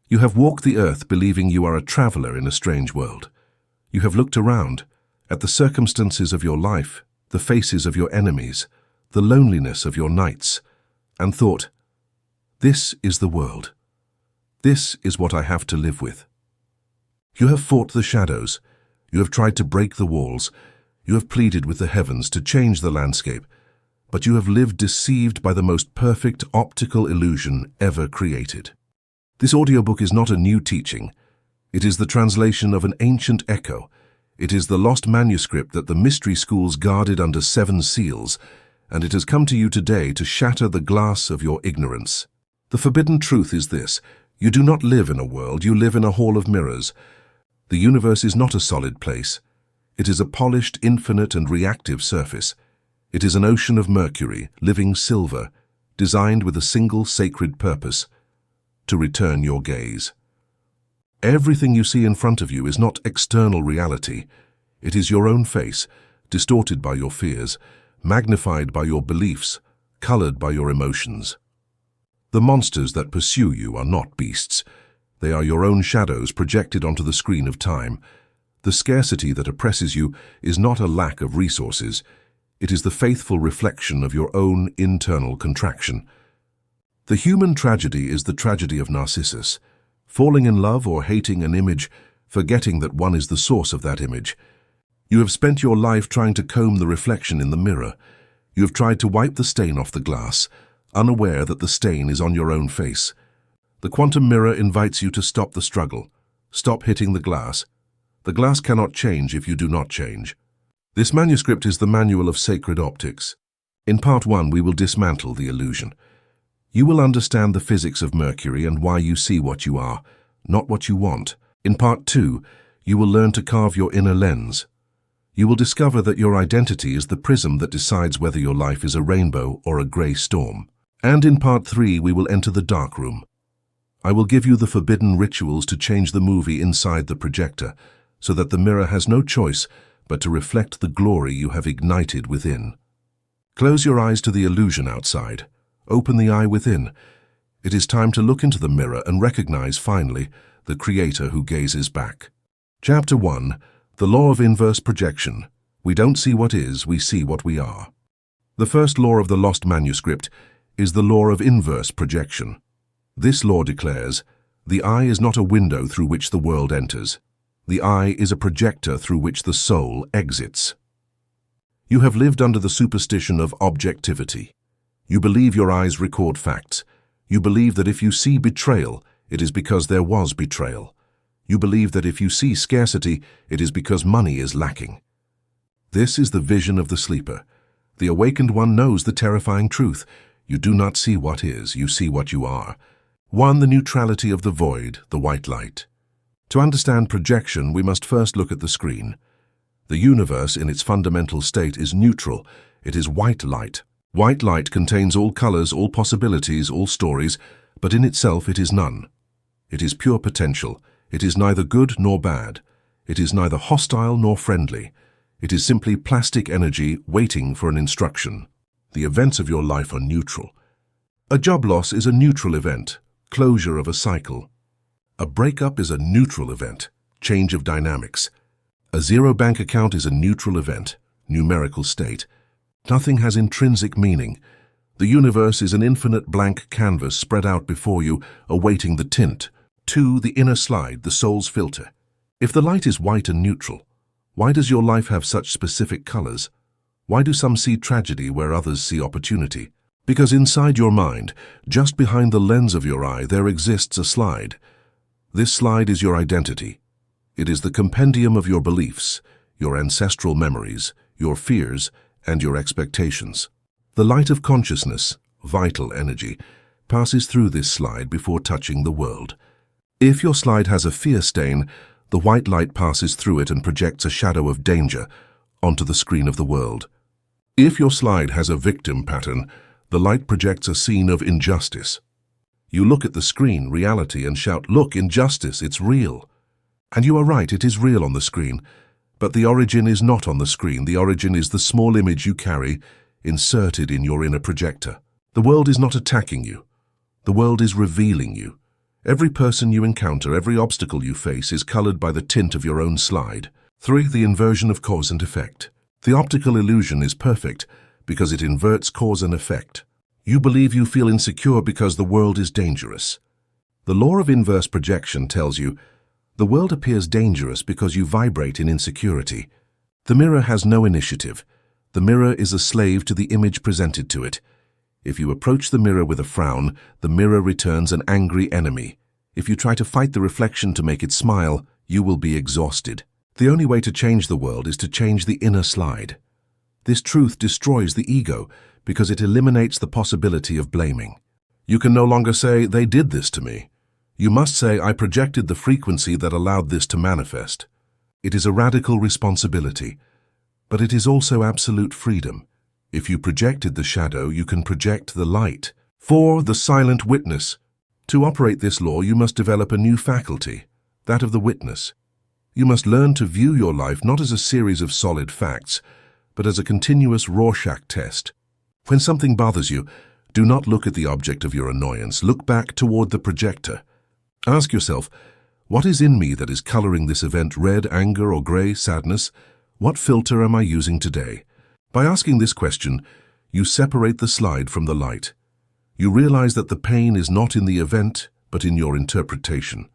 You have walked the earth believing you are a traveler in a strange world. You have looked around at the circumstances of your life, the faces of your enemies, the loneliness of your nights, and thought, "This is the world. This is what I have to live with." You have fought the shadows. You have tried to break the walls. You have pleaded with the heavens to change the landscape, but you have lived deceived by the most perfect optical illusion ever created. This audiobook is not a new teaching. It is the translation of an ancient echo. It is the lost manuscript that the mystery schools guarded under 7 seals, and it has come to you today to shatter the glass of your ignorance. The forbidden truth is this: you do not live in a world, you live in a hall of mirrors. The universe is not a solid place. It is a polished, infinite, and reactive surface. It is an ocean of mercury, living silver, designed with a single sacred purpose: to return your gaze. Everything you see in front of you is not external reality. It is your own face, distorted by your fears, magnified by your beliefs, colored by your emotions. The monsters that pursue you are not beasts. They are your own shadows projected onto the screen of time. The scarcity that oppresses you is not a lack of resources. It is the faithful reflection of your own internal contraction. The human tragedy is the tragedy of Narcissus, falling in love or hating an image, forgetting that one is the source of that image. You have spent your life trying to comb the reflection in the mirror. You have tried to wipe the stain off the glass, unaware that the stain is on your own face. The quantum mirror invites you to stop the struggle. Stop hitting the glass. The glass cannot change if you do not change. This manuscript is the manual of sacred optics. In part 1, we will dismantle the illusion. You will understand the physics of Mercury and why you see what you are, not what you want. In part 2, you will learn to carve your inner lens. You will discover that your identity is the prism that decides whether your life is a rainbow or a grey storm. And in part 3, we will enter the dark room. I will give you the forbidden rituals to change the movie inside the projector, so that the mirror has no choice but to reflect the glory you have ignited within. Close your eyes to the illusion outside. Open the eye within. It is time to look into the mirror and recognize, finally, the Creator who gazes back. Chapter 1. The Law of Inverse Projection. We don't see what is, we see what we are. The first law of the lost manuscript is the law of inverse projection. This law declares, the eye is not a window through which the world enters. The eye is a projector through which the soul exits. You have lived under the superstition of objectivity. You believe your eyes record facts. You believe that if you see betrayal, it is because there was betrayal. You believe that if you see scarcity, it is because money is lacking. This is the vision of the sleeper. The awakened one knows the terrifying truth. You do not see what is, you see what you are. 1. The neutrality of the void, the white light. To understand projection, we must first look at the screen. The universe in its fundamental state is neutral. It is white light. White light contains all colors, all possibilities, all stories, but in itself it is none. It is pure potential. It is neither good nor bad. It is neither hostile nor friendly. It is simply plastic energy waiting for an instruction. The events of your life are neutral. A job loss is a neutral event, closure of a cycle. A breakup is a neutral event, change of dynamics. A zero bank account is a neutral event, numerical state. Nothing has intrinsic meaning. The universe is an infinite blank canvas spread out before you, awaiting the tint. 2. The inner slide, the soul's filter. If the light is white and neutral, why does your life have such specific colors? Why do some see tragedy where others see opportunity? Because inside your mind, just behind the lens of your eye, there exists a slide. This slide is your identity. It is the compendium of your beliefs, your ancestral memories, your fears, and your expectations. The light of consciousness, vital energy, passes through this slide before touching the world. If your slide has a fear stain, the white light passes through it and projects a shadow of danger onto the screen of the world. If your slide has a victim pattern, the light projects a scene of injustice. You look at the screen, reality, and shout, "Look, injustice, it's real." And you are right, it is real on the screen. But the origin is not on the screen. The origin is the small image you carry, inserted in your inner projector. The world is not attacking you. The world is revealing you. Every person you encounter, every obstacle you face is colored by the tint of your own slide. 3. The inversion of cause and effect. The optical illusion is perfect because it inverts cause and effect. You believe you feel insecure because the world is dangerous. The law of inverse projection tells you the world appears dangerous because you vibrate in insecurity. The mirror has no initiative. The mirror is a slave to the image presented to it. If you approach the mirror with a frown, the mirror returns an angry enemy. If you try to fight the reflection to make it smile, you will be exhausted. The only way to change the world is to change the inner slide. This truth destroys the ego because it eliminates the possibility of blaming. You can no longer say, "They did this to me." You must say, "I projected the frequency that allowed this to manifest." It is a radical responsibility, but it is also absolute freedom. If you projected the shadow, you can project the light. 4. The silent witness. To operate this law, you must develop a new faculty, that of the witness. You must learn to view your life not as a series of solid facts, but as a continuous Rorschach test. When something bothers you, do not look at the object of your annoyance. Look back toward the projector. Ask yourself, what is in me that is coloring this event red, anger, or gray, sadness? What filter am I using today? By asking this question, you separate the slide from the light. You realize that the pain is not in the event, but in your interpretation.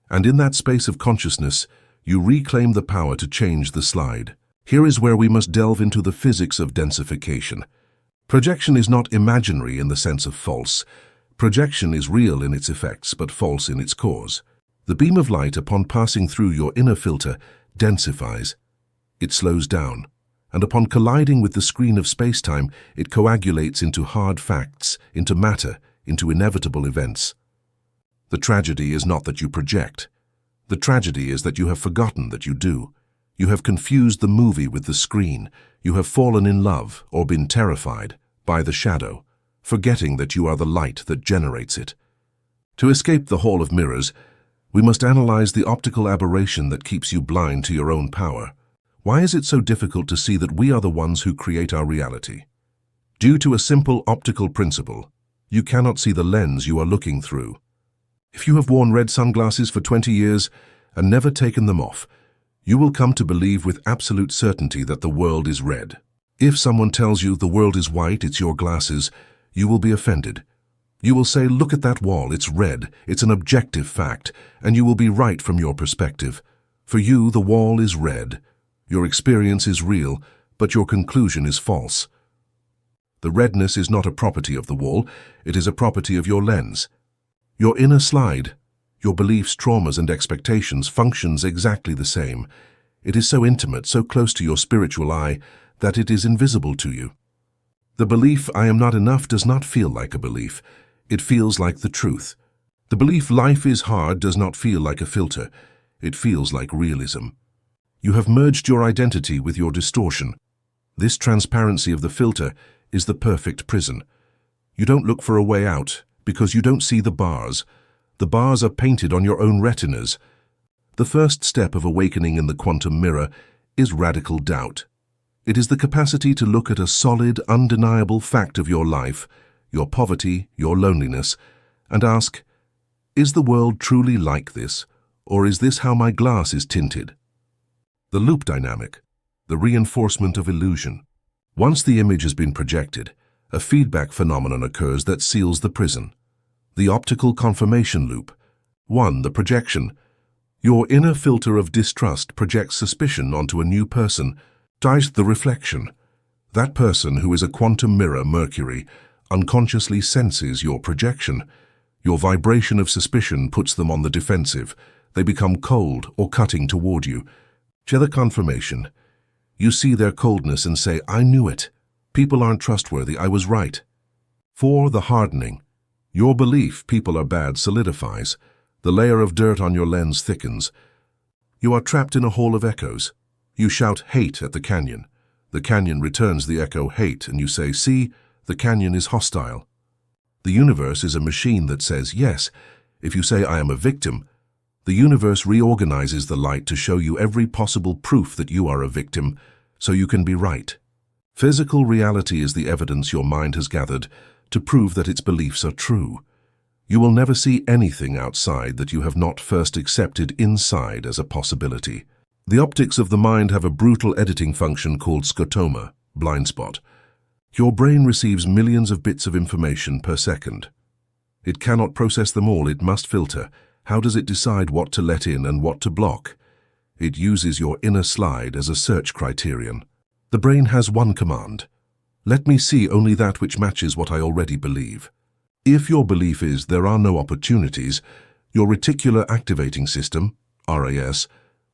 And in that space of consciousness, you reclaim the power to change the slide. Here is where we must delve into the physics of densification. Projection is not imaginary in the sense of false. Projection is real in its effects, but false in its cause. The beam of light, upon passing through your inner filter, densifies. It slows down, and upon colliding with the screen of space-time, it coagulates into hard facts, into matter, into inevitable events. The tragedy is not that you project. The tragedy is that you have forgotten that you do. You have confused the movie with the screen. You have fallen in love, or been terrified, by the shadow, forgetting that you are the light that generates it. To escape the hall of mirrors, we must analyze the optical aberration that keeps you blind to your own power. Why is it so difficult to see that we are the ones who create our reality? Due to a simple optical principle, you cannot see the lens you are looking through. If you have worn red sunglasses for 20 years and never taken them off, you will come to believe with absolute certainty that the world is red. If someone tells you the world is white, it's your glasses, you will be offended. You will say, "Look at that wall, it's red, it's an objective fact," and you will be right from your perspective. For you, the wall is red. Your experience is real, but your conclusion is false. The redness is not a property of the wall, it is a property of your lens. Your inner slide, your beliefs, traumas, and expectations functions exactly the same. It is so intimate, so close to your spiritual eye, that it is invisible to you. The belief, "I am not enough," does not feel like a belief. It feels like the truth. The belief, "Life is hard," does not feel like a filter. It feels like realism. You have merged your identity with your distortion. This transparency of the filter is the perfect prison. You don't look for a way out because you don't see the bars. The bars are painted on your own retinas. The first step of awakening in the quantum mirror is radical doubt. It is the capacity to look at a solid, undeniable fact of your life, your poverty, your loneliness, and ask, is the world truly like this, or is this how my glass is tinted? The loop dynamic, the reinforcement of illusion. Once the image has been projected, a feedback phenomenon occurs that seals the prison. The optical confirmation loop. 1. The projection. Your inner filter of distrust projects suspicion onto a new person. Dies the reflection. That person, who is a quantum mirror, Mercury, unconsciously senses your projection. Your vibration of suspicion puts them on the defensive. They become cold or cutting toward you. The confirmation. You see their coldness and say, "I knew it. People aren't trustworthy. I was right." 4. The hardening. Your belief people are bad solidifies. The layer of dirt on your lens thickens. You are trapped in a hall of echoes. You shout hate at the canyon. The canyon returns the echo hate, and you say, "See, the canyon is hostile." The universe is a machine that says yes. If you say, "I am a victim," the universe reorganizes the light to show you every possible proof that you are a victim, so you can be right. Physical reality is the evidence your mind has gathered to prove that its beliefs are true. You will never see anything outside that you have not first accepted inside as a possibility. The optics of the mind have a brutal editing function called scotoma, blind spot. Your brain receives millions of bits of information per second. It cannot process them all, it must filter. How does it decide what to let in and what to block? It uses your inner slide as a search criterion. The brain has one command. Let me see only that which matches what I already believe. If your belief is there are no opportunities, your reticular activating system, RAS,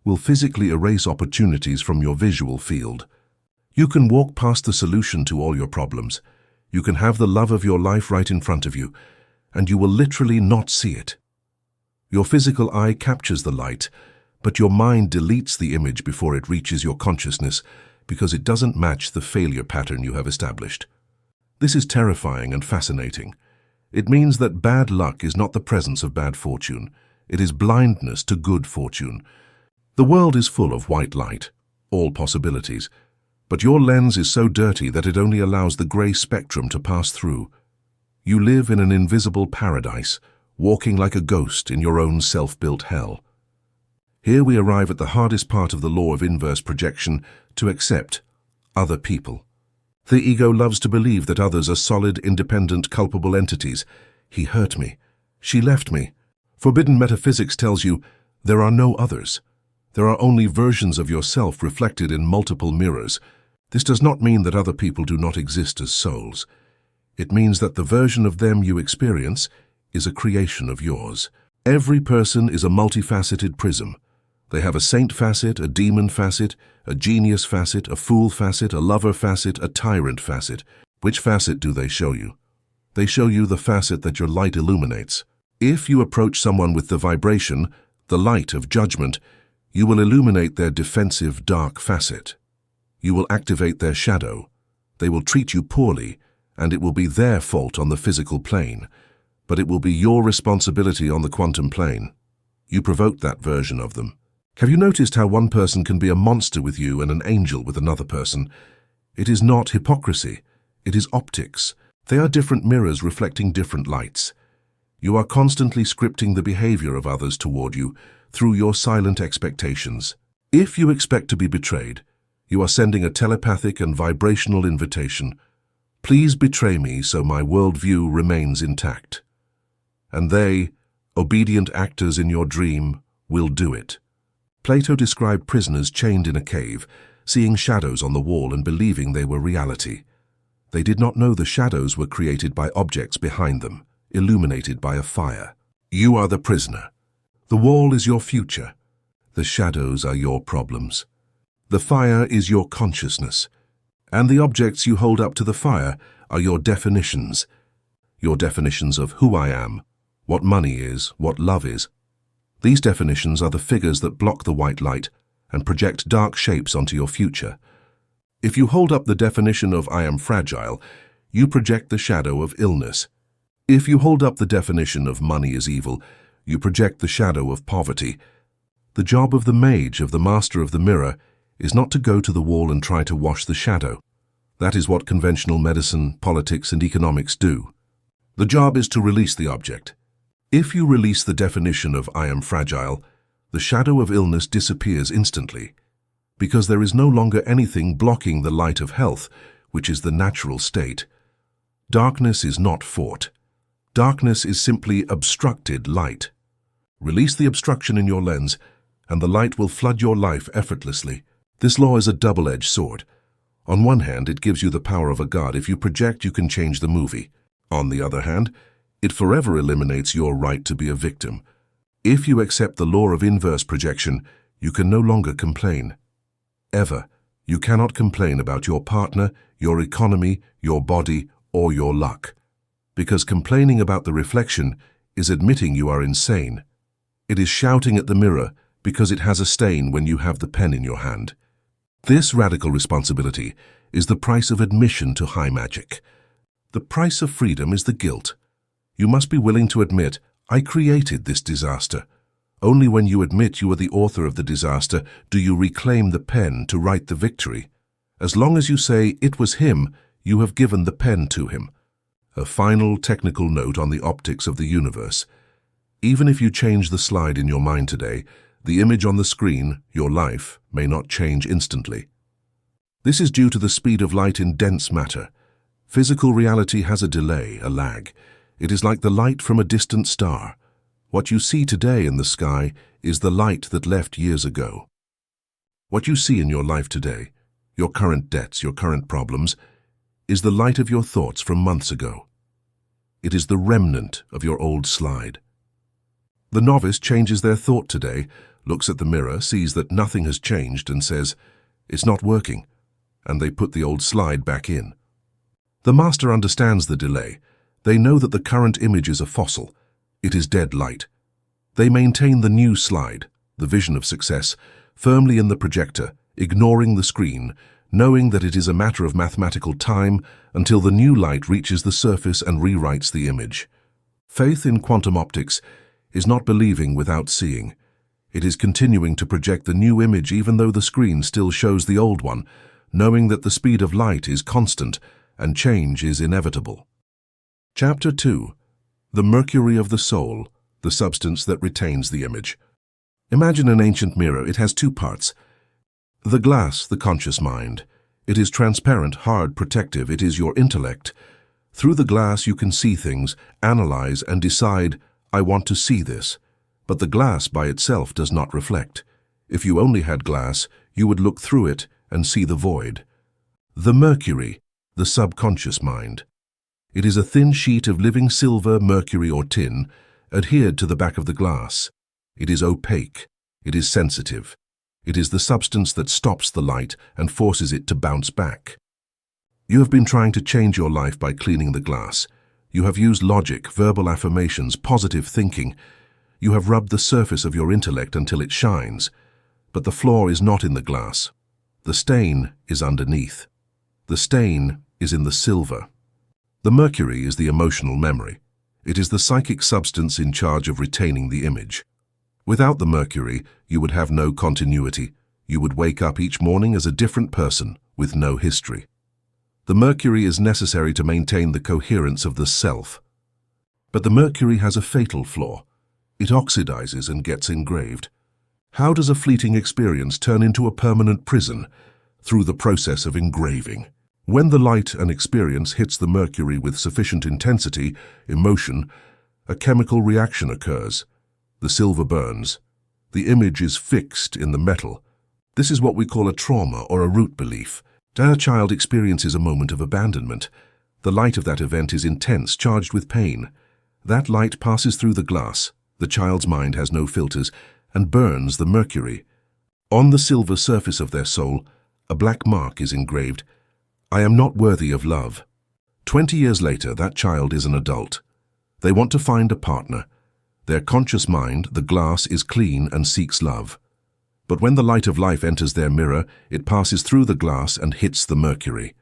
will physically erase opportunities from your visual field. You can walk past the solution to all your problems. You can have the love of your life right in front of you, and you will literally not see it. Your physical eye captures the light, but your mind deletes the image before it reaches your consciousness because it doesn't match the failure pattern you have established. This is terrifying and fascinating. It means that bad luck is not the presence of bad fortune. It is blindness to good fortune. The world is full of white light, all possibilities, but your lens is so dirty that it only allows the grey spectrum to pass through. You live in an invisible paradise, walking like a ghost in your own self-built hell. Here we arrive at the hardest part of the law of inverse projection, to accept other people. The ego loves to believe that others are solid, independent, culpable entities. He hurt me. She left me. Forbidden metaphysics tells you there are no others. There are only versions of yourself reflected in multiple mirrors. This does not mean that other people do not exist as souls. It means that the version of them you experience is a creation of yours. Every person is a multifaceted prism. They have a saint facet, a demon facet, a genius facet, a fool facet, a lover facet, a tyrant facet. Which facet do they show you? They show you the facet that your light illuminates. If you approach someone with the vibration, the light of judgment, you will illuminate their defensive dark facet. You will activate their shadow. They will treat you poorly, and it will be their fault on the physical plane, but it will be your responsibility on the quantum plane. You provoked that version of them. Have you noticed how one person can be a monster with you and an angel with another person? It is not hypocrisy. It is optics. They are different mirrors reflecting different lights. You are constantly scripting the behavior of others toward you through your silent expectations. If you expect to be betrayed, you are sending a telepathic and vibrational invitation. Please betray me so my worldview remains intact. And they, obedient actors in your dream, will do it. Plato described prisoners chained in a cave, seeing shadows on the wall and believing they were reality. They did not know the shadows were created by objects behind them, illuminated by a fire. You are the prisoner. The wall is your future. The shadows are your problems. The fire is your consciousness. And the objects you hold up to the fire are your definitions of who I am, what money is, what love is. These definitions are the figures that block the white light and project dark shapes onto your future. If you hold up the definition of I am fragile, you project the shadow of illness. If you hold up the definition of money is evil, you project the shadow of poverty. The job of the mage, of the master of the mirror, is not to go to the wall and try to wash the shadow. That is what conventional medicine, politics, and economics do. The job is to release the object. If you release the definition of I am fragile, the shadow of illness disappears instantly, because there is no longer anything blocking the light of health, which is the natural state. Darkness is not fought. Darkness is simply obstructed light. Release the obstruction in your lens, and the light will flood your life effortlessly. This law is a double-edged sword. On one hand, it gives you the power of a god. If you project, you can change the movie. On the other hand, it forever eliminates your right to be a victim. If you accept the law of inverse projection, you can no longer complain. Ever. You cannot complain about your partner, your economy, your body, or your luck. Because complaining about the reflection is admitting you are insane. It is shouting at the mirror because it has a stain when you have the pen in your hand. This radical responsibility is the price of admission to high magic. The price of freedom is the guilt. You must be willing to admit, I created this disaster. Only when you admit you are the author of the disaster do you reclaim the pen to write the victory. As long as you say, it was him, you have given the pen to him. A final technical note on the optics of the universe. Even if you change the slide in your mind today, the image on the screen, your life, may not change instantly. This is due to the speed of light in dense matter. Physical reality has a delay, a lag. It is like the light from a distant star. What you see today in the sky is the light that left years ago. What you see in your life today, your current debts, your current problems, is the light of your thoughts from months ago. It is the remnant of your old slide. The novice changes their thought today, looks at the mirror, sees that nothing has changed and says, "It's not working," and they put the old slide back in. The master understands the delay. They know that the current image is a fossil. It is dead light. They maintain the new slide, the vision of success, firmly in the projector, ignoring the screen, knowing that it is a matter of mathematical time until the new light reaches the surface and rewrites the image. Faith in quantum optics is not believing without seeing. It is continuing to project the new image even though the screen still shows the old one, knowing that the speed of light is constant and change is inevitable. Chapter 2. The mercury of the soul, the substance that retains the image. Imagine an ancient mirror. It has two parts. The glass, the conscious mind. It is transparent, hard, protective. It is your intellect. Through the glass you can see things, analyze and decide, "I want to see this." But the glass by itself does not reflect. If you only had glass, you would look through it and see the void. The mercury, the subconscious mind. It is a thin sheet of living silver, mercury or tin, adhered to the back of the glass. It is opaque. It is sensitive. It is the substance that stops the light and forces it to bounce back. You have been trying to change your life by cleaning the glass. You have used logic, verbal affirmations, positive thinking. You have rubbed the surface of your intellect until it shines. But the flaw is not in the glass. The stain is underneath. The stain is in the silver. The mercury is the emotional memory. It is the psychic substance in charge of retaining the image. Without the mercury, you would have no continuity. You would wake up each morning as a different person with no history. The mercury is necessary to maintain the coherence of the self. But the mercury has a fatal flaw. It oxidizes and gets engraved. How does a fleeting experience turn into a permanent prison? Through the process of engraving. When the light and experience hits the mercury with sufficient intensity, emotion, a chemical reaction occurs. The silver burns. The image is fixed in the metal. This is what we call a trauma or a root belief. A child experiences a moment of abandonment. The light of that event is intense, charged with pain. That light passes through the glass. The child's mind has no filters and burns the mercury. On the silver surface of their soul, a black mark is engraved. "I am not worthy of love." 20 years later, that child is an adult. They want to find a partner. Their conscious mind, the glass, is clean and seeks love. But when the light of life enters their mirror, it passes through the glass and hits the mercury.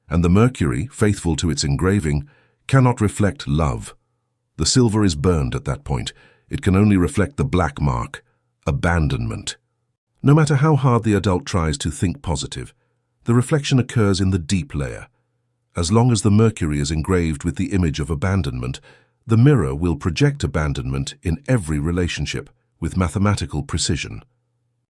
And the mercury, faithful to its engraving, cannot reflect love. The silver is burned at that point. It can only reflect the black mark, abandonment. No matter how hard the adult tries to think positive, the reflection occurs in the deep layer. As long as the mercury is engraved with the image of abandonment, the mirror will project abandonment in every relationship with mathematical precision.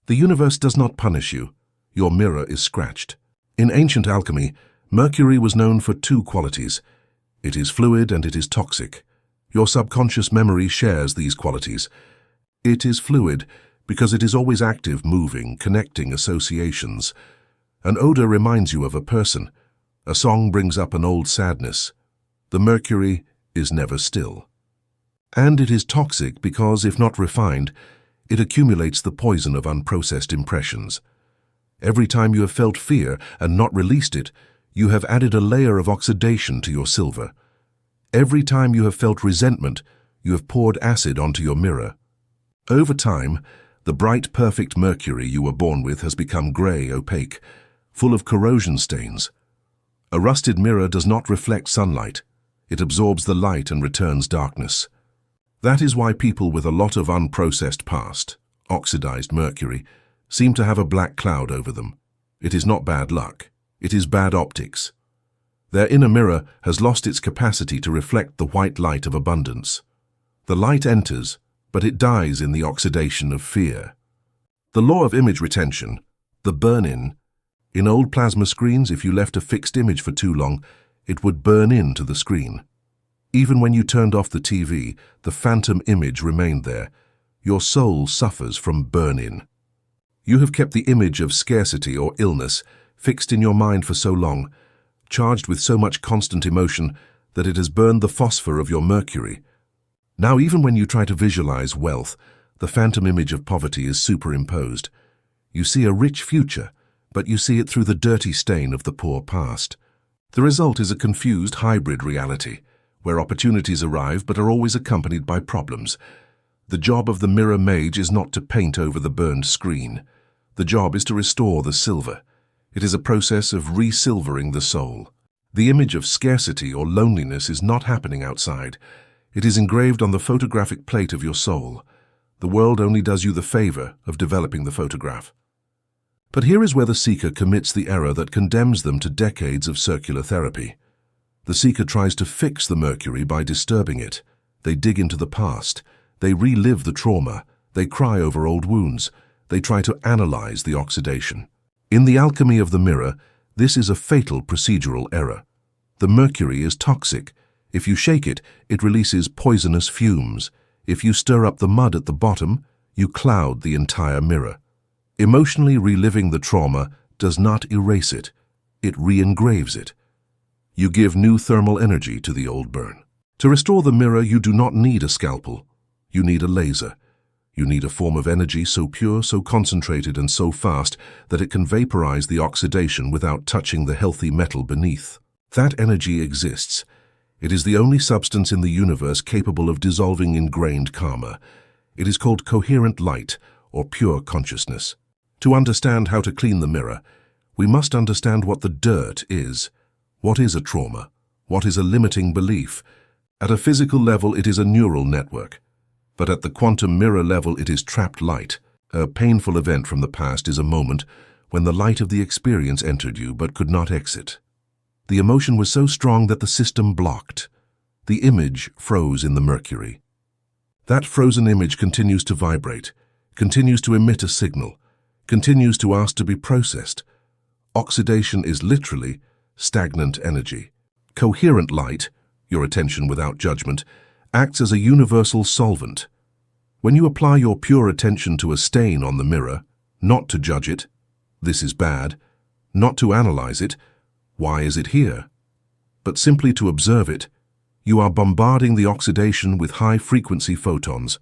The universe does not punish you. Your mirror is scratched. In ancient alchemy, mercury was known for two qualities. It is fluid and it is toxic. Your subconscious memory shares these qualities. It is fluid because it is always active, moving, connecting associations. An odor reminds you of a person. A song brings up an old sadness. The mercury is never still. And it is toxic because, if not refined, it accumulates the poison of unprocessed impressions. Every time you have felt fear and not released it, you have added a layer of oxidation to your silver. Every time you have felt resentment, you have poured acid onto your mirror. Over time, the bright, perfect mercury you were born with has become gray, opaque, full of corrosion stains. A rusted mirror does not reflect sunlight. It absorbs the light and returns darkness. That is why people with a lot of unprocessed past, oxidized mercury, seem to have a black cloud over them. It is not bad luck. It is bad optics. Their inner mirror has lost its capacity to reflect the white light of abundance. The light enters, but it dies in the oxidation of fear. The law of image retention, the burn-in. In old plasma screens, if you left a fixed image for too long, it would burn into the screen. Even when you turned off the TV, the phantom image remained there. Your soul suffers from burn-in. You have kept the image of scarcity or illness fixed in your mind for so long, charged with so much constant emotion that it has burned the phosphor of your mercury. Now, even when you try to visualize wealth, the phantom image of poverty is superimposed. You see a rich future, but you see it through the dirty stain of the poor past. The result is a confused hybrid reality, where opportunities arrive but are always accompanied by problems. The job of the mirror mage is not to paint over the burned screen. The job is to restore the silver. It is a process of re-silvering the soul. The image of scarcity or loneliness is not happening outside. It is engraved on the photographic plate of your soul. The world only does you the favor of developing the photograph. But here is where the seeker commits the error that condemns them to decades of circular therapy. The seeker tries to fix the mercury by disturbing it. They dig into the past. They relive the trauma. They cry over old wounds. They try to analyze the oxidation. In the alchemy of the mirror, this is a fatal procedural error. The mercury is toxic. If you shake it, it releases poisonous fumes. If you stir up the mud at the bottom, you cloud the entire mirror. Emotionally reliving the trauma does not erase it. It re-engraves it. You give new thermal energy to the old burn. To restore the mirror, you do not need a scalpel. You need a laser. You need a form of energy so pure, so concentrated, and so fast that it can vaporize the oxidation without touching the healthy metal beneath. That energy exists. It is the only substance in the universe capable of dissolving ingrained karma. It is called coherent light, or pure consciousness. To understand how to clean the mirror, we must understand what the dirt is. What is a trauma? What is a limiting belief? At a physical level, it is a neural network. But at the quantum mirror level, it is trapped light. A painful event from the past is a moment when the light of the experience entered you but could not exit. The emotion was so strong that the system blocked. The image froze in the mercury. That frozen image continues to vibrate, continues to emit a signal, continues to ask to be processed. Oxidation is literally stagnant energy. Coherent light, your attention without judgment, acts as a universal solvent. When you apply your pure attention to a stain on the mirror, not to judge it, this is bad, not to analyze it, why is it here, but simply to observe it, you are bombarding the oxidation with high-frequency photons.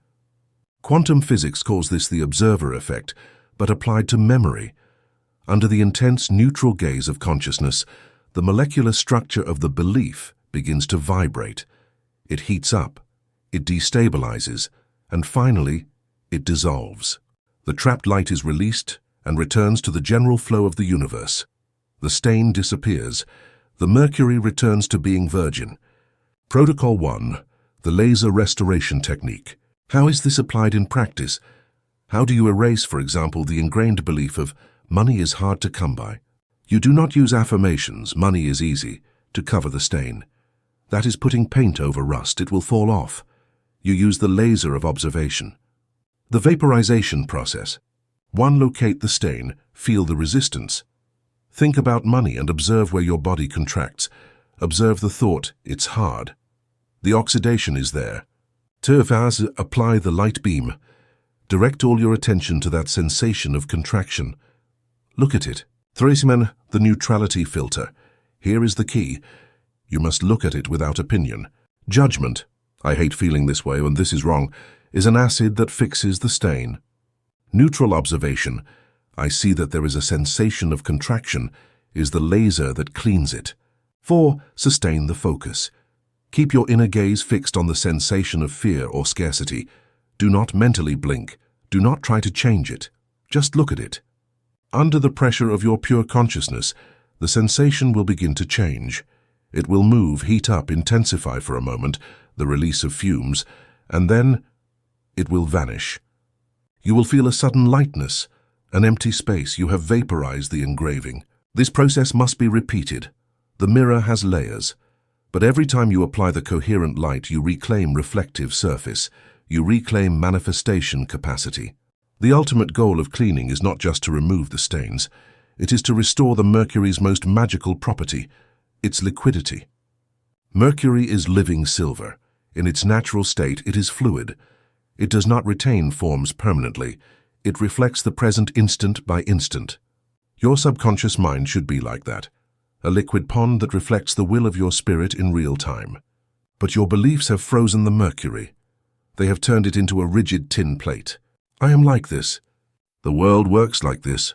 Quantum physics calls this the observer effect, but applied to memory. Under the intense neutral gaze of consciousness, the molecular structure of the belief begins to vibrate. It heats up, it destabilizes, and finally, it dissolves. The trapped light is released and returns to the general flow of the universe. The stain disappears. The mercury returns to being virgin. Protocol 1. The laser restoration technique. How is this applied in practice? How do you erase, for example, the ingrained belief of money is hard to come by? You do not use affirmations, money is easy, to cover the stain. That is putting paint over rust, it will fall off. You use the laser of observation. The vaporization process. 1. Locate the stain, feel the resistance. Think about money and observe where your body contracts. Observe the thought, it's hard. The oxidation is there. 2. Apply the light beam. Direct all your attention to that sensation of contraction. Look at it. 3. The neutrality filter. Here is the key. You must look at it without opinion. Judgment, I hate feeling this way and this is wrong, is an acid that fixes the stain. Neutral observation, I see that there is a sensation of contraction, is the laser that cleans it. 4. Sustain the focus. Keep your inner gaze fixed on the sensation of fear or scarcity. Do not mentally blink. Do not try to change it. Just look at it. Under the pressure of your pure consciousness, the sensation will begin to change. It will move, heat up, intensify for a moment, the release of fumes, and then it will vanish. You will feel a sudden lightness, an empty space. You have vaporized the engraving. This process must be repeated. The mirror has layers, but every time you apply the coherent light, you reclaim reflective surface. You reclaim manifestation capacity. The ultimate goal of cleaning is not just to remove the stains. It is to restore the mercury's most magical property, its liquidity. Mercury is living silver. In its natural state, it is fluid. It does not retain forms permanently. It reflects the present instant by instant. Your subconscious mind should be like that, a liquid pond that reflects the will of your spirit in real time. But your beliefs have frozen the mercury. They have turned it into a rigid tin plate. I am like this. The world works like this.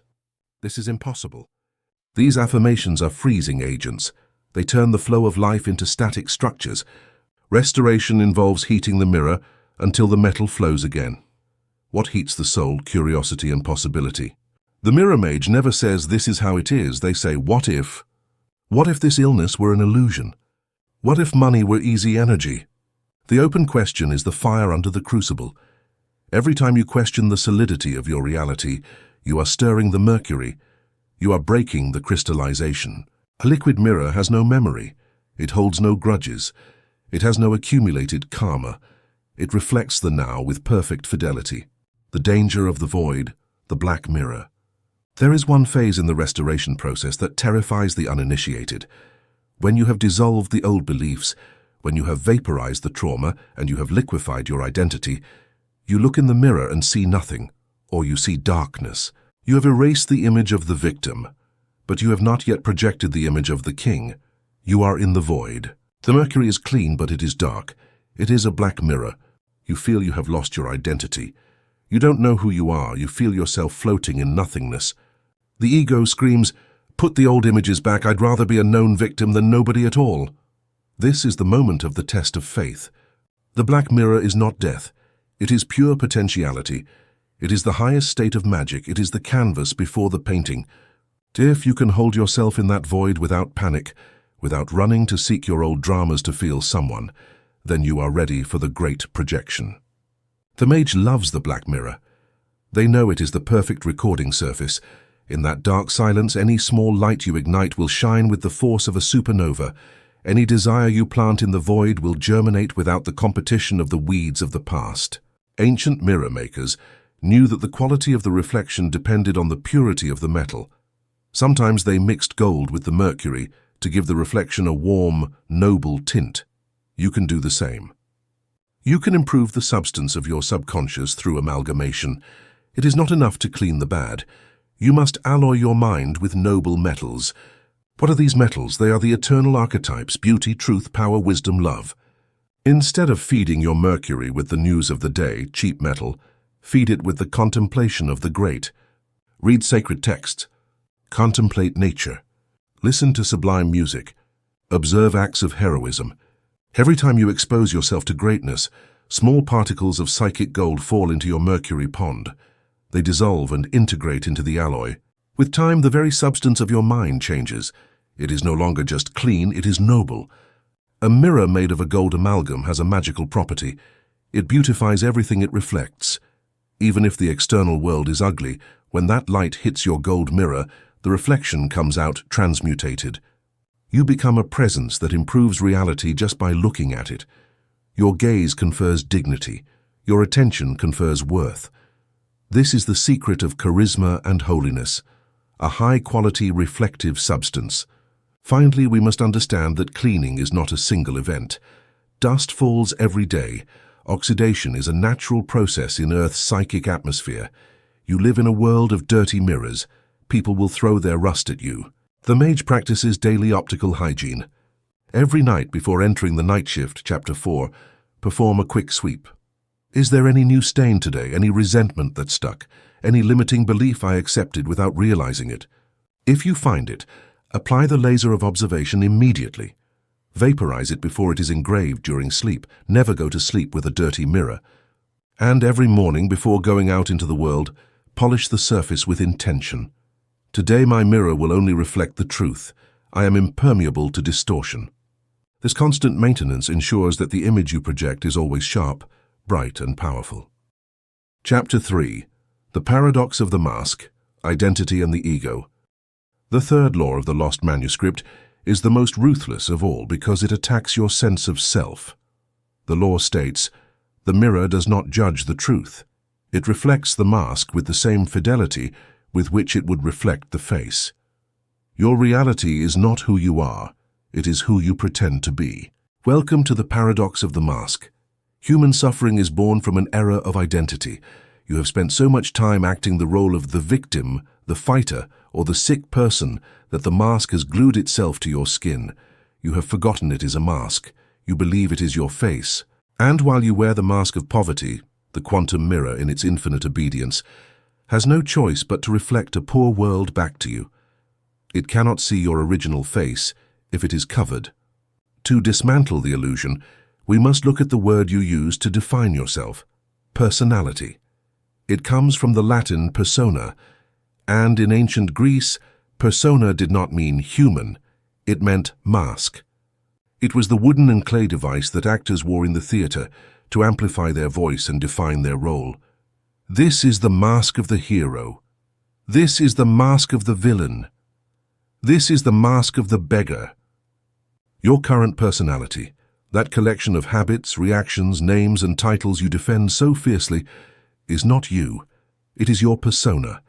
This is impossible. These affirmations are freezing agents. They turn the flow of life into static structures. Restoration involves heating the mirror until the metal flows again. What heats the soul? Curiosity and possibility. The mirror mage never says this is how it is. They say, what if? What if this illness were an illusion? What if money were easy energy? The open question is the fire under the crucible. Every time you question the solidity of your reality, you are stirring the mercury. You are breaking the crystallization. A liquid mirror has no memory. It holds no grudges. It has no accumulated karma. It reflects the now with perfect fidelity. The danger of the void, the black mirror. There is one phase in the restoration process that terrifies the uninitiated. When you have dissolved the old beliefs, when you have vaporized the trauma and you have liquefied your identity, you look in the mirror and see nothing, or you see darkness. You have erased the image of the victim, but you have not yet projected the image of the king. You are in the void. The mercury is clean, but it is dark. It is a black mirror. You feel you have lost your identity. You don't know who you are. You feel yourself floating in nothingness. The ego screams, "Put the old images back. I'd rather be a known victim than nobody at all." This is the moment of the test of faith. The black mirror is not death. It is pure potentiality. It is the highest state of magic. It is the canvas before the painting. If you can hold yourself in that void without panic, without running to seek your old dramas to feel someone, then you are ready for the great projection. The mage loves the black mirror. They know it is the perfect recording surface. In that dark silence, any small light you ignite will shine with the force of a supernova. Any desire you plant in the void will germinate without the competition of the weeds of the past. Ancient mirror makers knew that the quality of the reflection depended on the purity of the metal. Sometimes they mixed gold with the mercury to give the reflection a warm, noble tint. You can do the same. You can improve the substance of your subconscious through amalgamation. It is not enough to clean the bad. You must alloy your mind with noble metals. What are these metals? They are the eternal archetypes: beauty, truth, power, wisdom, love. Instead of feeding your mercury with the news of the day, cheap metal, feed it with the contemplation of the great. Read sacred texts. Contemplate nature. Listen to sublime music. Observe acts of heroism. Every time you expose yourself to greatness, small particles of psychic gold fall into your mercury pond. They dissolve and integrate into the alloy. With time, the very substance of your mind changes. It is no longer just clean, it is noble. A mirror made of a gold amalgam has a magical property. It beautifies everything it reflects. Even if the external world is ugly, when that light hits your gold mirror, the reflection comes out transmutated. You become a presence that improves reality just by looking at it. Your gaze confers dignity. Your attention confers worth. This is the secret of charisma and holiness, a high-quality reflective substance. Finally, we must understand that cleaning is not a single event. Dust falls every day. Oxidation is a natural process in Earth's psychic atmosphere. You live in a world of dirty mirrors. People will throw their rust at you. The mage practices daily optical hygiene. Every night before entering the night shift, Chapter 4, perform a quick sweep. Is there any new stain today, any resentment that stuck, any limiting belief I accepted without realizing it? If you find it, apply the laser of observation immediately. Vaporize it before it is engraved during sleep. Never go to sleep with a dirty mirror. And every morning before going out into the world, polish the surface with intention. Today my mirror will only reflect the truth. I am impermeable to distortion. This constant maintenance ensures that the image you project is always sharp, bright and powerful. Chapter 3. The Paradox of the Mask, Identity and the Ego. The third law of the lost manuscript is the most ruthless of all because it attacks your sense of self. The law states, "The mirror does not judge the truth. It reflects the mask with the same fidelity with which it would reflect the face." Your reality is not who you are, it is who you pretend to be. Welcome to the paradox of the mask. Human suffering is born from an error of identity. You have spent so much time acting the role of the victim, the fighter, or the sick person that the mask has glued itself to your skin. You have forgotten it is a mask. You believe it is your face. And while you wear the mask of poverty, the quantum mirror in its infinite obedience has no choice but to reflect a poor world back to you. It cannot see your original face if it is covered. To dismantle the illusion, we must look at the word you use to define yourself: personality. It comes from the Latin persona, and in ancient Greece, persona did not mean human, it meant mask. It was the wooden and clay device that actors wore in the theatre to amplify their voice and define their role. This is the mask of the hero. This is the mask of the villain. This is the mask of the beggar. Your current personality, that collection of habits, reactions, names, and titles you defend so fiercely, is not you. It is your persona.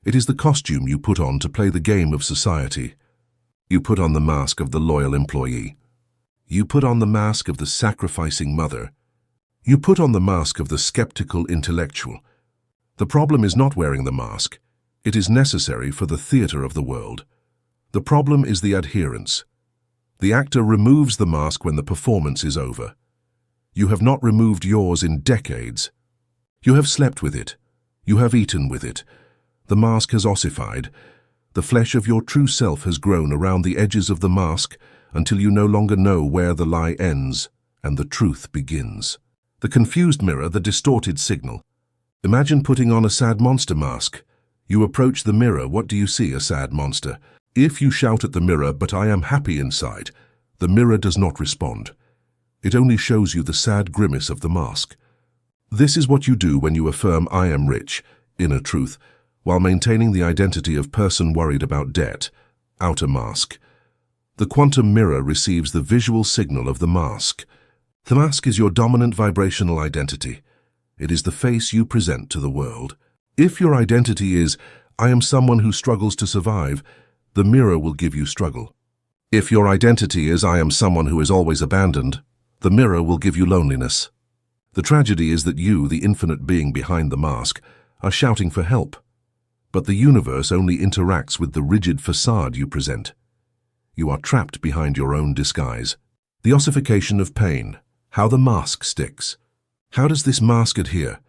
It is the costume you put on to play the game of society. You put on the mask of the loyal employee. You put on the mask of the sacrificing mother. You put on the mask of the skeptical intellectual. The problem is not wearing the mask. It is necessary for the theater of the world. The problem is the adherence. The actor removes the mask when the performance is over. You have not removed yours in decades. You have slept with it. You have eaten with it. The mask has ossified. The flesh of your true self has grown around the edges of the mask until you no longer know where the lie ends and the truth begins. The confused mirror, the distorted signal. Imagine putting on a sad monster mask. You approach the mirror. What do you see? A sad monster. If you shout at the mirror, "But I am happy inside," the mirror does not respond. It only shows you the sad grimace of the mask. This is what you do when you affirm "I am rich," inner truth, while maintaining the identity of person worried about debt, outer mask. The quantum mirror receives the visual signal of the mask. The mask is your dominant vibrational identity. It is the face you present to the world. If your identity is "I am someone who struggles to survive," the mirror will give you struggle. If your identity is "I am someone who is always abandoned," the mirror will give you loneliness. The tragedy is that you, the infinite being behind the mask, are shouting for help. But the universe only interacts with the rigid facade you present. You are trapped behind your own disguise. The ossification of pain. How the mask sticks. How does this mask adhere?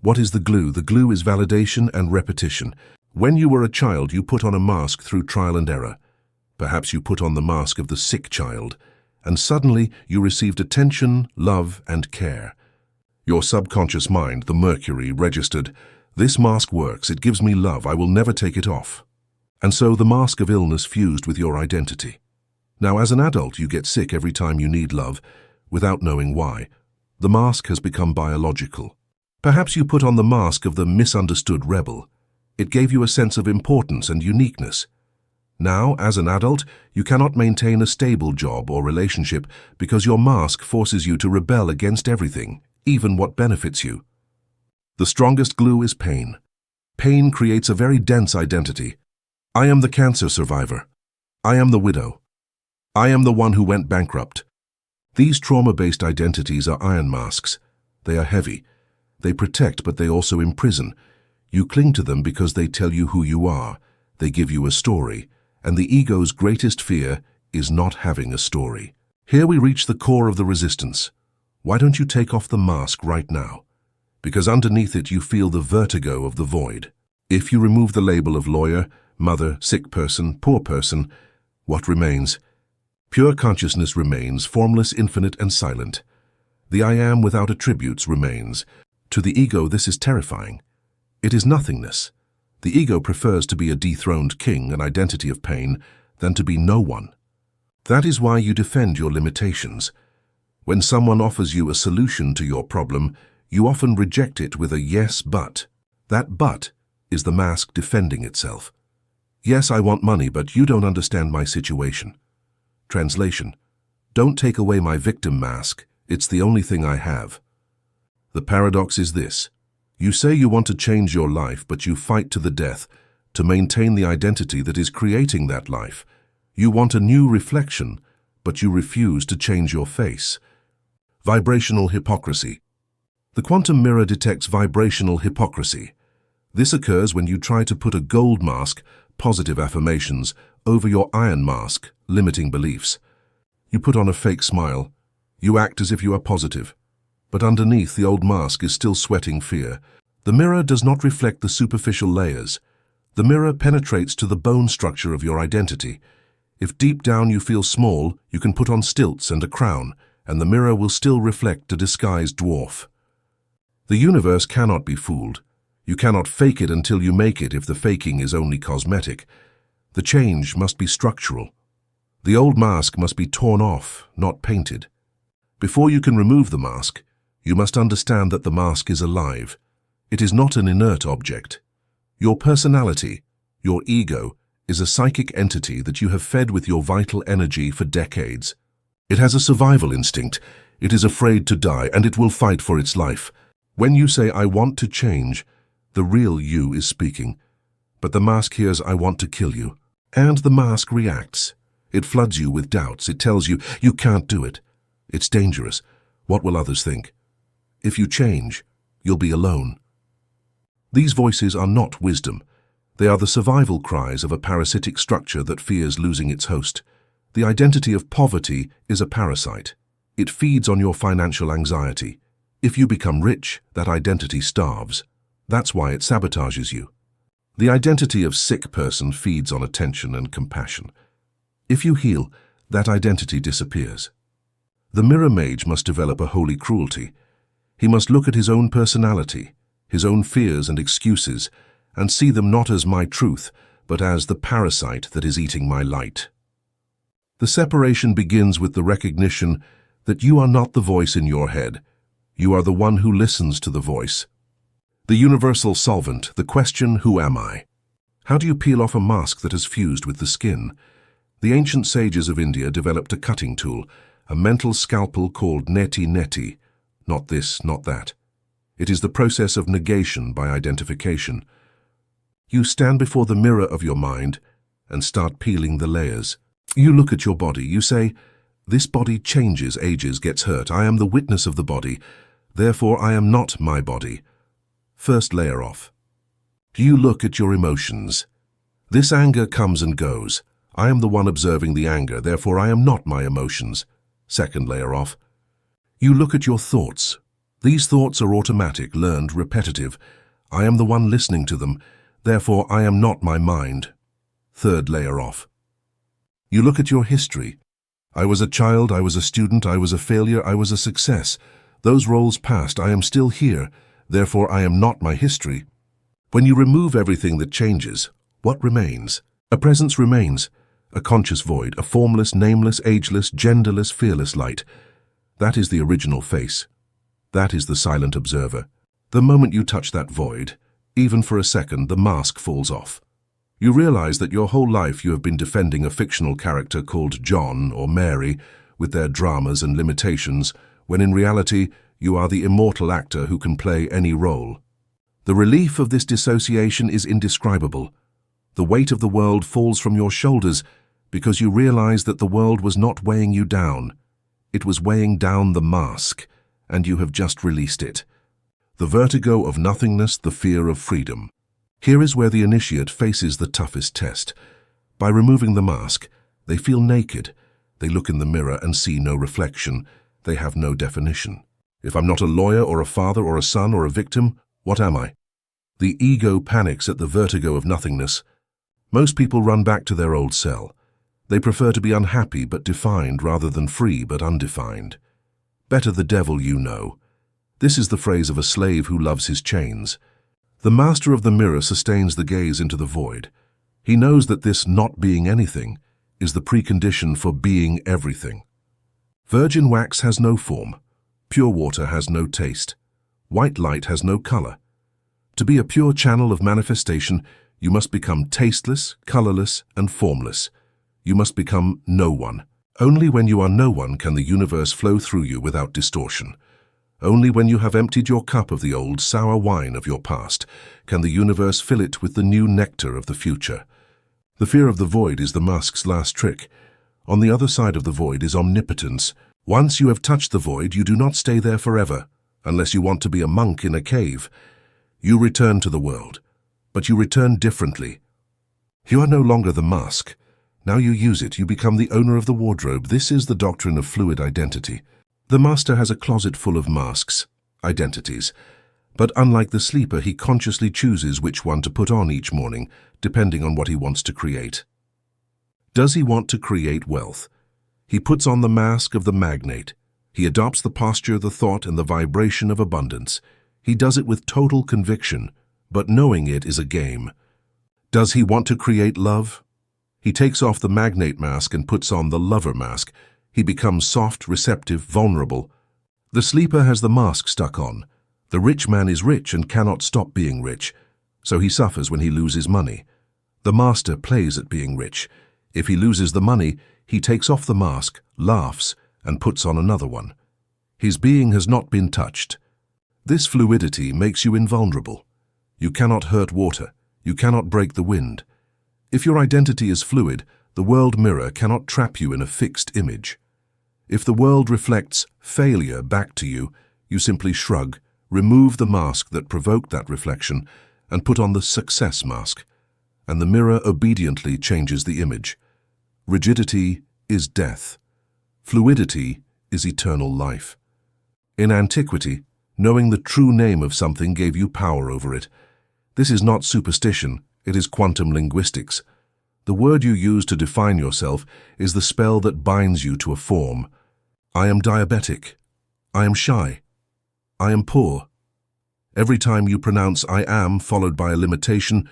What is the glue? The glue is validation and repetition. When you were a child, you put on a mask through trial and error. Perhaps you put on the mask of the sick child, and suddenly you received attention, love, and care. Your subconscious mind, the Mercury, registered, "This mask works, it gives me love, I will never take it off." And so the mask of illness fused with your identity. Now, as an adult, you get sick every time you need love, without knowing why. The mask has become biological. Perhaps you put on the mask of the misunderstood rebel. It gave you a sense of importance and uniqueness. Now, as an adult, you cannot maintain a stable job or relationship because your mask forces you to rebel against everything, even what benefits you. The strongest glue is pain. Pain creates a very dense identity. I am the cancer survivor. I am the widow. I am the one who went bankrupt. These trauma-based identities are iron masks. They are heavy. They protect, but they also imprison. You cling to them because they tell you who you are. They give you a story. And the ego's greatest fear is not having a story. Here we reach the core of the resistance. Why don't you take off the mask right now? Because underneath it you feel the vertigo of the void. If you remove the label of lawyer, mother, sick person, poor person, what remains? Pure consciousness remains, formless, infinite, and silent. The I am without attributes remains. To the ego, this is terrifying. It is nothingness. The ego prefers to be a dethroned king, an identity of pain, than to be no one. That is why you defend your limitations. When someone offers you a solution to your problem, you often reject it with a yes, but. That but is the mask defending itself. Yes, I want money, but you don't understand my situation. Translation: Don't take away my victim mask, it's the only thing I have. The paradox is this. You say you want to change your life, but you fight to the death to maintain the identity that is creating that life. You want a new reflection, but you refuse to change your face. Vibrational hypocrisy. The quantum mirror detects vibrational hypocrisy. This occurs when you try to put a gold mask, positive affirmations, over your iron mask, limiting beliefs. You put on a fake smile. You act as if you are positive. But underneath, the old mask is still sweating fear. The mirror does not reflect the superficial layers. The mirror penetrates to the bone structure of your identity. If deep down you feel small, you can put on stilts and a crown, and the mirror will still reflect a disguised dwarf. The universe cannot be fooled. You cannot fake it until you make it if the faking is only cosmetic. The change must be structural. The old mask must be torn off, not painted. Before you can remove the mask, you must understand that the mask is alive. It is not an inert object. Your personality, your ego, is a psychic entity that you have fed with your vital energy for decades. It has a survival instinct. It is afraid to die, and it will fight for its life. When you say, "I want to change," the real you is speaking. But the mask hears, "I want to kill you." And the mask reacts. It floods you with doubts. It tells you, you can't do it. It's dangerous. What will others think? If you change, you'll be alone. These voices are not wisdom. They are the survival cries of a parasitic structure that fears losing its host. The identity of poverty is a parasite. It feeds on your financial anxiety. If you become rich, that identity starves. That's why it sabotages you. The identity of sick person feeds on attention and compassion. If you heal, that identity disappears. The mirror mage must develop a holy cruelty. He must look at his own personality, his own fears and excuses, and see them not as my truth, but as the parasite that is eating my light. The separation begins with the recognition that you are not the voice in your head. You are the one who listens to the voice. The universal solvent, the question, who am I? How do you peel off a mask that has fused with the skin? The ancient sages of India developed a cutting tool, a mental scalpel called neti neti. Not this, not that. It is the process of negation by identification. You stand before the mirror of your mind and start peeling the layers. You look at your body. You say, "This body changes, ages, gets hurt. I am the witness of the body. Therefore, I am not my body." First layer off. You look at your emotions. This anger comes and goes. I am the one observing the anger. Therefore, I am not my emotions. Second layer off. You look at your thoughts. These thoughts are automatic, learned, repetitive. I am the one listening to them. Therefore, I am not my mind. Third layer off. You look at your history. I was a child, I was a student, I was a failure, I was a success. Those roles passed, I am still here. Therefore, I am not my history. When you remove everything that changes, what remains? A presence remains. A conscious void, a formless, nameless, ageless, genderless, fearless light. That is the original face. That is the silent observer. The moment you touch that void, even for a second, the mask falls off. You realize that your whole life you have been defending a fictional character called John or Mary with their dramas and limitations, when in reality you are the immortal actor who can play any role. The relief of this dissociation is indescribable. The weight of the world falls from your shoulders because you realize that the world was not weighing you down. It was weighing down the mask, and you have just released it. The vertigo of nothingness, the fear of freedom. Here is where the initiate faces the toughest test. By removing the mask, they feel naked. They look in the mirror and see no reflection. They have no definition. If I'm not a lawyer or a father or a son or a victim, what am I? The ego panics at the vertigo of nothingness. Most people run back to their old cell. They prefer to be unhappy but defined rather than free but undefined. Better the devil you know. This is the phrase of a slave who loves his chains. The master of the mirror sustains the gaze into the void. He knows that this not being anything is the precondition for being everything. Virgin wax has no form. Pure water has no taste. White light has no color. To be a pure channel of manifestation, you must become tasteless, colorless, and formless. You must become no one. Only when you are no one can the universe flow through you without distortion. Only when you have emptied your cup of the old sour wine of your past can the universe fill it with the new nectar of the future. The fear of the void is the mask's last trick. On the other side of the void is omnipotence. Once you have touched the void, you do not stay there forever, unless you want to be a monk in a cave. You return to the world, but you return differently. You are no longer the mask. Now you use it, you become the owner of the wardrobe. This is the doctrine of fluid identity. The master has a closet full of masks, identities. But unlike the sleeper, he consciously chooses which one to put on each morning, depending on what he wants to create. Does he want to create wealth? He puts on the mask of the magnate. He adopts the posture, the thought, and the vibration of abundance. He does it with total conviction, but knowing it is a game. Does he want to create love? He takes off the magnate mask and puts on the lover mask. He becomes soft, receptive, vulnerable. The sleeper has the mask stuck on. The rich man is rich and cannot stop being rich, so he suffers when he loses money. The master plays at being rich. If he loses the money, he takes off the mask, laughs, and puts on another one. His being has not been touched. This fluidity makes you invulnerable. You cannot hurt water. You cannot break the wind. If your identity is fluid, the world mirror cannot trap you in a fixed image. If the world reflects failure back to you, you simply shrug, remove the mask that provoked that reflection, and put on the success mask, and the mirror obediently changes the image. Rigidity is death. Fluidity is eternal life. In antiquity, knowing the true name of something gave you power over it. This is not superstition, it is quantum linguistics. The word you use to define yourself is the spell that binds you to a form. I am diabetic. I am shy. I am poor. Every time you pronounce I am followed by a limitation,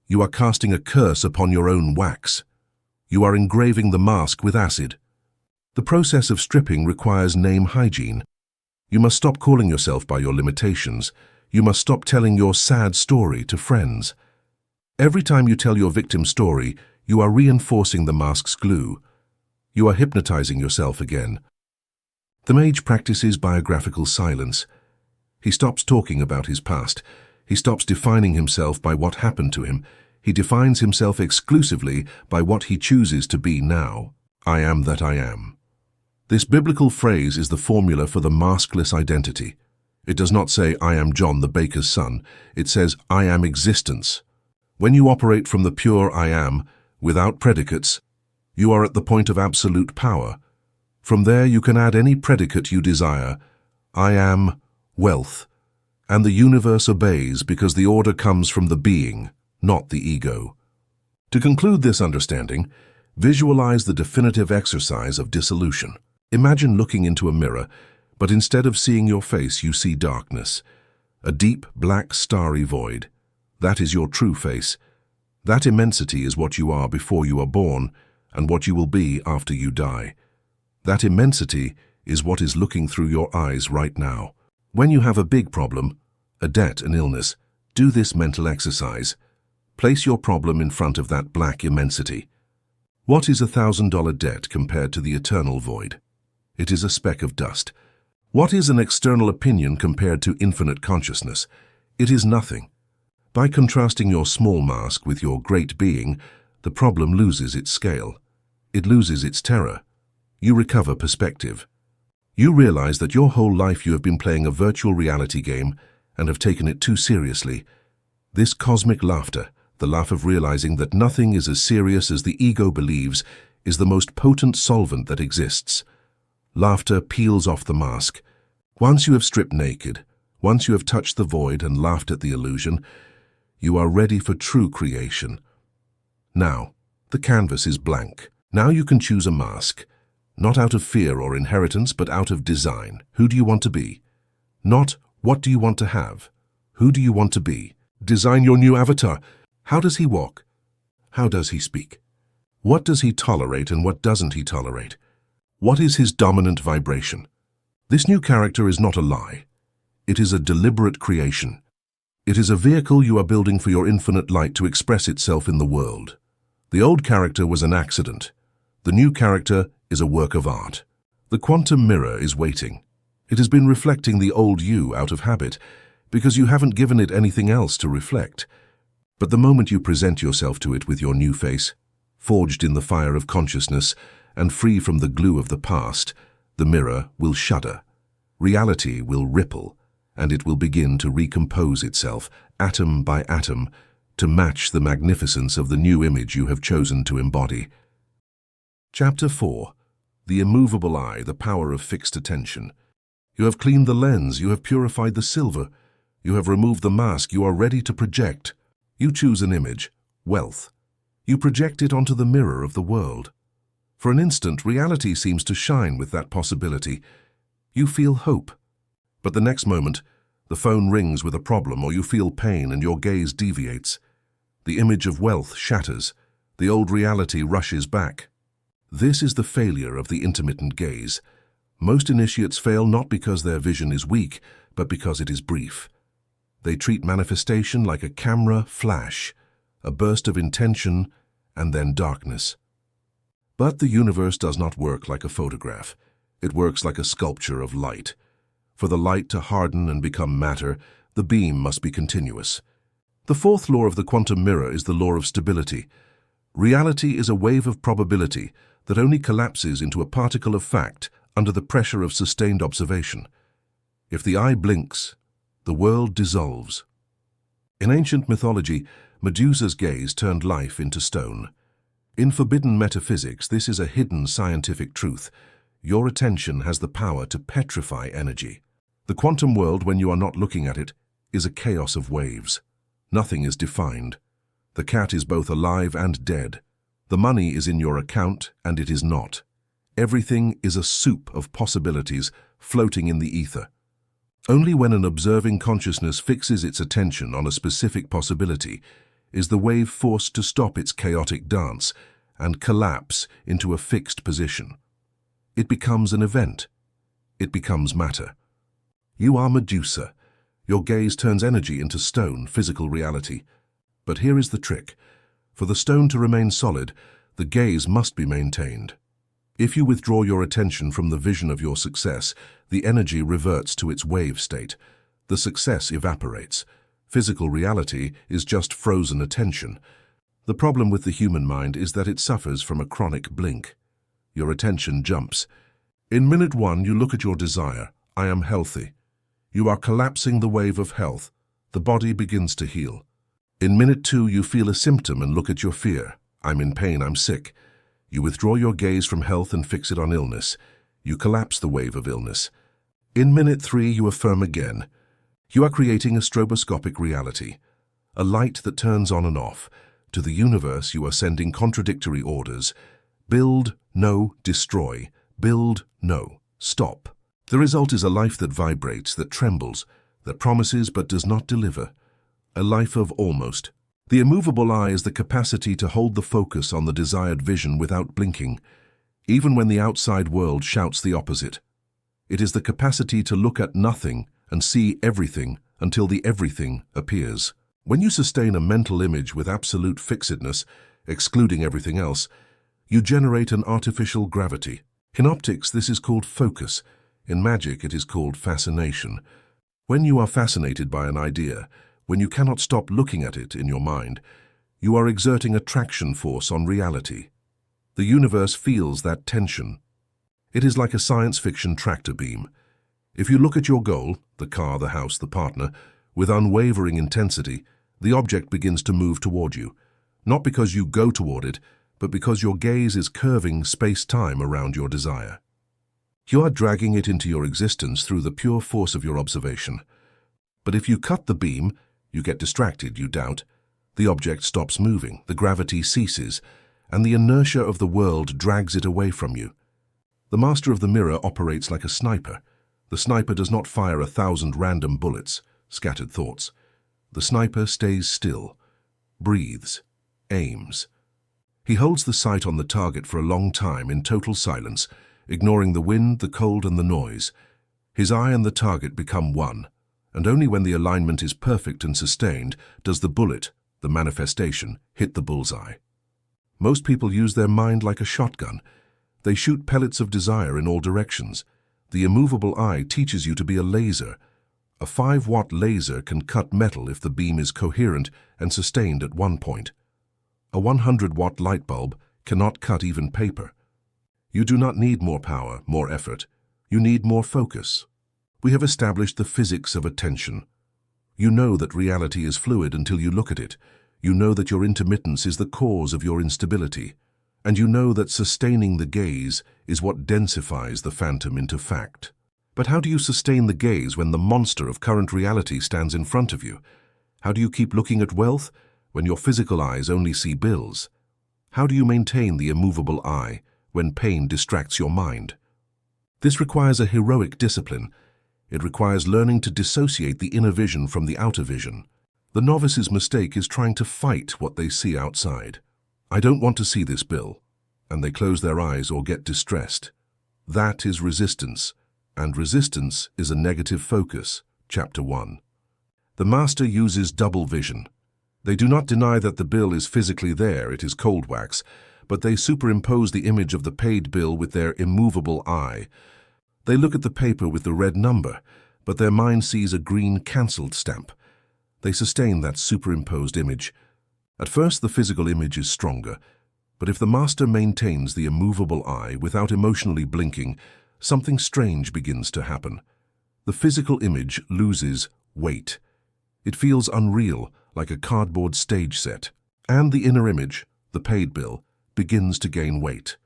you are casting a curse upon your own wax. You are engraving the mask with acid. The process of stripping requires name hygiene. You must stop calling yourself by your limitations. You must stop telling your sad story to friends. Every time you tell your victim story, you are reinforcing the mask's glue. You are hypnotizing yourself again. The mage practices biographical silence. He stops talking about his past. He stops defining himself by what happened to him. He defines himself exclusively by what he chooses to be now. I am that I am. This biblical phrase is the formula for the maskless identity. It does not say, I am John the baker's son. It says, I am existence. When you operate from the pure I am, without predicates, you are at the point of absolute power. From there you can add any predicate you desire. I am wealth. And the universe obeys because the order comes from the being, not the ego. To conclude this understanding, visualize the definitive exercise of dissolution. Imagine looking into a mirror, but instead of seeing your face, you see darkness. A deep, black, starry void. That is your true face. That immensity is what you are before you are born, and what you will be after you die. That immensity is what is looking through your eyes right now. When you have a big problem, a debt, an illness, do this mental exercise. Place your problem in front of that black immensity. What is $1,000 debt compared to the eternal void? It is a speck of dust. What is an external opinion compared to infinite consciousness? It is nothing. By contrasting your small mask with your great being, the problem loses its scale. It loses its terror. You recover perspective. You realize that your whole life you have been playing a virtual reality game and have taken it too seriously. This cosmic laughter, the laugh of realizing that nothing is as serious as the ego believes, is the most potent solvent that exists. Laughter peels off the mask. Once you have stripped naked, once you have touched the void and laughed at the illusion, you are ready for true creation. Now, the canvas is blank. Now you can choose a mask, not out of fear or inheritance, but out of design. Who do you want to be? Not, what do you want to have? Who do you want to be? Design your new avatar. How does he walk? How does he speak? What does he tolerate and what doesn't he tolerate? What is his dominant vibration? This new character is not a lie. It is a deliberate creation. It is a vehicle you are building for your infinite light to express itself in the world. The old character was an accident. The new character is a work of art. The quantum mirror is waiting. It has been reflecting the old you out of habit, because you haven't given it anything else to reflect. But the moment you present yourself to it with your new face, forged in the fire of consciousness and free from the glue of the past, the mirror will shudder. Reality will ripple, and it will begin to recompose itself, atom by atom, to match the magnificence of the new image you have chosen to embody. Chapter 4. The immovable eye, the power of fixed attention. You have cleaned the lens, you have purified the silver, you have removed the mask, you are ready to project. You choose an image, wealth. You project it onto the mirror of the world. For an instant, reality seems to shine with that possibility. You feel hope. But the next moment, the phone rings with a problem, or you feel pain and your gaze deviates. The image of wealth shatters. The old reality rushes back. This is the failure of the intermittent gaze. Most initiates fail not because their vision is weak, but because it is brief. They treat manifestation like a camera flash, a burst of intention, and then darkness. But the universe does not work like a photograph. It works like a sculpture of light. For the light to harden and become matter, the beam must be continuous. The fourth law of the quantum mirror is the law of stability. Reality is a wave of probability that only collapses into a particle of fact under the pressure of sustained observation. If the eye blinks, the world dissolves. In ancient mythology, Medusa's gaze turned life into stone. In forbidden metaphysics, this is a hidden scientific truth. Your attention has the power to petrify energy. The quantum world, when you are not looking at it, is a chaos of waves. Nothing is defined. The cat is both alive and dead. The money is in your account, and it is not. Everything is a soup of possibilities floating in the ether. Only when an observing consciousness fixes its attention on a specific possibility is the wave forced to stop its chaotic dance and collapse into a fixed position. It becomes an event. It becomes matter. You are Medusa. Your gaze turns energy into stone, physical reality. But here is the trick. For the stone to remain solid, the gaze must be maintained. If you withdraw your attention from the vision of your success, the energy reverts to its wave state. The success evaporates. Physical reality is just frozen attention. The problem with the human mind is that it suffers from a chronic blink. Your attention jumps. In minute 1, you look at your desire. I am healthy. You are collapsing the wave of health. The body begins to heal. In minute 2, you feel a symptom and look at your fear. I'm in pain, I'm sick. You withdraw your gaze from health and fix it on illness. You collapse the wave of illness. In minute 3, you affirm again. You are creating a stroboscopic reality, a light that turns on and off. To the universe, you are sending contradictory orders. Build, no, destroy. Build, no, stop. The result is a life that vibrates, that trembles, that promises but does not deliver. A life of almost. The immovable eye is the capacity to hold the focus on the desired vision without blinking, even when the outside world shouts the opposite. It is the capacity to look at nothing and see everything until the everything appears. When you sustain a mental image with absolute fixedness, excluding everything else, you generate an artificial gravity. In optics, this is called focus. In magic, it is called fascination. When you are fascinated by an idea, when you cannot stop looking at it in your mind, you are exerting a traction force on reality. The universe feels that tension. It is like a science fiction tractor beam. If you look at your goal, the car, the house, the partner, with unwavering intensity, the object begins to move toward you, not because you go toward it, but because your gaze is curving space-time around your desire. You are dragging it into your existence through the pure force of your observation. But if you cut the beam, you get distracted, you doubt. The object stops moving, the gravity ceases, and the inertia of the world drags it away from you. The master of the mirror operates like a sniper. The sniper does not fire 1,000 random bullets, scattered thoughts. The sniper stays still, breathes, aims. He holds the sight on the target for a long time in total silence, ignoring the wind, the cold, and the noise. His eye and the target become one, and only when the alignment is perfect and sustained does the bullet, the manifestation, hit the bullseye. Most people use their mind like a shotgun. They shoot pellets of desire in all directions. The immovable eye teaches you to be a laser. A 5-watt laser can cut metal if the beam is coherent and sustained at one point. A 100-watt light bulb cannot cut even paper. You do not need more power, more effort. You need more focus. We have established the physics of attention. You know that reality is fluid until you look at it. You know that your intermittence is the cause of your instability. And you know that sustaining the gaze is what densifies the phantom into fact. But how do you sustain the gaze when the monster of current reality stands in front of you? How do you keep looking at wealth when your physical eyes only see bills? How do you maintain the immovable eye when pain distracts your mind? This requires a heroic discipline. It requires learning to dissociate the inner vision from the outer vision. The novice's mistake is trying to fight what they see outside. I don't want to see this bill, and they close their eyes or get distressed. That is resistance, and resistance is a negative focus. Chapter 1. The master uses double vision. They do not deny that the bill is physically there, it is cold wax, but they superimpose the image of the paid bill with their immovable eye. They look at the paper with the red number, but their mind sees a green cancelled stamp. They sustain that superimposed image. At first, the physical image is stronger, but if the master maintains the immovable eye without emotionally blinking, something strange begins to happen. The physical image loses weight. It feels unreal, like a cardboard stage set. And the inner image, the paid bill, begins to gain weight.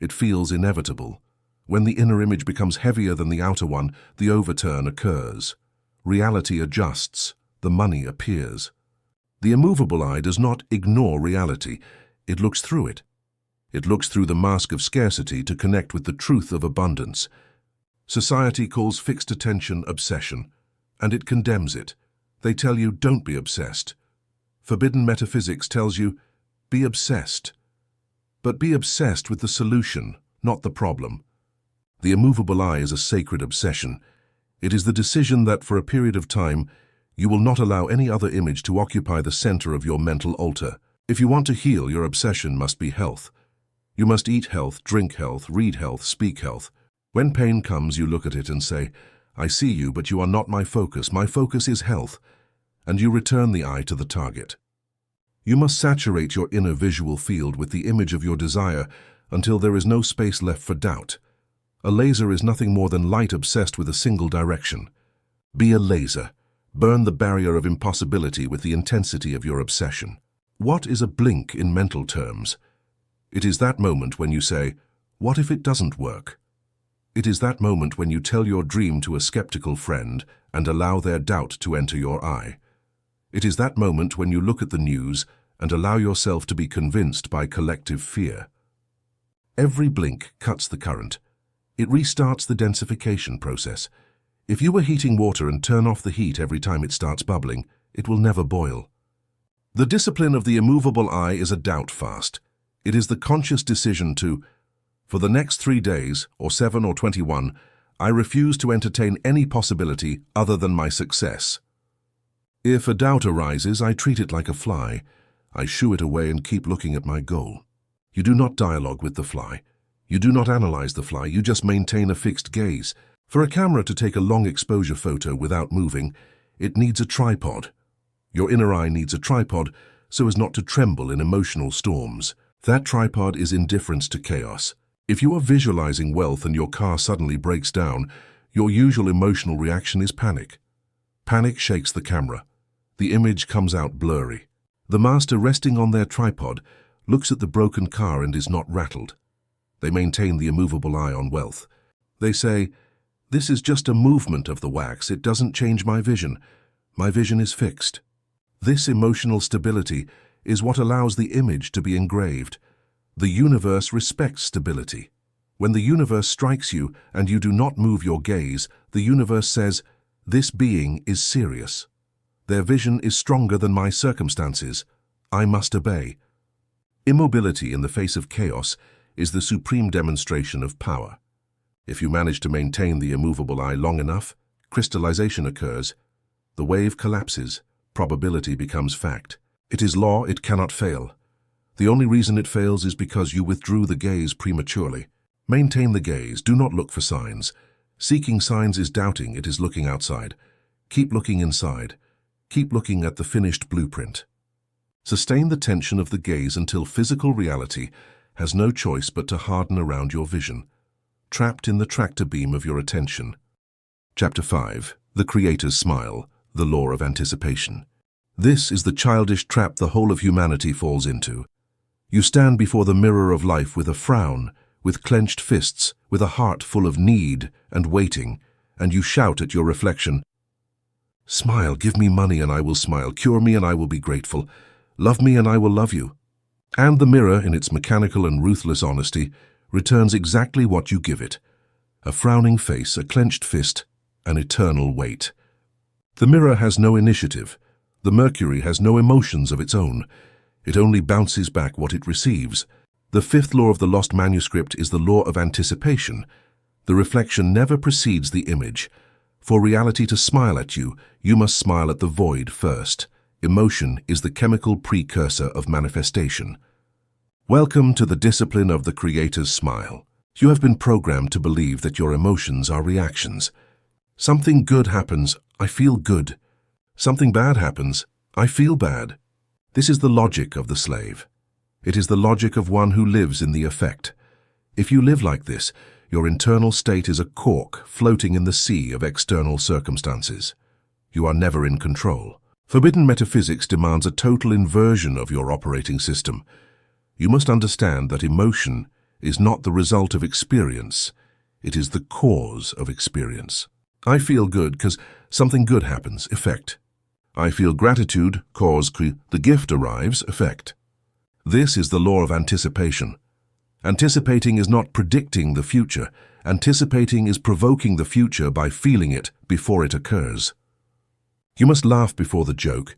It feels inevitable. When the inner image becomes heavier than the outer one, the overturn occurs. Reality adjusts. The money appears. The immovable eye does not ignore reality. It looks through it. It looks through the mask of scarcity to connect with the truth of abundance. Society calls fixed attention obsession, and it condemns it. They tell you, don't be obsessed. Forbidden metaphysics tells you, be obsessed. But be obsessed with the solution, not the problem. The immovable eye is a sacred obsession. It is the decision that for a period of time, you will not allow any other image to occupy the center of your mental altar. If you want to heal, your obsession must be health. You must eat health, drink health, read health, speak health. When pain comes, you look at it and say, I see you, but you are not my focus. My focus is health. And you return the eye to the target. You must saturate your inner visual field with the image of your desire until there is no space left for doubt. A laser is nothing more than light obsessed with a single direction. Be a laser. Burn the barrier of impossibility with the intensity of your obsession. What is a blink in mental terms? It is that moment when you say, what if it doesn't work? It is that moment when you tell your dream to a skeptical friend and allow their doubt to enter your eye. It is that moment when you look at the news and allow yourself to be convinced by collective fear. Every blink cuts the current. It restarts the densification process. If you were heating water and turn off the heat every time it starts bubbling, it will never boil. The discipline of the immovable eye is a doubt fast. It is the conscious decision to, for the next 3 days, or 7 or 21, I refuse to entertain any possibility other than my success. If a doubt arises, I treat it like a fly. I shoo it away and keep looking at my goal. You do not dialogue with the fly. You do not analyze the fly, you just maintain a fixed gaze. For a camera to take a long exposure photo without moving, it needs a tripod. Your inner eye needs a tripod so as not to tremble in emotional storms. That tripod is indifference to chaos. If you are visualizing wealth and your car suddenly breaks down, your usual emotional reaction is panic. Panic shakes the camera. The image comes out blurry. The master, resting on their tripod, looks at the broken car and is not rattled. They maintain the immovable eye on wealth. They say, this is just a movement of the wax, it doesn't change my vision. My vision is fixed. This emotional stability is what allows the image to be engraved. The universe respects stability. When the universe strikes you and you do not move your gaze, the universe says, this being is serious. Their vision is stronger than my circumstances. I must obey. Immobility in the face of chaos is the supreme demonstration of power. If you manage to maintain the immovable eye long enough, crystallization occurs. The wave collapses. Probability becomes fact. It is law, it cannot fail. The only reason it fails is because you withdrew the gaze prematurely. Maintain the gaze. Do not look for signs. Seeking signs is doubting. It is looking outside. Keep looking inside. Keep looking at the finished blueprint. Sustain the tension of the gaze until physical reality has no choice but to harden around your vision, trapped in the tractor beam of your attention. Chapter 5. The Creator's Smile, the Law of Anticipation. This is the childish trap the whole of humanity falls into. You stand before the mirror of life with a frown, with clenched fists, with a heart full of need and waiting, and you shout at your reflection, "Smile, give me money and I will smile, cure me and I will be grateful, love me and I will love you." And the mirror, in its mechanical and ruthless honesty, returns exactly what you give it: a frowning face, a clenched fist, an eternal wait. The mirror has no initiative. The mercury has no emotions of its own. It only bounces back what it receives. The fifth law of the lost manuscript is the law of anticipation. The reflection never precedes the image. For reality to smile at you, you must smile at the void first. Emotion is the chemical precursor of manifestation. Welcome to the discipline of the Creator's smile. You have been programmed to believe that your emotions are reactions. Something good happens, I feel good. Something bad happens, I feel bad. This is the logic of the slave. It is the logic of one who lives in the effect. If you live like this, your internal state is a cork floating in the sea of external circumstances. You are never in control. Forbidden metaphysics demands a total inversion of your operating system. You must understand that emotion is not the result of experience. It is the cause of experience. I feel good because something good happens, effect. I feel gratitude, cause, the gift arrives, effect. This is the law of anticipation. Anticipating is not predicting the future. Anticipating is provoking the future by feeling it before it occurs. You must laugh before the joke.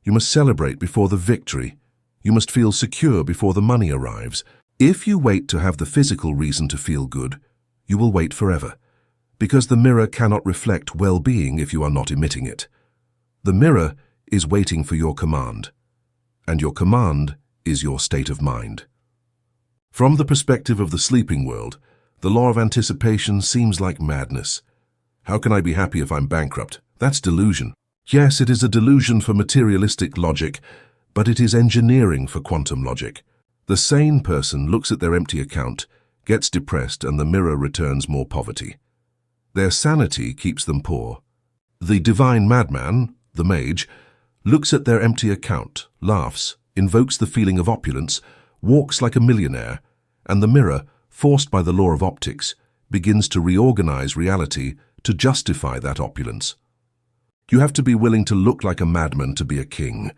You must celebrate before the victory. You must feel secure before the money arrives. If you wait to have the physical reason to feel good, you will wait forever, because the mirror cannot reflect well-being if you are not emitting it. The mirror is waiting for your command, and your command is your state of mind. From the perspective of the sleeping world, the law of anticipation seems like madness. How can I be happy if I'm bankrupt? That's delusion. Yes, it is a delusion for materialistic logic, but it is engineering for quantum logic. The sane person looks at their empty account, gets depressed, and the mirror returns more poverty. Their sanity keeps them poor. The divine madman, the mage, looks at their empty account, laughs, invokes the feeling of opulence, walks like a millionaire, and the mirror, forced by the law of optics, begins to reorganize reality to justify that opulence. You have to be willing to look like a madman to be a king.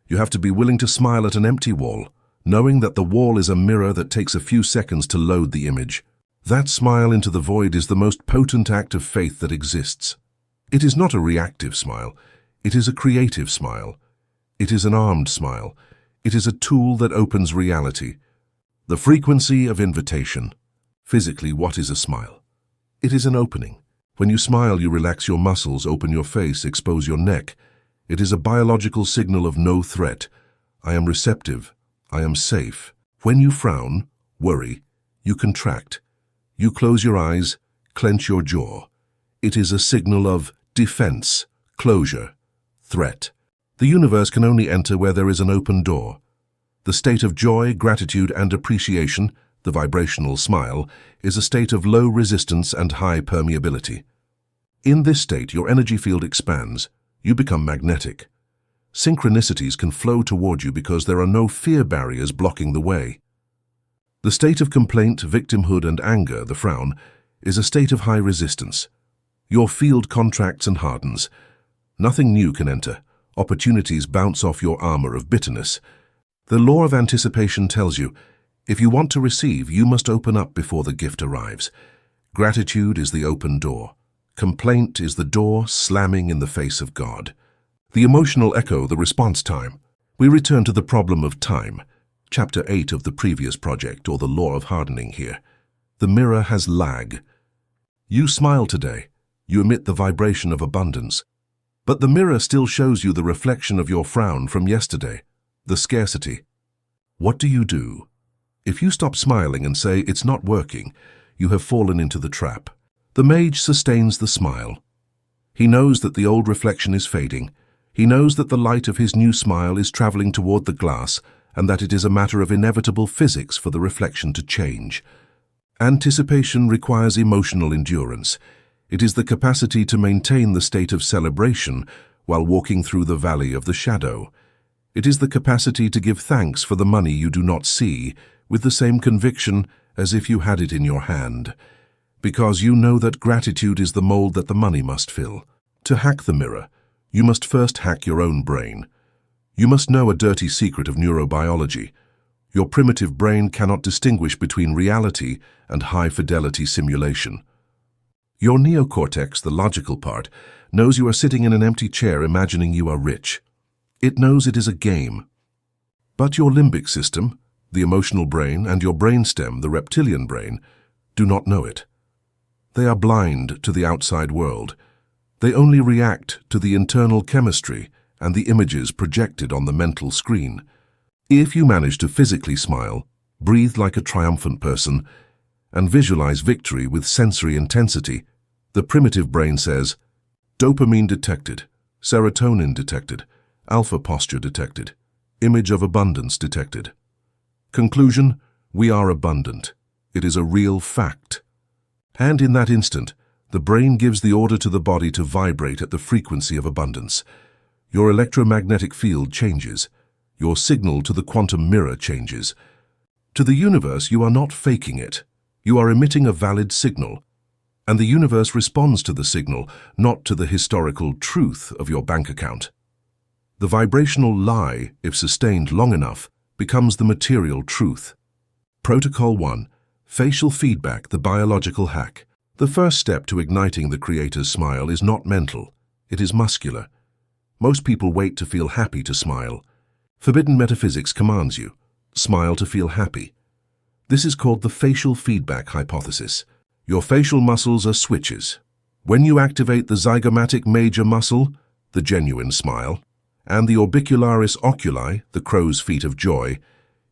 You have to be willing to smile at an empty wall, knowing that the wall is a mirror that takes a few seconds to load the image. That smile into the void is the most potent act of faith that exists. It is not a reactive smile. It is a creative smile. It is an armed smile. It is a tool that opens reality. The frequency of invitation. Physically, what is a smile? It is an opening. When you smile, you relax your muscles, open your face, expose your neck. It is a biological signal of no threat. I am receptive. I am safe. When you frown, worry, you contract. You close your eyes, clench your jaw. It is a signal of defense, closure, threat. The universe can only enter where there is an open door. The state of joy, gratitude, and appreciation, the vibrational smile, is a state of low resistance and high permeability. In this state, your energy field expands. You become magnetic. Synchronicities can flow toward you because there are no fear barriers blocking the way. The state of complaint, victimhood, and anger, the frown, is a state of high resistance. Your field contracts and hardens. Nothing new can enter. Opportunities bounce off your armor of bitterness. The law of anticipation tells you, if you want to receive, you must open up before the gift arrives. Gratitude is the open door. Complaint is the door slamming in the face of God. The emotional echo, the response time. We return to the problem of time. Chapter 8 of the previous project, or the law of hardening here. The mirror has lag. You smile today. You emit the vibration of abundance. But the mirror still shows you the reflection of your frown from yesterday, the scarcity. What do? If you stop smiling and say it's not working, you have fallen into the trap. The mage sustains the smile. He knows that the old reflection is fading. He knows that the light of his new smile is traveling toward the glass and that it is a matter of inevitable physics for the reflection to change. Anticipation requires emotional endurance. It is the capacity to maintain the state of celebration while walking through the valley of the shadow. It is the capacity to give thanks for the money you do not see with the same conviction as if you had it in your hand, because you know that gratitude is the mold that the money must fill. To hack the mirror, you must first hack your own brain. You must know a dirty secret of neurobiology. Your primitive brain cannot distinguish between reality and high-fidelity simulation. Your neocortex, the logical part, knows you are sitting in an empty chair imagining you are rich. It knows it is a game. But your limbic system, the emotional brain, and your brainstem, the reptilian brain, do not know it. They are blind to the outside world. They only react to the internal chemistry and the images projected on the mental screen. If you manage to physically smile, breathe like a triumphant person, and visualize victory with sensory intensity, the primitive brain says, dopamine detected, serotonin detected, alpha posture detected, image of abundance detected. Conclusion, we are abundant. It is a real fact. And in that instant, the brain gives the order to the body to vibrate at the frequency of abundance. Your electromagnetic field changes. Your signal to the quantum mirror changes. To the universe, you are not faking it. You are emitting a valid signal. And the universe responds to the signal, not to the historical truth of your bank account. The vibrational lie, if sustained long enough, becomes the material truth. Protocol 1. Facial feedback, the biological hack. The first step to igniting the creator's smile is not mental. It is muscular. Most people wait to feel happy to smile. Forbidden metaphysics commands you, smile to feel happy. This is called the facial feedback hypothesis. Your facial muscles are switches. When you activate the zygomatic major muscle, the genuine smile, and the orbicularis oculi, the crow's feet of joy,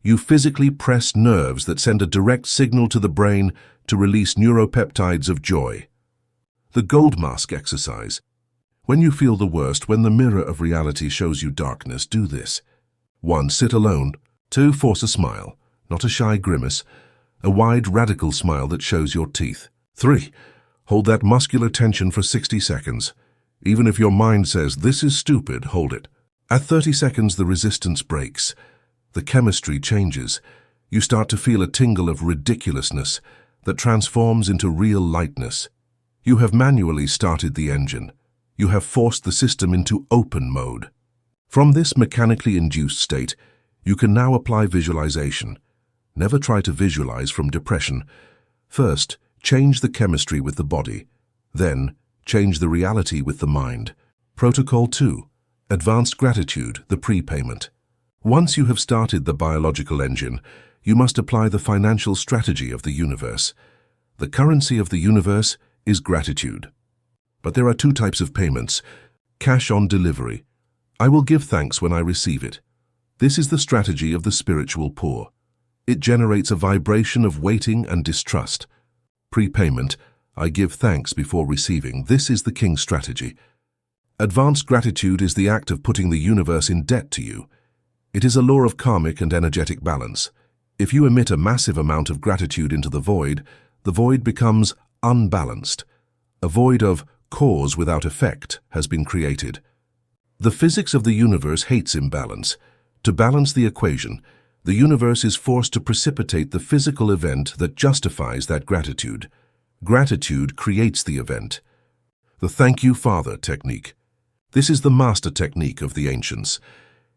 you physically press nerves that send a direct signal to the brain to release neuropeptides of joy. The gold mask exercise. When you feel the worst, when the mirror of reality shows you darkness, do this. 1. Sit alone. 2. Force a smile, not a shy grimace, a wide radical smile that shows your teeth. 3. Hold that muscular tension for 60 seconds. Even if your mind says, this is stupid, hold it. At 30 seconds, the resistance breaks. The chemistry changes. You start to feel a tingle of ridiculousness that transforms into real lightness. You have manually started the engine. You have forced the system into open mode. From this mechanically induced state, you can now apply visualization. Never try to visualize from depression. First, change the chemistry with the body. Then, change the reality with the mind. Protocol 2. Advanced gratitude, the prepayment. Once you have started the biological engine, you must apply the financial strategy of the universe. The currency of the universe is gratitude. But there are 2 types of payments. Cash on delivery. I will give thanks when I receive it. This is the strategy of the spiritual poor. It generates a vibration of waiting and distrust. Prepayment. I give thanks before receiving. This is the king's strategy. Advanced gratitude is the act of putting the universe in debt to you. It is a law of karmic and energetic balance. If you emit a massive amount of gratitude into the void becomes unbalanced. A void of cause without effect has been created. The physics of the universe hates imbalance. To balance the equation, the universe is forced to precipitate the physical event that justifies that gratitude. Gratitude creates the event. The thank you, Father technique. This is the master technique of the ancients.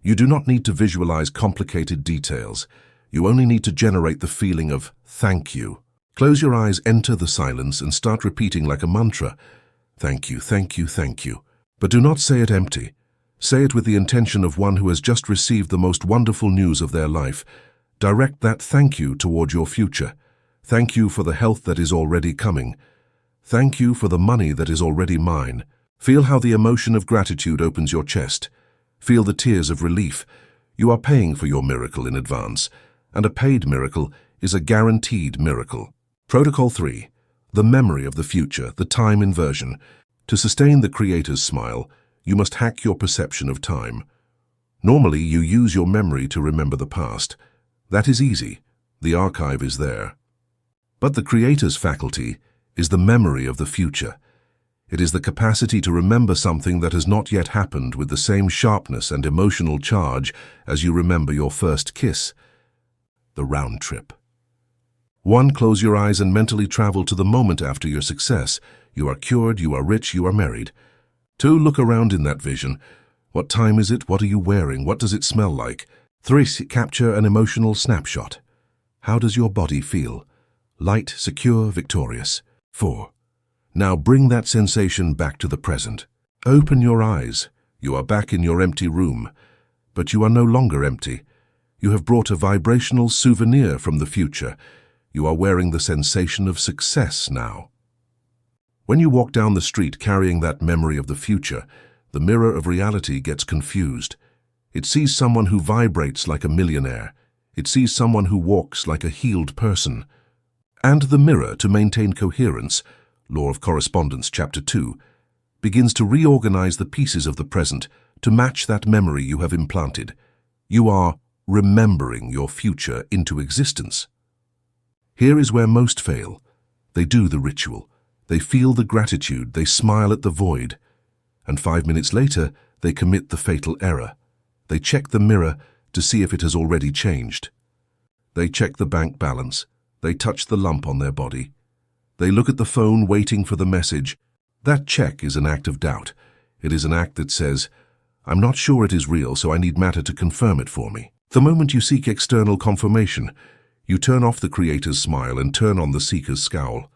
You do not need to visualize complicated details. You only need to generate the feeling of thank you. Close your eyes, enter the silence, and start repeating like a mantra. Thank you, thank you, thank you. But do not say it empty. Say it with the intention of one who has just received the most wonderful news of their life. Direct that thank you toward your future. Thank you for the health that is already coming. Thank you for the money that is already mine. Feel how the emotion of gratitude opens your chest. Feel the tears of relief. You are paying for your miracle in advance, and a paid miracle is a guaranteed miracle. Protocol 3. The memory of the future, the time inversion. To sustain the Creator's smile, you must hack your perception of time. Normally, you use your memory to remember the past. That is easy. The archive is there. But the Creator's faculty is the memory of the future. It is the capacity to remember something that has not yet happened with the same sharpness and emotional charge as you remember your first kiss. The round trip. 1. Close your eyes and mentally travel to the moment after your success. You are cured, you are rich, you are married. 2. Look around in that vision. What time is it? What are you wearing? What does it smell like? 3. Capture an emotional snapshot. How does your body feel? Light, secure, victorious. 4. Now bring that sensation back to the present. Open your eyes. You are back in your empty room. But you are no longer empty. You have brought a vibrational souvenir from the future. You are wearing the sensation of success now. When you walk down the street carrying that memory of the future, the mirror of reality gets confused. It sees someone who vibrates like a millionaire. It sees someone who walks like a healed person. And the mirror, to maintain coherence, Law of Correspondence, Chapter 2, begins to reorganize the pieces of the present to match that memory you have implanted. You are remembering your future into existence. Here is where most fail. They do the ritual. They feel the gratitude. They smile at the void. And 5 minutes later, they commit the fatal error. They check the mirror to see if it has already changed. They check the bank balance. They touch the lump on their body. They look at the phone waiting for the message. That check is an act of doubt. It is an act that says, I'm not sure it is real, so I need matter to confirm it for me. The moment you seek external confirmation, you turn off the Creator's smile and turn on the seeker's scowl.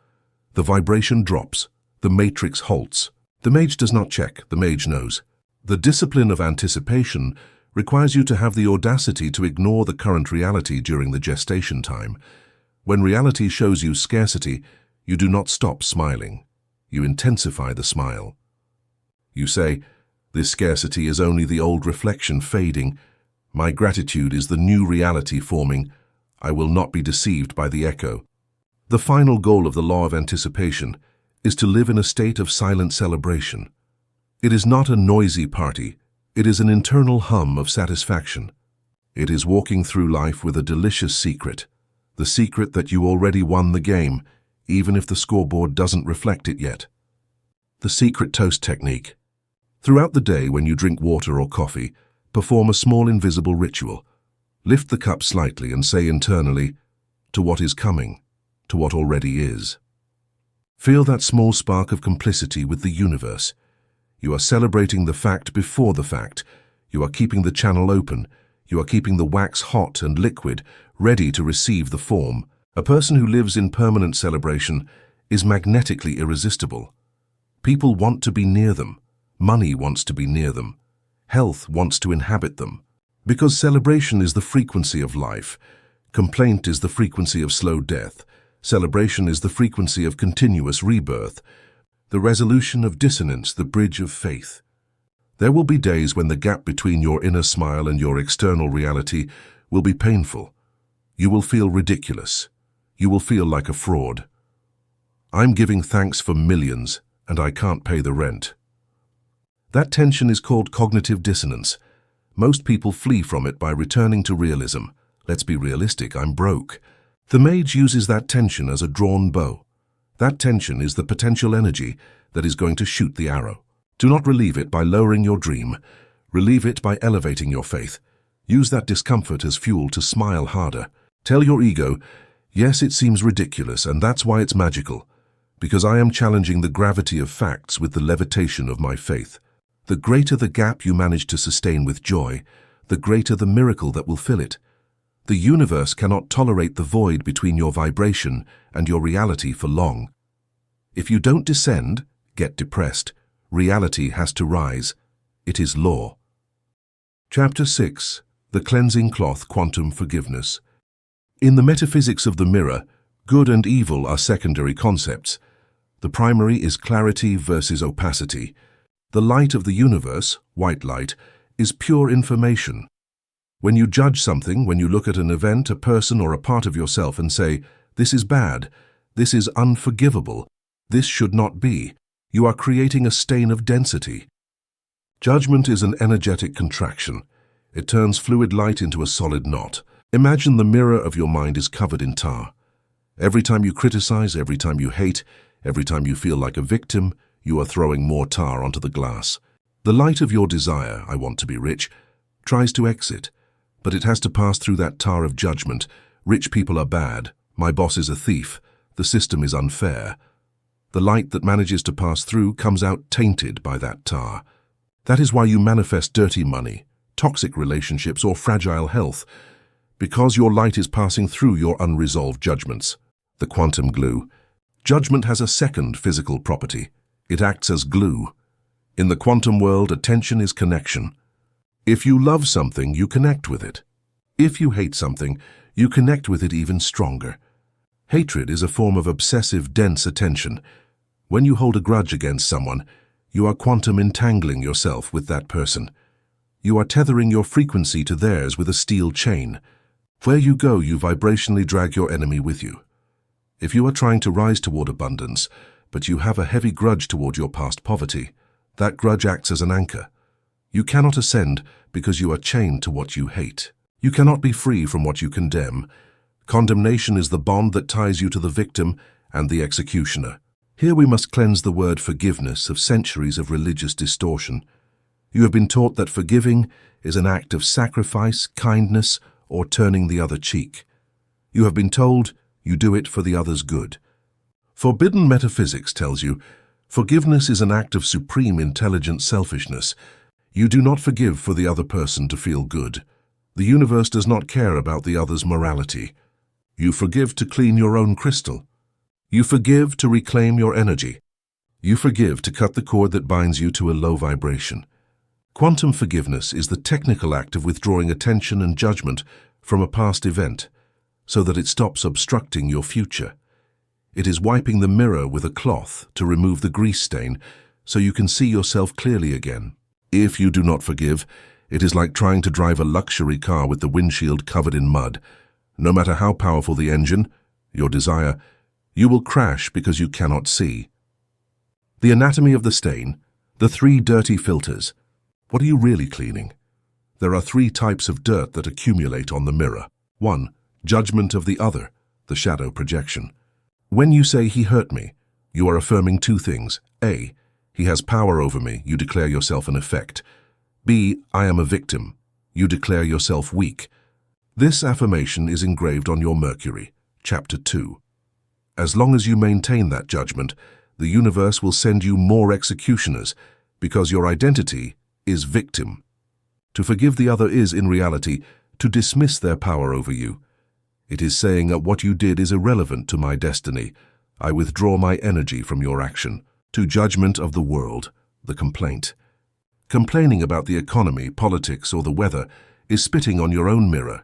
The vibration drops. The matrix halts. The mage does not check. The mage knows. The discipline of anticipation requires you to have the audacity to ignore the current reality during the gestation time. When reality shows you scarcity, you do not stop smiling. You intensify the smile. You say, this scarcity is only the old reflection fading. My gratitude is the new reality forming. I will not be deceived by the echo. The final goal of the law of anticipation is to live in a state of silent celebration. It is not a noisy party. It is an internal hum of satisfaction. It is walking through life with a delicious secret, the secret that you already won the game, even if the scoreboard doesn't reflect it yet. The secret toast technique. Throughout the day, when you drink water or coffee, perform a small invisible ritual. Lift the cup slightly and say internally, to what is coming, to what already is. Feel that small spark of complicity with the universe. You are celebrating the fact before the fact. You are keeping the channel open. You are keeping the wax hot and liquid, ready to receive the form. A person who lives in permanent celebration is magnetically irresistible. People want to be near them. Money wants to be near them. Health wants to inhabit them. Because celebration is the frequency of life. Complaint is the frequency of slow death. Celebration is the frequency of continuous rebirth. The resolution of dissonance, the bridge of faith. There will be days when the gap between your inner smile and your external reality will be painful. You will feel ridiculous. You will feel like a fraud. I'm giving thanks for millions, and I can't pay the rent. That tension is called cognitive dissonance. Most people flee from it by returning to realism. Let's be realistic, I'm broke. The mage uses that tension as a drawn bow. That tension is the potential energy that is going to shoot the arrow. Do not relieve it by lowering your dream. Relieve it by elevating your faith. Use that discomfort as fuel to smile harder. Tell your ego, yes, it seems ridiculous, and that's why it's magical. Because I am challenging the gravity of facts with the levitation of my faith. The greater the gap you manage to sustain with joy, the greater the miracle that will fill it. The universe cannot tolerate the void between your vibration and your reality for long. If you don't descend, get depressed. Reality has to rise. It is law. Chapter 6. The Cleansing Cloth, Quantum Forgiveness. In the metaphysics of the mirror, good and evil are secondary concepts. The primary is clarity versus opacity. The light of the universe, white light, is pure information. When you judge something, when you look at an event, a person, or a part of yourself and say, "This is bad, this is unforgivable, this should not be," you are creating a stain of density. Judgment is an energetic contraction. It turns fluid light into a solid knot. Imagine the mirror of your mind is covered in tar. Every time you criticize, every time you hate, every time you feel like a victim, you are throwing more tar onto the glass. The light of your desire, "I want to be rich," tries to exit, but it has to pass through that tar of judgment. Rich people are bad. My boss is a thief. The system is unfair. The light that manages to pass through comes out tainted by that tar. That is why you manifest dirty money, toxic relationships, or fragile health, because your light is passing through your unresolved judgments. The quantum glue. Judgment has a second physical property. It acts as glue. In the quantum world, attention is connection. If you love something, you connect with it. If you hate something, you connect with it even stronger. Hatred is a form of obsessive, dense attention. When you hold a grudge against someone, you are quantum entangling yourself with that person. You are tethering your frequency to theirs with a steel chain. Where you go, you vibrationally drag your enemy with you. If you are trying to rise toward abundance, but you have a heavy grudge toward your past poverty, that grudge acts as an anchor. You cannot ascend because you are chained to what you hate. You cannot be free from what you condemn. Condemnation is the bond that ties you to the victim and the executioner. Here we must cleanse the word forgiveness of centuries of religious distortion. You have been taught that forgiving is an act of sacrifice, kindness, or turning the other cheek. You have been told you do it for the other's good. Forbidden metaphysics tells you forgiveness is an act of supreme intelligent selfishness. You do not forgive for the other person to feel good. The universe does not care about the other's morality. You forgive to clean your own crystal. You forgive to reclaim your energy. You forgive to cut the cord that binds you to a low vibration. Quantum forgiveness is the technical act of withdrawing attention and judgment from a past event so that it stops obstructing your future. It is wiping the mirror with a cloth to remove the grease stain so you can see yourself clearly again. If you do not forgive, it is like trying to drive a luxury car with the windshield covered in mud. No matter how powerful the engine, your desire, you will crash because you cannot see. The anatomy of the stain, the 3 dirty filters. What are you really cleaning? There are 3 types of dirt that accumulate on the mirror. 1. Judgment of the other, the shadow projection. When you say he hurt me, you are affirming 2 things. A. He has power over me, you declare yourself an effect. B. I am a victim, you declare yourself weak. This affirmation is engraved on your Mercury, Chapter 2. As long as you maintain that judgment, the universe will send you more executioners because your identity is victim. To forgive the other is, in reality, to dismiss their power over you. It is saying that what you did is irrelevant to my destiny. I withdraw my energy from your action. To judgment of the world, the complaint. Complaining about the economy, politics, or the weather is spitting on your own mirror.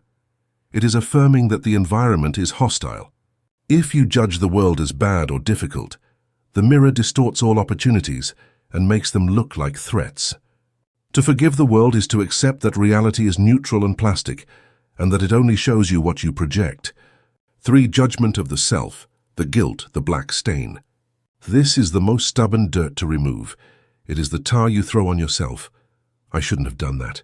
It is affirming that the environment is hostile. If you judge the world as bad or difficult, the mirror distorts all opportunities and makes them look like threats. To forgive the world is to accept that reality is neutral and plastic, and that it only shows you what you project. 3. Judgment of the self, the guilt, the black stain. This is the most stubborn dirt to remove. It is the tar you throw on yourself. I shouldn't have done that.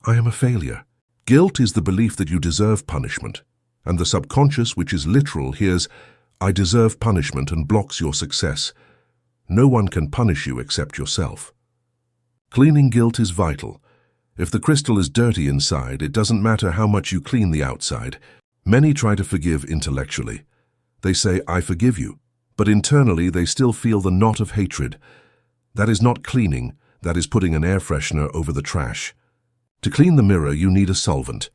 I am a failure. Guilt is the belief that you deserve punishment, and the subconscious, which is literal, hears, I deserve punishment, and blocks your success. No one can punish you except yourself. Cleaning guilt is vital. If the crystal is dirty inside, it doesn't matter how much you clean the outside. Many try to forgive intellectually. They say, I forgive you, but internally they still feel the knot of hatred. That is not cleaning, that is putting an air freshener over the trash. To clean the mirror, you need a solvent.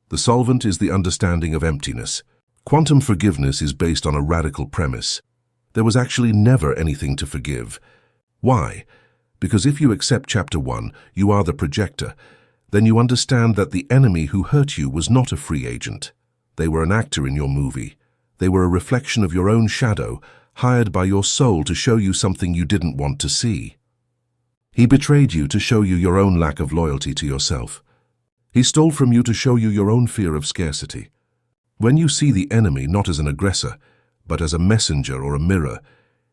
The solvent is the understanding of emptiness. Quantum forgiveness is based on a radical premise. There was actually never anything to forgive. Why? Because if you accept Chapter 1, you are the projector, then you understand that the enemy who hurt you was not a free agent. They were an actor in your movie. They were a reflection of your own shadow, hired by your soul to show you something you didn't want to see. He betrayed you to show you your own lack of loyalty to yourself. He stole from you to show you your own fear of scarcity. When you see the enemy not as an aggressor, but as a messenger or a mirror,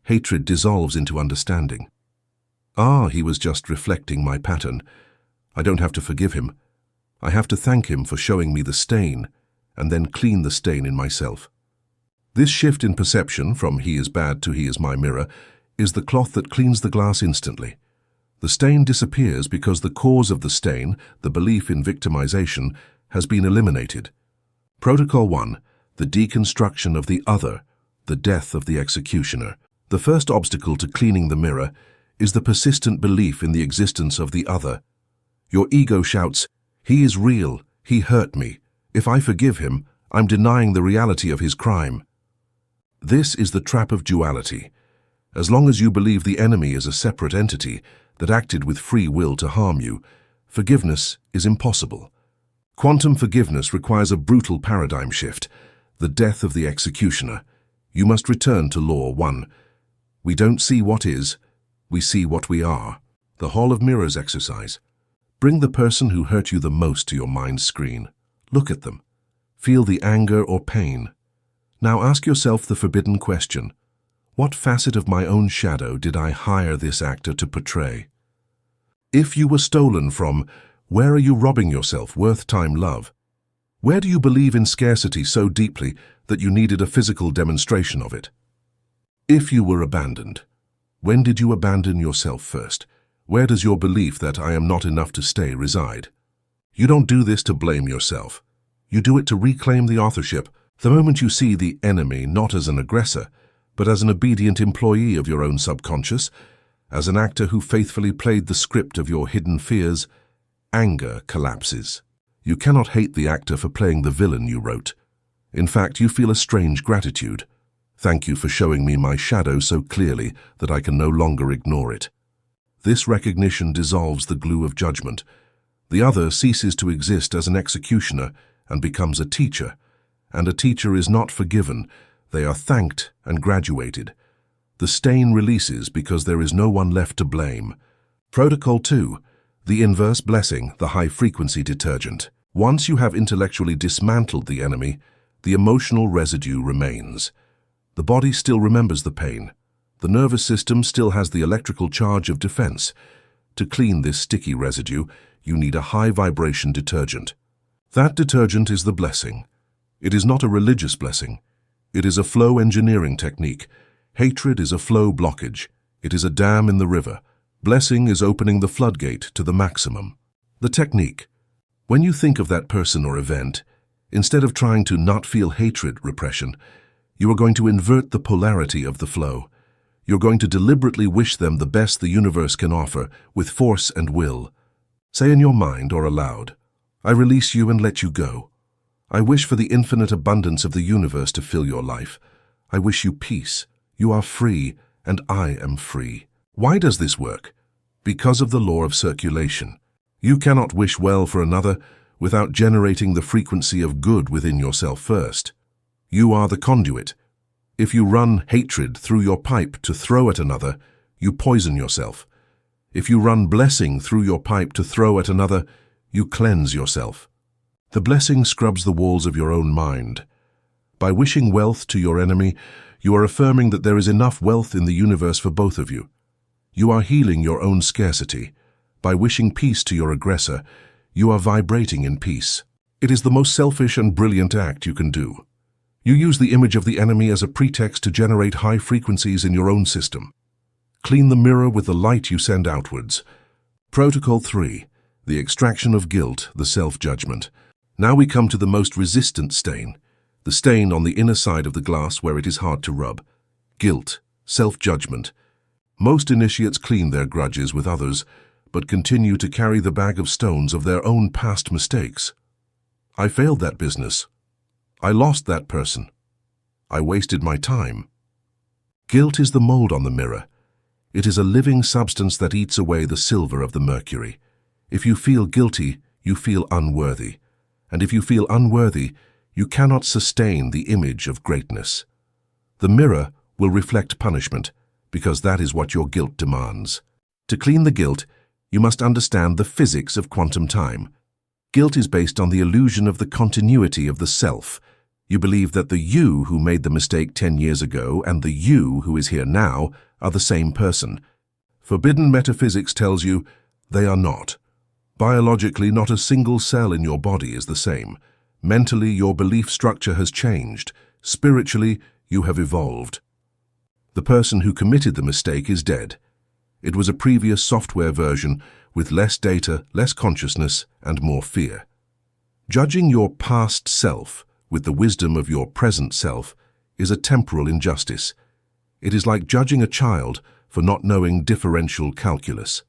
hatred dissolves into understanding. Ah, he was just reflecting my pattern. I don't have to forgive him. I have to thank him for showing me the stain, and then clean the stain in myself. This shift in perception from he is bad to he is my mirror is the cloth that cleans the glass instantly. The stain disappears because the cause of the stain, the belief in victimization, has been eliminated. Protocol 1, the deconstruction of the other, the death of the executioner. The first obstacle to cleaning the mirror is the persistent belief in the existence of the other. Your ego shouts, "He is real, he hurt me. If I forgive him, I'm denying the reality of his crime." This is the trap of duality. As long as you believe the enemy is a separate entity that acted with free will to harm you, forgiveness is impossible. Quantum forgiveness requires a brutal paradigm shift, the death of the executioner. You must return to Law 1. We don't see what is, we see what we are. The Hall of Mirrors exercise. Bring the person who hurt you the most to your mind's screen. Look at them. Feel the anger or pain. Now ask yourself the forbidden question. What facet of my own shadow did I hire this actor to portray? If you were stolen from, where are you robbing yourself worth, time, love? Where do you believe in scarcity so deeply that you needed a physical demonstration of it? If you were abandoned, when did you abandon yourself first? Where does your belief that I am not enough to stay reside? You don't do this to blame yourself. You do it to reclaim the authorship. The moment you see the enemy not as an aggressor, but as an obedient employee of your own subconscious, as an actor who faithfully played the script of your hidden fears, anger collapses. You cannot hate the actor for playing the villain you wrote. In fact, you feel a strange gratitude. Thank you for showing me my shadow so clearly that I can no longer ignore it. This recognition dissolves the glue of judgment. The other ceases to exist as an executioner and becomes a teacher. And a teacher is not forgiven. They are thanked and graduated. The stain releases because there is no one left to blame. Protocol 2, the inverse blessing, the high-frequency detergent. Once you have intellectually dismantled the enemy, the emotional residue remains. The body still remembers the pain. The nervous system still has the electrical charge of defense. To clean this sticky residue, you need a high-vibration detergent. That detergent is the blessing. It is not a religious blessing. It is a flow engineering technique. Hatred is a flow blockage. It is a dam in the river. Blessing is opening the floodgate to the maximum. The technique. When you think of that person or event, instead of trying to not feel hatred, repression, you are going to invert the polarity of the flow. You're going to deliberately wish them the best the universe can offer with force and will. Say in your mind or aloud, I release you and let you go. I wish for the infinite abundance of the universe to fill your life. I wish you peace. You are free, and I am free. Why does this work? Because of the law of circulation. You cannot wish well for another without generating the frequency of good within yourself first. You are the conduit. If you run hatred through your pipe to throw at another, you poison yourself. If you run blessing through your pipe to throw at another, you cleanse yourself. The blessing scrubs the walls of your own mind. By wishing wealth to your enemy, you are affirming that there is enough wealth in the universe for both of you. You are healing your own scarcity. By wishing peace to your aggressor, you are vibrating in peace. It is the most selfish and brilliant act you can do. You use the image of the enemy as a pretext to generate high frequencies in your own system. Clean the mirror with the light you send outwards. Protocol 3, the extraction of guilt, the self-judgment. Now we come to the most resistant stain, the stain on the inner side of the glass where it is hard to rub. Guilt, self-judgment. Most initiates clean their grudges with others, but continue to carry the bag of stones of their own past mistakes. I failed that business. I lost that person. I wasted my time. Guilt is the mold on the mirror. It is a living substance that eats away the silver of the mercury. If you feel guilty, you feel unworthy. And if you feel unworthy, you cannot sustain the image of greatness. The mirror will reflect punishment, because that is what your guilt demands. To clean the guilt, you must understand the physics of quantum time. Guilt is based on the illusion of the continuity of the self. You believe that the you who made the mistake 10 years ago and the you who is here now are the same person. Forbidden metaphysics tells you they are not. Biologically, not a single cell in your body is the same. Mentally, your belief structure has changed. Spiritually, you have evolved. The person who committed the mistake is dead. It was a previous software version with less data, less consciousness, and more fear. Judging your past self with the wisdom of your present self is a temporal injustice. It is like judging a child for not knowing differential calculus.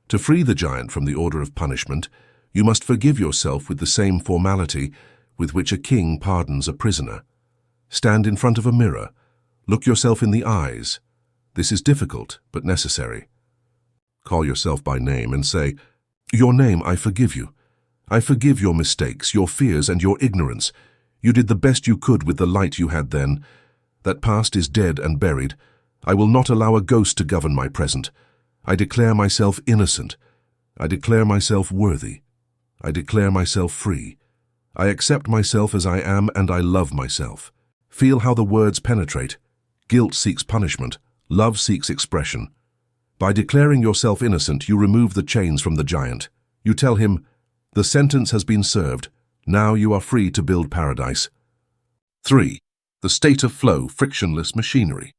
To free the giant from the order of punishment, you must forgive yourself with the same formality with which a king pardons a prisoner. Stand in front of a mirror. Look yourself in the eyes. This is difficult, but necessary. Call yourself by name and say, "Your name, I forgive you. I forgive your mistakes, your fears, and your ignorance. You did the best you could with the light you had then. That past is dead and buried. I will not allow a ghost to govern my present. I declare myself innocent. I declare myself worthy. I declare myself free. I accept myself as I am, and I love myself." Feel how the words penetrate. Guilt seeks punishment. Love seeks expression. By declaring yourself innocent, you remove the chains from the giant. You tell him, "The sentence has been served. Now you are free to build paradise." 3. The state of flow, frictionless machinery.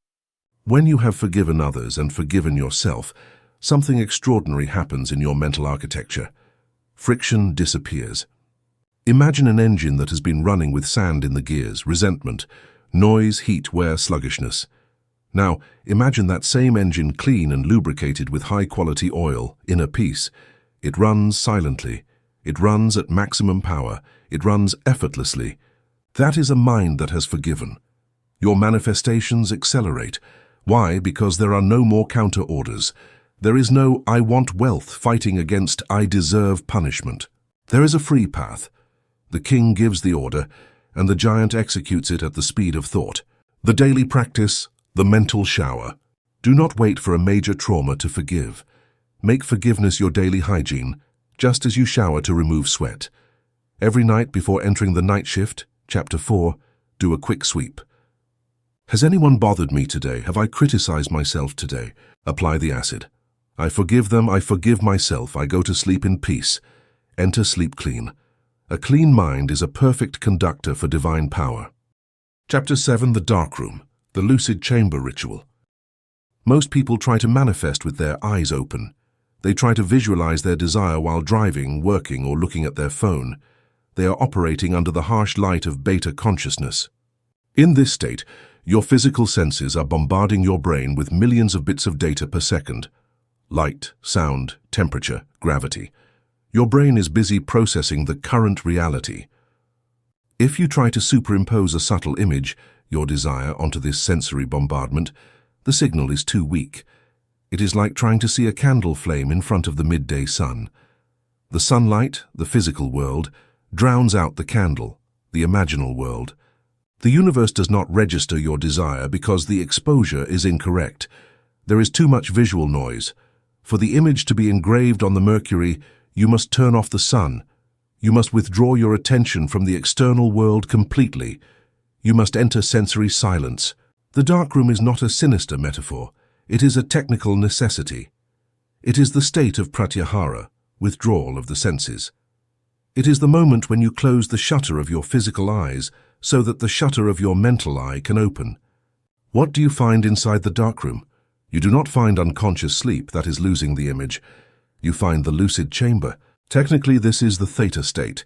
When you have forgiven others and forgiven yourself, something extraordinary happens in your mental architecture. Friction disappears. Imagine an engine that has been running with sand in the gears, resentment, noise, heat, wear, sluggishness. Now, imagine that same engine clean and lubricated with high-quality oil, inner peace. It runs silently. It runs at maximum power. It runs effortlessly. That is a mind that has forgiven. Your manifestations accelerate. Why? Because there are no more counter-orders. There is no "I want wealth" fighting against "I deserve punishment." There is a free path. The king gives the order, and the giant executes it at the speed of thought. The daily practice, the mental shower. Do not wait for a major trauma to forgive. Make forgiveness your daily hygiene, just as you shower to remove sweat. Every night before entering the night shift, Chapter 4, do a quick sweep. Has anyone bothered me today? Have I criticized myself today? Apply the acid. I forgive them, I forgive myself, I go to sleep in peace. Enter sleep clean. A clean mind is a perfect conductor for divine power. Chapter 7, the dark room, the lucid chamber ritual. Most people try to manifest with their eyes open. They try to visualize their desire while driving, working, or looking at their phone. They are operating under the harsh light of beta consciousness. In this state, your physical senses are bombarding your brain with millions of bits of data per second. Light, sound, temperature, gravity. Your brain is busy processing the current reality. If you try to superimpose a subtle image, your desire, onto this sensory bombardment, the signal is too weak. It is like trying to see a candle flame in front of the midday sun. The sunlight, the physical world, drowns out the candle, the imaginal world. The universe does not register your desire because the exposure is incorrect. There is too much visual noise. For the image to be engraved on the mercury, you must turn off the sun. You must withdraw your attention from the external world completely. You must enter sensory silence. The darkroom is not a sinister metaphor. It is a technical necessity. It is the state of pratyahara, withdrawal of the senses. It is the moment when you close the shutter of your physical eyes so that the shutter of your mental eye can open. What do you find inside the darkroom? You do not find unconscious sleep, that is losing the image. You find the lucid chamber. Technically, this is the theta state.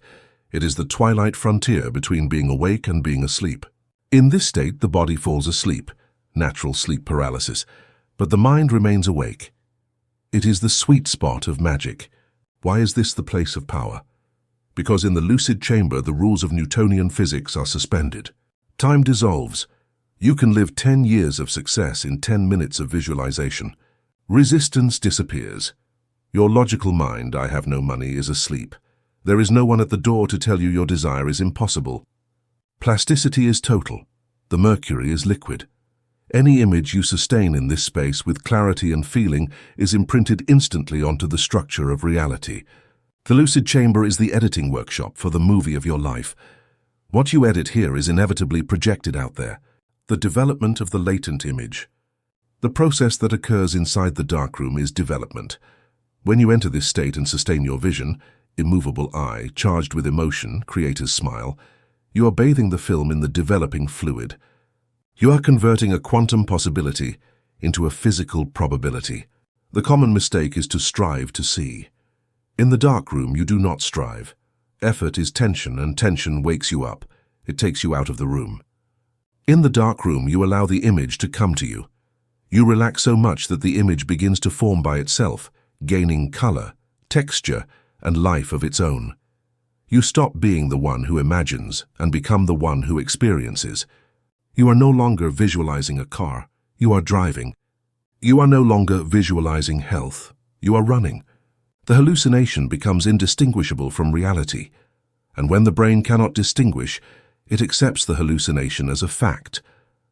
It is the twilight frontier between being awake and being asleep. In this state, the body falls asleep, natural sleep paralysis, but the mind remains awake. It is the sweet spot of magic. Why is this the place of power? Because in the lucid chamber, the rules of Newtonian physics are suspended. Time dissolves. You can live 10 years of success in 10 minutes of visualization. Resistance disappears. Your logical mind, "I have no money," is asleep. There is no one at the door to tell you your desire is impossible. Plasticity is total. The mercury is liquid. Any image you sustain in this space with clarity and feeling is imprinted instantly onto the structure of reality. The lucid chamber is the editing workshop for the movie of your life. What you edit here is inevitably projected out there. The development of the latent image. The process that occurs inside the darkroom is development. When you enter this state and sustain your vision, immovable eye, charged with emotion, creator's smile, you are bathing the film in the developing fluid. You are converting a quantum possibility into a physical probability. The common mistake is to strive to see. In the darkroom, you do not strive. Effort is tension, and tension wakes you up. It takes you out of the room. In the darkroom, you allow the image to come to you. You relax so much that the image begins to form by itself, gaining color, texture, and life of its own. You stop being the one who imagines and become the one who experiences. You are no longer visualizing a car. You are driving. You are no longer visualizing health. You are running. The hallucination becomes indistinguishable from reality, and when the brain cannot distinguish, it accepts the hallucination as a fact,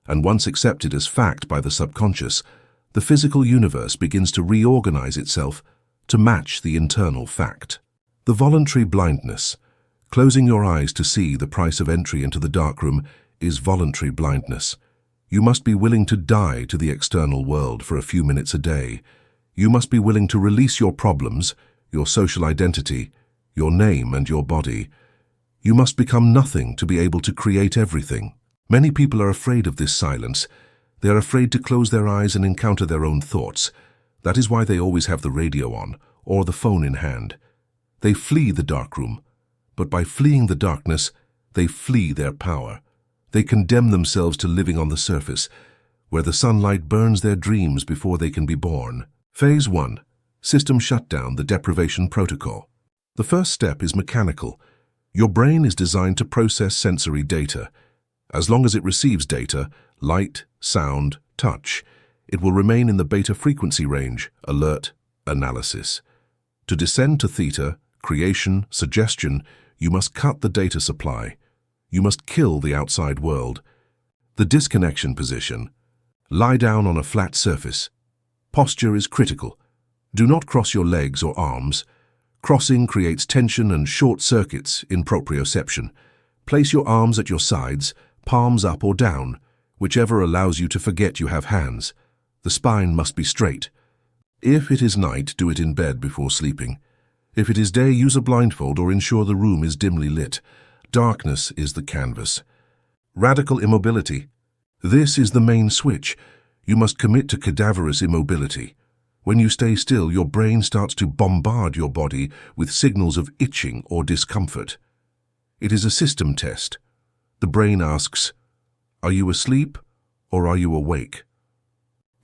and once accepted as fact by the subconscious, the physical universe begins to reorganize itself to match the internal fact. The voluntary blindness, closing your eyes to see the price of entry into the darkroom, is voluntary blindness. You must be willing to die to the external world for a few minutes a day. You must be willing to release your problems, your social identity, your name and your body. You must become nothing to be able to create everything. Many people are afraid of this silence. They are afraid to close their eyes and encounter their own thoughts. That is why they always have the radio on or the phone in hand. They flee the darkroom, but by fleeing the darkness, they flee their power. They condemn themselves to living on the surface, where the sunlight burns their dreams before they can be born. Phase 1. System shutdown, the deprivation protocol. The first step is mechanical. Your brain is designed to process sensory data. As long as it receives data, light, sound, touch, it will remain in the beta frequency range, alert, analysis. To descend to theta, creation, suggestion, you must cut the data supply. You must kill the outside world. The disconnection position. Lie down on a flat surface. Posture is critical. Do not cross your legs or arms. Crossing creates tension and short circuits in proprioception. Place your arms at your sides, palms up or down, whichever allows you to forget you have hands. The spine must be straight. If it is night, do it in bed before sleeping. If it is day, use a blindfold or ensure the room is dimly lit. Darkness is the canvas. Radical immobility. This is the main switch. You must commit to cadaverous immobility. When you stay still, your brain starts to bombard your body with signals of itching or discomfort. It is a system test. The brain asks, are you asleep or are you awake?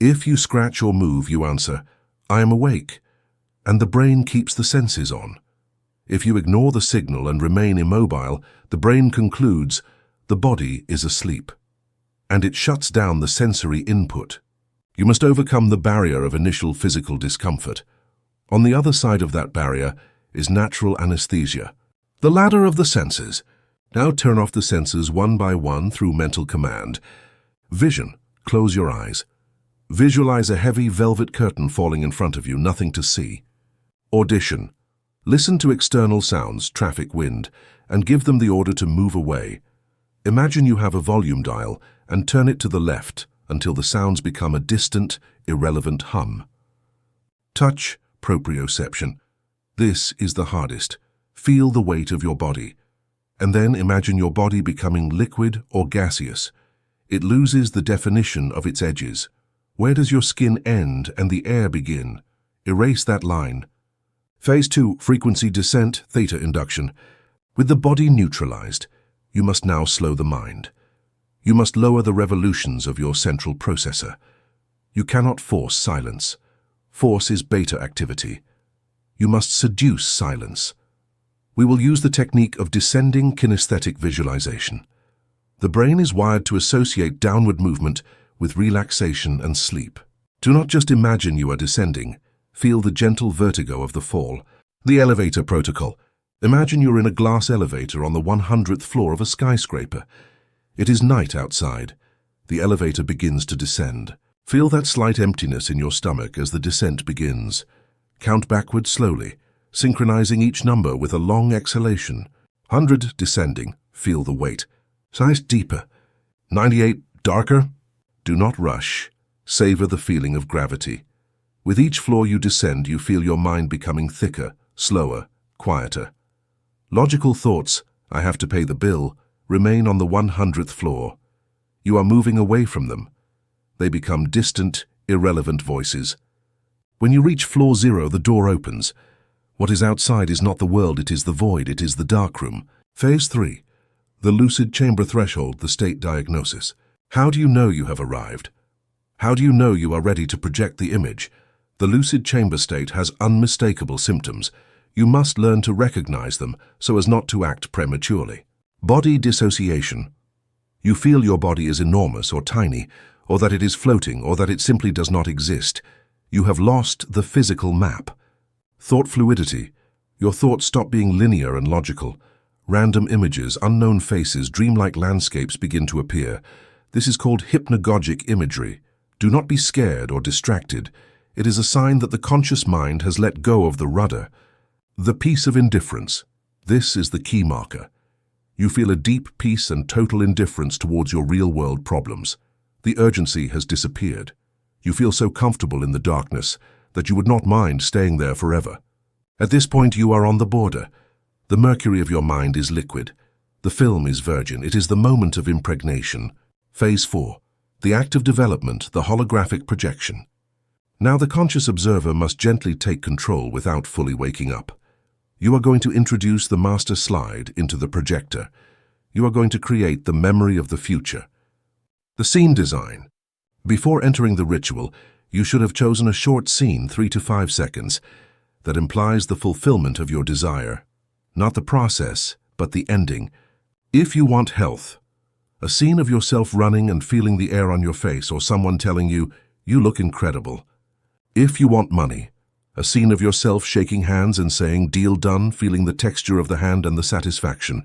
If you scratch or move, you answer, I am awake, and the brain keeps the senses on. If you ignore the signal and remain immobile, the brain concludes the body is asleep, and it shuts down the sensory input. You must overcome the barrier of initial physical discomfort. On the other side of that barrier is natural anesthesia, the ladder of the senses. Now turn off the senses one by one through mental command. Vision. Close your eyes. Visualize a heavy velvet curtain falling in front of you, nothing to see. Audition. Listen to external sounds, traffic, wind, and give them the order to move away. Imagine you have a volume dial and turn it to the left until the sounds become a distant, irrelevant hum. Touch, proprioception. This is the hardest. Feel the weight of your body. And then imagine your body becoming liquid or gaseous. It loses the definition of its edges. Where does your skin end and the air begin? Erase that line. Phase 2, frequency descent, theta induction. With the body neutralized, you must now slow the mind. You must lower the revolutions of your central processor. You cannot force silence. Force is beta activity. You must seduce silence. We will use the technique of descending kinesthetic visualization. The brain is wired to associate downward movement with relaxation and sleep. Do not just imagine you are descending. Feel the gentle vertigo of the fall. The elevator protocol. Imagine you're in a glass elevator on the 100th floor of a skyscraper. It is night outside. The elevator begins to descend. Feel that slight emptiness in your stomach as the descent begins. Count backwards slowly. synchronizing each number with a long exhalation. 100 descending, feel the weight. Size deeper. 98 darker. Do not rush. Savor the feeling of gravity. With each floor you descend, you feel your mind becoming thicker, slower, quieter. Logical thoughts, I have to pay the bill, remain on the 100th floor. You are moving away from them. They become distant, irrelevant voices. When you reach floor 0, the door opens. What is outside is not the world, it is the void, it is the darkroom. Phase 3. The lucid chamber threshold, the state diagnosis. How do you know you have arrived? How do you know you are ready to project the image? The lucid chamber state has unmistakable symptoms. You must learn to recognize them so as not to act prematurely. Body dissociation. You feel your body is enormous or tiny, or that it is floating, or that it simply does not exist. You have lost the physical map. Thought fluidity. Your thoughts stop being linear and logical. Random images, unknown faces, dreamlike landscapes begin to appear. This is called hypnagogic imagery. Do not be scared or distracted. It is a sign that the conscious mind has let go of the rudder. The peace of indifference. This is the key marker. You feel a deep peace and total indifference towards your real-world problems. The urgency has disappeared. You feel so comfortable in the darkness that you would not mind staying there forever. At this point, you are on the border. The mercury of your mind is liquid. The film is virgin. It is the moment of impregnation. Phase 4. The act of development, the holographic projection. Now the conscious observer must gently take control without fully waking up. You are going to introduce the master slide into the projector. You are going to create the memory of the future. The scene design. Before entering the ritual, you should have chosen a short scene, 3 to 5 seconds, that implies the fulfillment of your desire. Not the process, but the ending. If you want health, a scene of yourself running and feeling the air on your face, or someone telling you, "You look incredible." If you want money, a scene of yourself shaking hands and saying, "Deal done," feeling the texture of the hand and the satisfaction.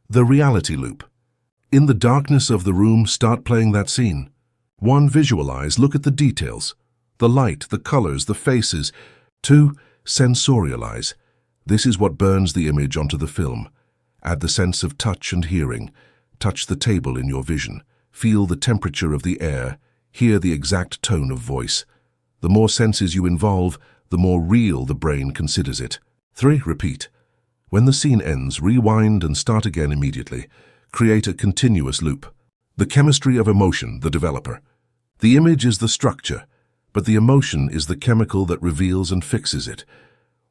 The reality loop. In the darkness of the room, start playing that scene. 1. Visualize, look at the details. The light, the colors, the faces. 2. Sensorialize. This is what burns the image onto the film. Add the sense of touch and hearing. Touch the table in your vision. Feel the temperature of the air. Hear the exact tone of voice. The more senses you involve, the more real the brain considers it. 3. Repeat. When the scene ends, rewind and start again immediately. Create a continuous loop. The chemistry of emotion, the developer. The image is the structure, but the emotion is the chemical that reveals and fixes it.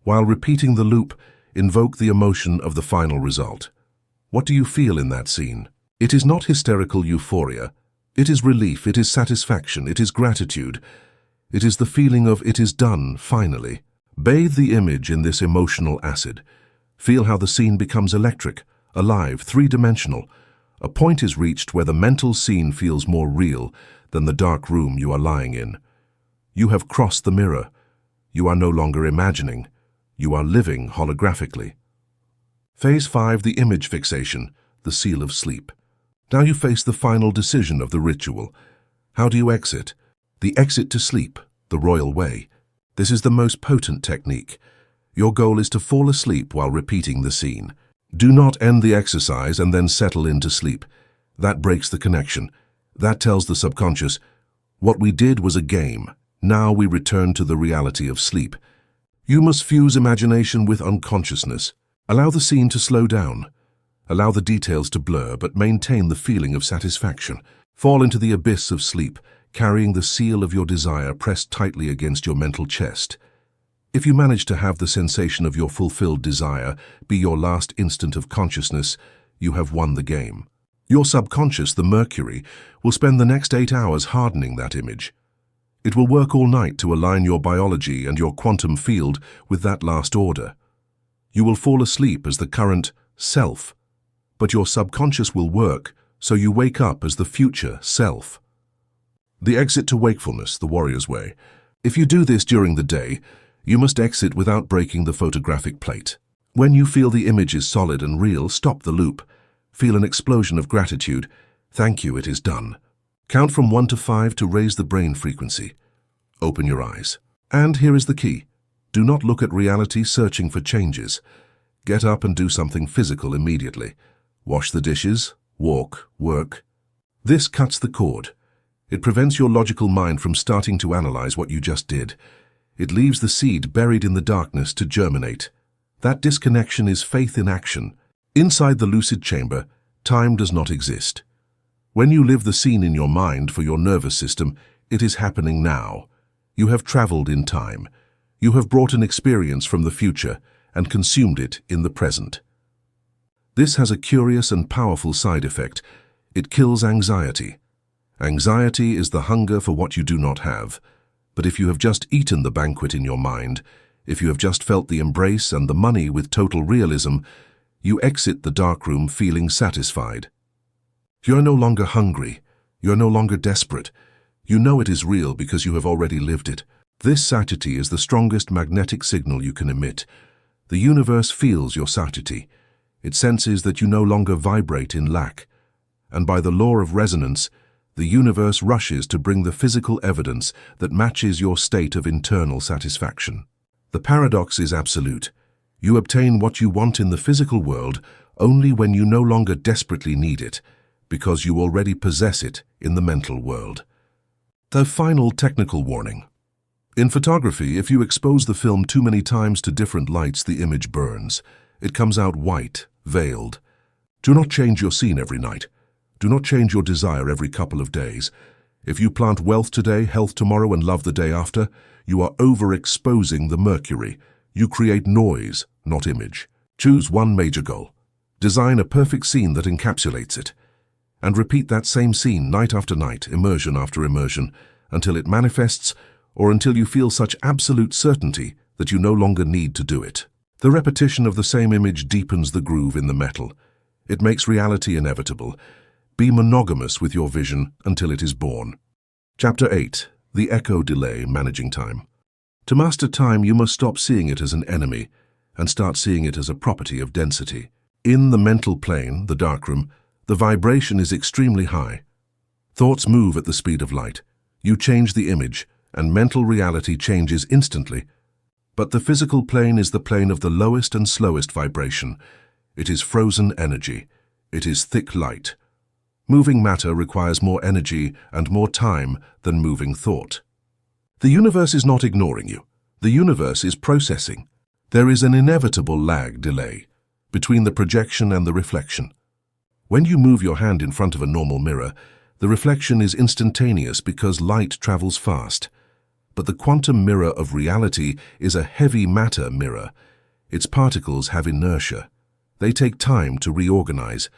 While repeating the loop, invoke the emotion of the final result. What do you feel in that scene? It is not hysterical euphoria. It is relief, it is satisfaction, it is gratitude. It is the feeling of "it is done, finally." Bathe the image in this emotional acid. Feel how the scene becomes electric, alive, three-dimensional. A point is reached where the mental scene feels more real than the dark room you are lying in. You have crossed the mirror. You are no longer imagining. You are living holographically. Phase 5, the image fixation, the seal of sleep. Now you face the final decision of the ritual. How do you exit? The exit to sleep, the royal way. This is the most potent technique. Your goal is to fall asleep while repeating the scene. Do not end the exercise and then settle into sleep. That breaks the connection. That tells the subconscious, what we did was a game. Now we return to the reality of sleep. You must fuse imagination with unconsciousness. Allow the scene to slow down. Allow the details to blur, but maintain the feeling of satisfaction. Fall into the abyss of sleep, carrying the seal of your desire pressed tightly against your mental chest. If you manage to have the sensation of your fulfilled desire be your last instant of consciousness, you have won the game. Your subconscious, the mercury, will spend the next 8 hours hardening that image. It will work all night to align your biology and your quantum field with that last order. You will fall asleep as the current self, but your subconscious will work so you wake up as the future self. The exit to wakefulness, the warrior's way. If you do this during the day, you must exit without breaking the photographic plate. When you feel the image is solid and real, stop the loop. Feel an explosion of gratitude. Thank you, it is done. Count from 1 to 5 to raise the brain frequency. Open your eyes. And here is the key. Do not look at reality searching for changes. Get up and do something physical immediately. Wash the dishes, walk, work. This cuts the cord. It prevents your logical mind from starting to analyze what you just did. It leaves the seed buried in the darkness to germinate. That disconnection is faith in action. Inside the lucid chamber, time does not exist. When you live the scene in your mind for your nervous system, it is happening now. You have traveled in time. You have brought an experience from the future and consumed it in the present. This has a curious and powerful side effect. It kills anxiety. Anxiety is the hunger for what you do not have. But if you have just eaten the banquet in your mind, if you have just felt the embrace and the money with total realism, you exit the darkroom feeling satisfied. You are no longer hungry. You are no longer desperate. You know it is real because you have already lived it. This satiety is the strongest magnetic signal you can emit. The universe feels your satiety. It senses that you no longer vibrate in lack. And by the law of resonance, the universe rushes to bring the physical evidence that matches your state of internal satisfaction. The paradox is absolute. You obtain what you want in the physical world only when you no longer desperately need it, because you already possess it in the mental world. The final technical warning. In photography, if you expose the film too many times to different lights, the image burns. It comes out white, veiled. Do not change your scene every night. Do not change your desire every couple of days. If you plant wealth today, health tomorrow, and love the day after, you are overexposing the mercury. You create noise, not image. Choose one major goal. Design a perfect scene that encapsulates it. And repeat that same scene night after night, immersion after immersion, until it manifests or until you feel such absolute certainty that you no longer need to do it. The repetition of the same image deepens the groove in the metal. It makes reality inevitable. Be monogamous with your vision until it is born. Chapter 8. The Echo Delay, Managing Time. To master time, you must stop seeing it as an enemy and start seeing it as a property of density. In the mental plane, the darkroom, the vibration is extremely high. Thoughts move at the speed of light. You change the image, and mental reality changes instantly. But the physical plane is the plane of the lowest and slowest vibration. It is frozen energy. It is thick light. Moving matter requires more energy and more time than moving thought. The universe is not ignoring you. The universe is processing. There is an inevitable lag delay between the projection and the reflection. When you move your hand in front of a normal mirror, the reflection is instantaneous because light travels fast. But the quantum mirror of reality is a heavy matter mirror. Its particles have inertia. They take time to reorganize.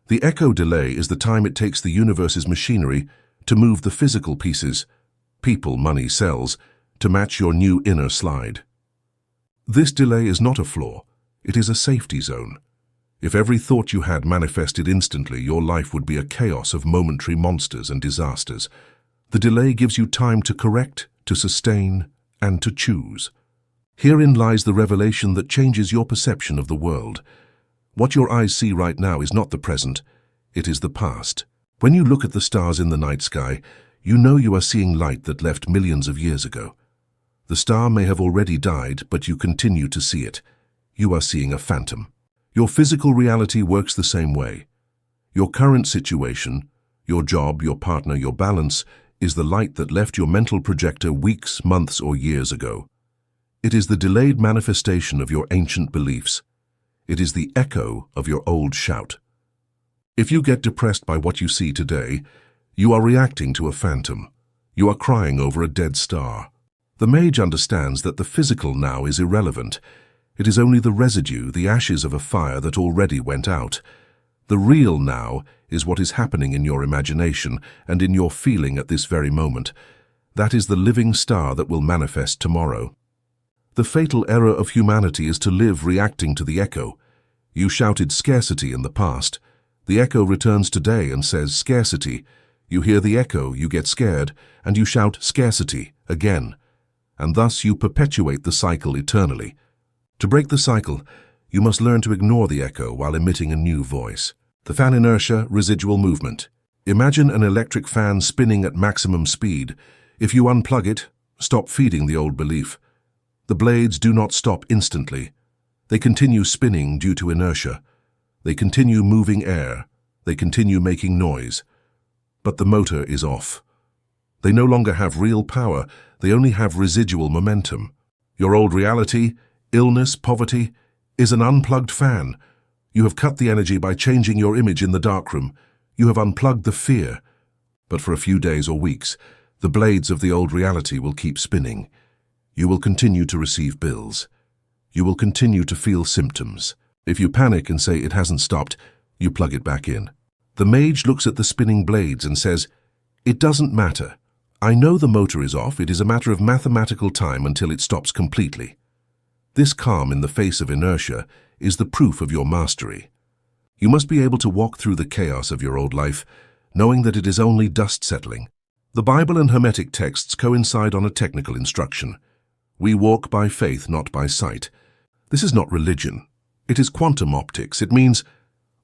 The echo delay is the time it takes the universe's machinery to move the physical pieces, people, money, cells, to match your new inner slide. This delay is not a flaw. It is a safety zone. If every thought you had manifested instantly, your life would be a chaos of momentary monsters and disasters. The delay gives you time to correct, to sustain, and to choose. Herein lies the revelation that changes your perception of the world. What your eyes see right now is not the present, it is the past. When you look at the stars in the night sky, you know you are seeing light that left millions of years ago. The star may have already died, but you continue to see it. You are seeing a phantom. Your physical reality works the same way. Your current situation, your job, your partner, your balance, is the light that left your mental projector weeks, months, or years ago. It is the delayed manifestation of your ancient beliefs. It is the echo of your old shout. If you get depressed by what you see today, you are reacting to a phantom. You are crying over a dead star. The mage understands that the physical now is irrelevant. It is only the residue, the ashes of a fire that already went out. The real now is what is happening in your imagination and in your feeling at this very moment. That is the living star that will manifest tomorrow. The fatal error of humanity is to live reacting to the echo. You shouted scarcity in the past. The echo returns today and says scarcity. You hear the echo, you get scared, and you shout scarcity again. And thus you perpetuate the cycle eternally. To break the cycle, you must learn to ignore the echo while emitting a new voice. The fan inertia, residual movement. Imagine an electric fan spinning at maximum speed. If you unplug it, stop feeding the old belief. The blades do not stop instantly. They continue spinning due to inertia. They continue moving air. They continue making noise. But the motor is off. They no longer have real power. They only have residual momentum. Your old reality, illness, poverty, is an unplugged fan. You have cut the energy by changing your image in the darkroom. You have unplugged the fear. But for a few days or weeks, the blades of the old reality will keep spinning. You will continue to receive bills. You will continue to feel symptoms. If you panic and say it hasn't stopped, you plug it back in. The mage looks at the spinning blades and says, "It doesn't matter. I know the motor is off. It is a matter of mathematical time until it stops completely." This calm in the face of inertia is the proof of your mastery. You must be able to walk through the chaos of your old life, knowing that it is only dust settling. The Bible and Hermetic texts coincide on a technical instruction. We walk by faith, not by sight. This is not religion. It is quantum optics. It means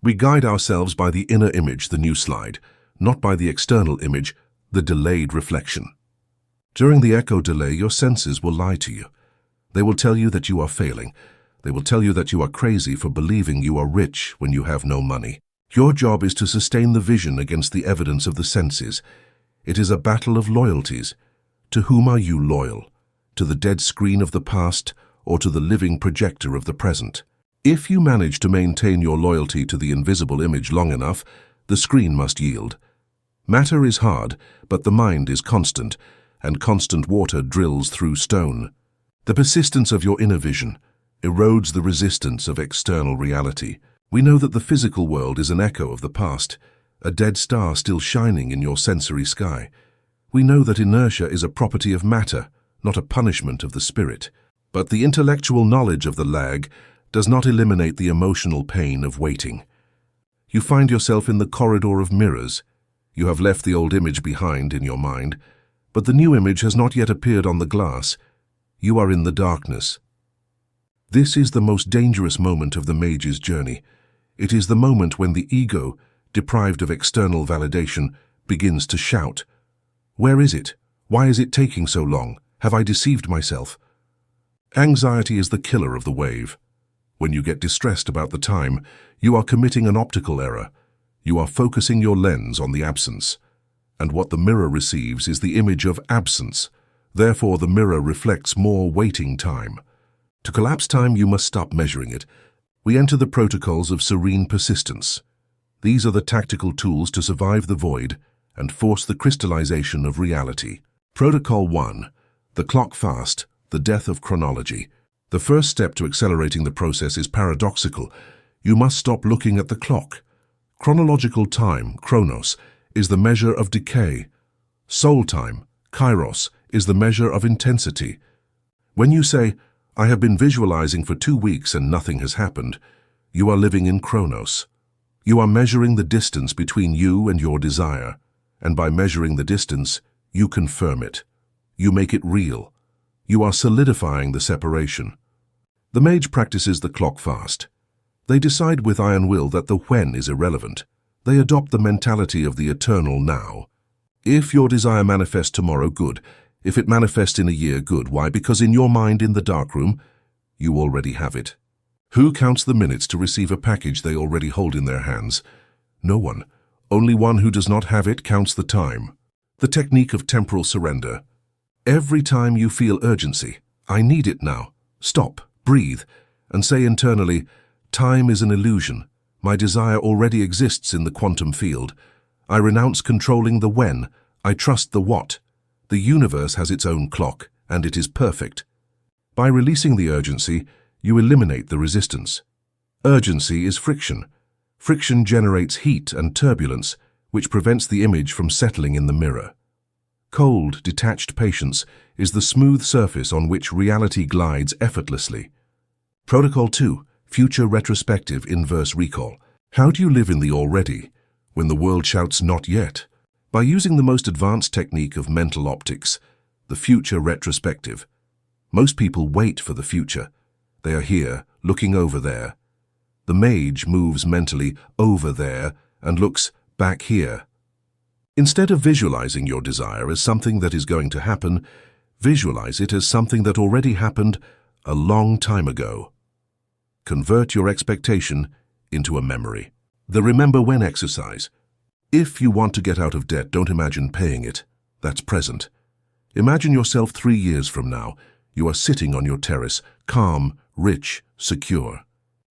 we guide ourselves by the inner image, the new slide, not by the external image, the delayed reflection. During the echo delay, your senses will lie to you. They will tell you that you are failing. They will tell you that you are crazy for believing you are rich when you have no money. Your job is to sustain the vision against the evidence of the senses. It is a battle of loyalties. To whom are you loyal? To the dead screen of the past or to the living projector of the present? If you manage to maintain your loyalty to the invisible image long enough, the screen must yield. Matter is hard, but the mind is constant, and constant water drills through stone. The persistence of your inner vision erodes the resistance of external reality. We know that the physical world is an echo of the past, a dead star still shining in your sensory sky. We know that inertia is a property of matter, not a punishment of the spirit. But the intellectual knowledge of the lag does not eliminate the emotional pain of waiting. You find yourself in the corridor of mirrors. You have left the old image behind in your mind, but the new image has not yet appeared on the glass. You are in the darkness. This is the most dangerous moment of the mage's journey. It is the moment when the ego, deprived of external validation, begins to shout. Where is it? Why is it taking so long? Have I deceived myself? Anxiety is the killer of the wave. When you get distressed about the time, you are committing an optical error. You are focusing your lens on the absence. And what the mirror receives is the image of absence. Therefore, the mirror reflects more waiting time. To collapse time, you must stop measuring it. We enter the protocols of serene persistence. These are the tactical tools to survive the void and force the crystallization of reality. Protocol 1. The clock fast, the death of chronology. The first step to accelerating the process is paradoxical. You must stop looking at the clock. Chronological time, chronos, is the measure of decay. Soul time, kairos, is the measure of intensity. When you say, "I have been visualizing for 2 weeks and nothing has happened," you are living in chronos. You are measuring the distance between you and your desire, and by measuring the distance, you confirm it. You make it real. You are solidifying the separation. The mage practices the clock fast. They decide with iron will that the when is irrelevant. They adopt the mentality of the eternal now. If your desire manifests tomorrow, good. If it manifests in a year, good. Why? Because in your mind in the darkroom, you already have it. Who counts the minutes to receive a package they already hold in their hands? No one. Only one who does not have it counts the time. The technique of temporal surrender. Every time you feel urgency, I need it now, stop, breathe, and say internally, time is an illusion. My desire already exists in the quantum field. I renounce controlling the when. I trust the what. The universe has its own clock, and it is perfect. By releasing the urgency, you eliminate the resistance. Urgency is friction. Friction generates heat and turbulence, which prevents the image from settling in the mirror. Cold, detached patience is the smooth surface on which reality glides effortlessly. Protocol 2. Future retrospective inverse recall. How do you live in the already, when the world shouts not yet? By using the most advanced technique of mental optics, the future retrospective. Most people wait for the future. They are here, looking over there. The mage moves mentally over there and looks back here. Instead of visualizing your desire as something that is going to happen, Visualize it as something that already happened a long time ago. Convert your expectation into a memory. The remember when exercise. If you want to get out of debt, don't imagine paying it. That's present. Imagine yourself 3 years from now. You are sitting on your terrace, calm, rich, secure.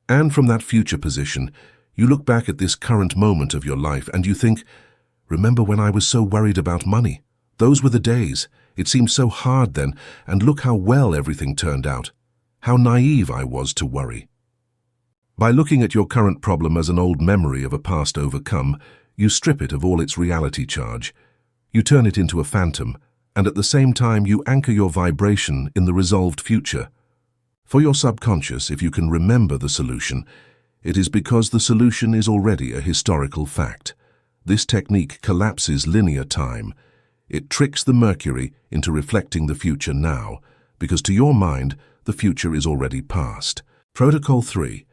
And from that future position, you look back at this current moment of your life and you think, remember when I was so worried about money? Those were the days. It seemed so hard then, and look how well everything turned out. How naive I was to worry. By looking at your current problem as an old memory of a past overcome, you strip it of all its reality charge. You turn it into a phantom, and at the same time you anchor your vibration in the resolved future. For your subconscious, if you can remember the solution, it is because the solution is already a historical fact. This technique collapses linear time. It tricks the Mercury into reflecting the future now, because to your mind, the future is already past. Protocol 3.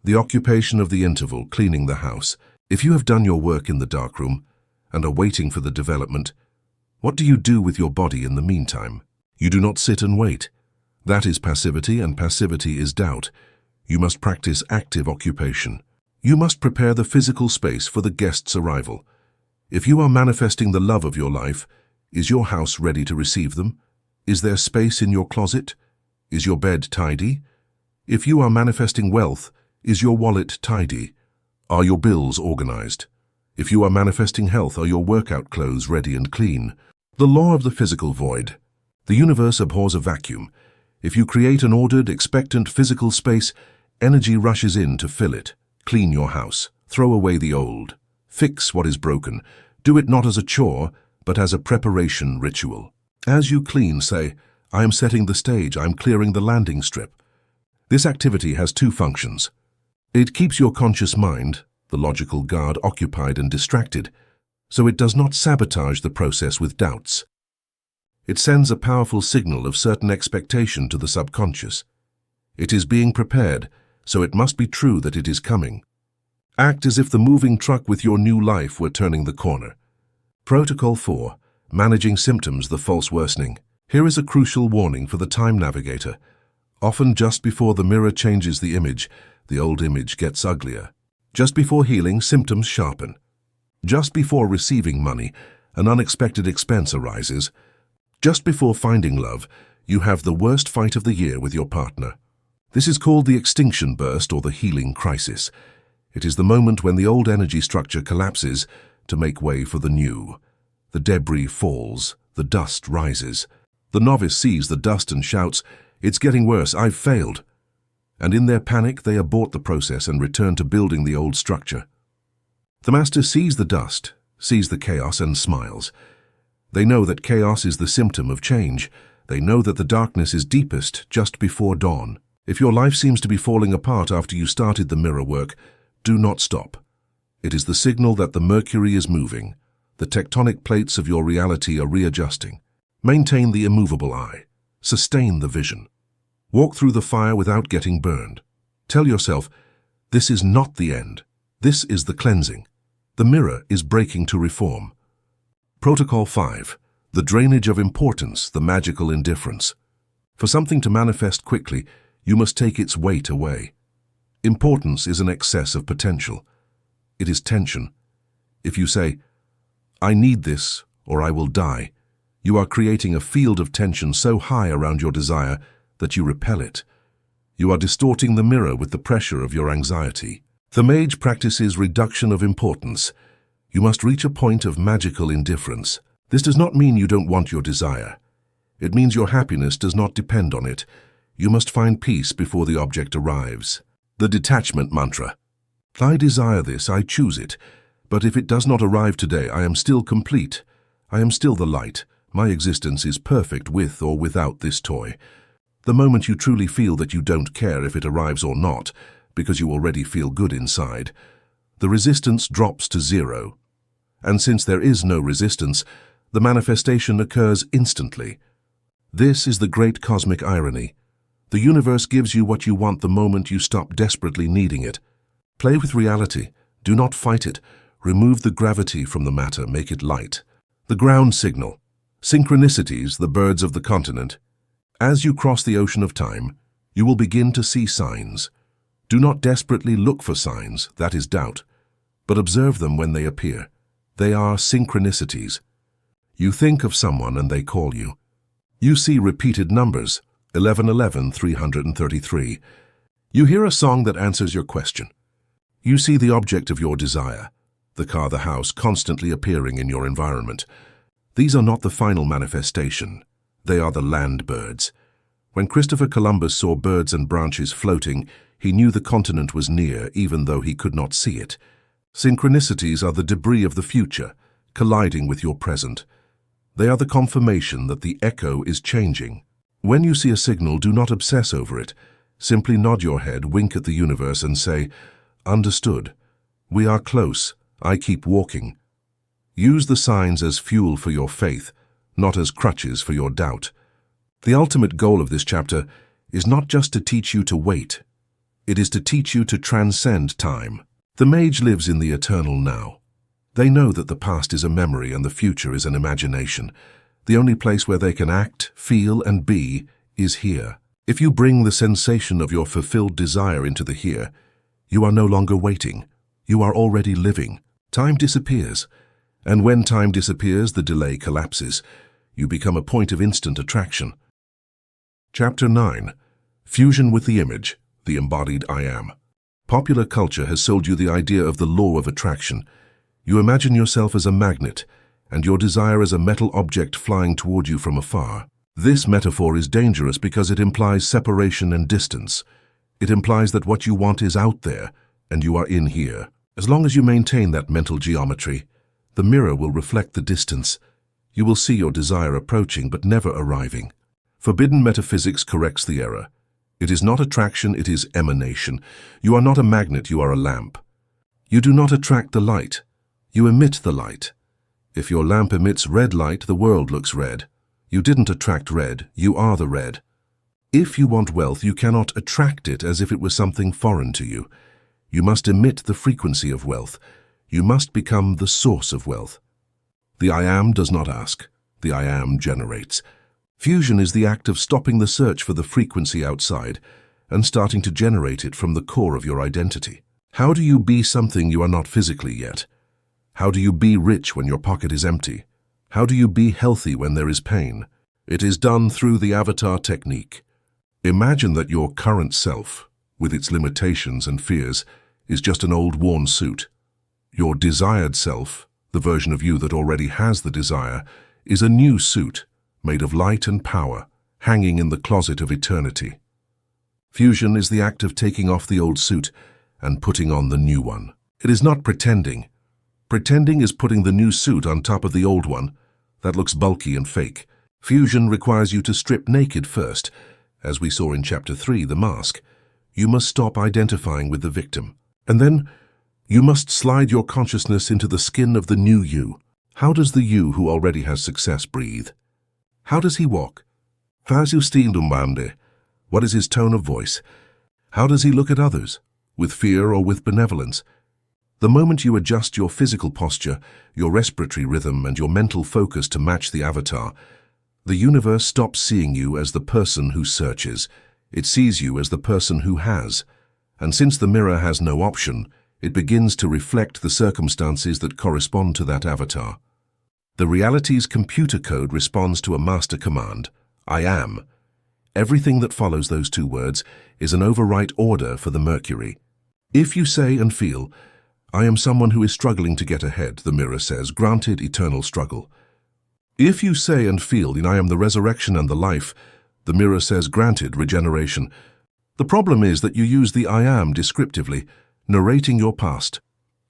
The occupation of the interval, cleaning the house. If you have done your work in the darkroom and are waiting for the development, what do you do with your body in the meantime? You do not sit and wait. That is passivity, and passivity is doubt. You must practice active occupation. You must prepare the physical space for the guest's arrival. If you are manifesting the love of your life, is your house ready to receive them? Is there space in your closet? Is your bed tidy? If you are manifesting wealth, is your wallet tidy? Are your bills organized? If you are manifesting health, are your workout clothes ready and clean? The law of the physical void. The universe abhors a vacuum. If you create an ordered, expectant physical space, energy rushes in to fill it. Clean your house. Throw away the old. Fix what is broken. Do it not as a chore, but as a preparation ritual. As you clean, say, I am setting the stage, I am clearing the landing strip. This activity has 2 functions. It keeps your conscious mind, the logical guard, occupied and distracted, so it does not sabotage the process with doubts. It sends a powerful signal of certain expectation to the subconscious. It is being prepared, so it must be true that it is coming. Act as if the moving truck with your new life were turning the corner. Protocol 4. Managing symptoms, the false worsening. Here is a crucial warning for the time navigator. Often just before the mirror changes the image, the old image gets uglier. Just before healing, symptoms sharpen. Just before receiving money, an unexpected expense arises. Just before finding love, you have the worst fight of the year with your partner. This is called the extinction burst or the healing crisis. It is the moment when the old energy structure collapses to make way for the new. The debris falls, the dust rises. The novice sees the dust and shouts, "It's getting worse, I've failed." And in their panic, they abort the process and return to building the old structure. The master sees the dust, sees the chaos, and smiles. They know that chaos is the symptom of change. They know that the darkness is deepest just before dawn. If your life seems to be falling apart after you started the mirror work, do not stop. It is the signal that the Mercury is moving. The tectonic plates of your reality are readjusting. Maintain the immovable eye. Sustain the vision. Walk through the fire without getting burned. Tell yourself, this is not the end. This is the cleansing. The mirror is breaking to reform. Protocol 5. The drainage of importance, the magical indifference. For something to manifest quickly, you must take its weight away. Importance is an excess of potential. It is tension. If you say, I need this or I will die, you are creating a field of tension so high around your desire that you repel it. You are distorting the mirror with the pressure of your anxiety. The mage practices reduction of importance. You must reach a point of magical indifference. This does not mean you don't want your desire. It means your happiness does not depend on it. You must find peace before the object arrives. The detachment mantra. I desire this, I choose it. But if it does not arrive today, I am still complete. I am still the light. My existence is perfect with or without this toy. The moment you truly feel that you don't care if it arrives or not, because you already feel good inside, the resistance drops to 0. And since there is no resistance, the manifestation occurs instantly. This is the great cosmic irony. The universe gives you what you want the moment you stop desperately needing it. Play with reality. Do not fight it. Remove the gravity from the matter. Make it light. The ground signal. Synchronicities, the birds of the continent. As you cross the ocean of time, you will begin to see signs. Do not desperately look for signs, that is doubt, but observe them when they appear. They are synchronicities. You think of someone and they call you. You see repeated numbers, 1111, 333. You hear a song that answers your question. You see the object of your desire, the car, the house, constantly appearing in your environment. These are not the final manifestation. They are the land birds. When Christopher Columbus saw birds and branches floating, he knew the continent was near, even though he could not see it. Synchronicities are the debris of the future, colliding with your present. They are the confirmation that the echo is changing. When you see a signal, do not obsess over it. Simply nod your head, wink at the universe, and say, "Understood. We are close. I keep walking." Use the signs as fuel for your faith, not as crutches for your doubt. The ultimate goal of this chapter is not just to teach you to wait. It is to teach you to transcend time. The mage lives in the eternal now. They know that the past is a memory and the future is an imagination. The only place where they can act, feel, and be is here. If you bring the sensation of your fulfilled desire into the here, you are no longer waiting. You are already living. Time disappears. And when time disappears, the delay collapses. You become a point of instant attraction. Chapter 9. Fusion with the image, the embodied I am. Popular culture has sold you the idea of the law of attraction. You imagine yourself as a magnet, and your desire as a metal object flying toward you from afar. This metaphor is dangerous because it implies separation and distance. It implies that what you want is out there, and you are in here. As long as you maintain that mental geometry, the mirror will reflect the distance. You will see your desire approaching but never arriving. Forbidden metaphysics corrects the error. It is not attraction, it is emanation. You are not a magnet, you are a lamp. You do not attract the light. You emit the light. If your lamp emits red light, the world looks red. You didn't attract red, you are the red. If you want wealth, you cannot attract it as if it was something foreign to you. You must emit the frequency of wealth. You must become the source of wealth. The I am does not ask. The I am generates. Fusion is the act of stopping the search for the frequency outside and starting to generate it from the core of your identity. How do you be something you are not physically yet? How do you be rich when your pocket is empty? How do you be healthy when there is pain? It is done through the avatar technique. Imagine that your current self, with its limitations and fears, is just an old worn suit. Your desired self, the version of you that already has the desire, is a new suit, made of light and power, hanging in the closet of eternity. Fusion is the act of taking off the old suit and putting on the new one. It is not pretending. Pretending is putting the new suit on top of the old one. That looks bulky and fake. Fusion requires you to strip naked first. As we saw in Chapter 3, the mask. You must stop identifying with the victim. And then, you must slide your consciousness into the skin of the new you. How does the you who already has success breathe? How does he walk? What is his tone of voice? How does he look at others? With fear or with benevolence? The moment you adjust your physical posture, your respiratory rhythm, and your mental focus to match the avatar, the universe stops seeing you as the person who searches. It sees you as the person who has. And since the mirror has no option, it begins to reflect the circumstances that correspond to that avatar. The reality's computer code responds to a master command, I am. Everything that follows those two words is an overwrite order for the Mercury. If you say and feel, I am someone who is struggling to get ahead, the mirror says, granted eternal struggle. If you say and feel, I am the resurrection and the life, the mirror says, granted regeneration. The problem is that you use the I am descriptively, narrating your past.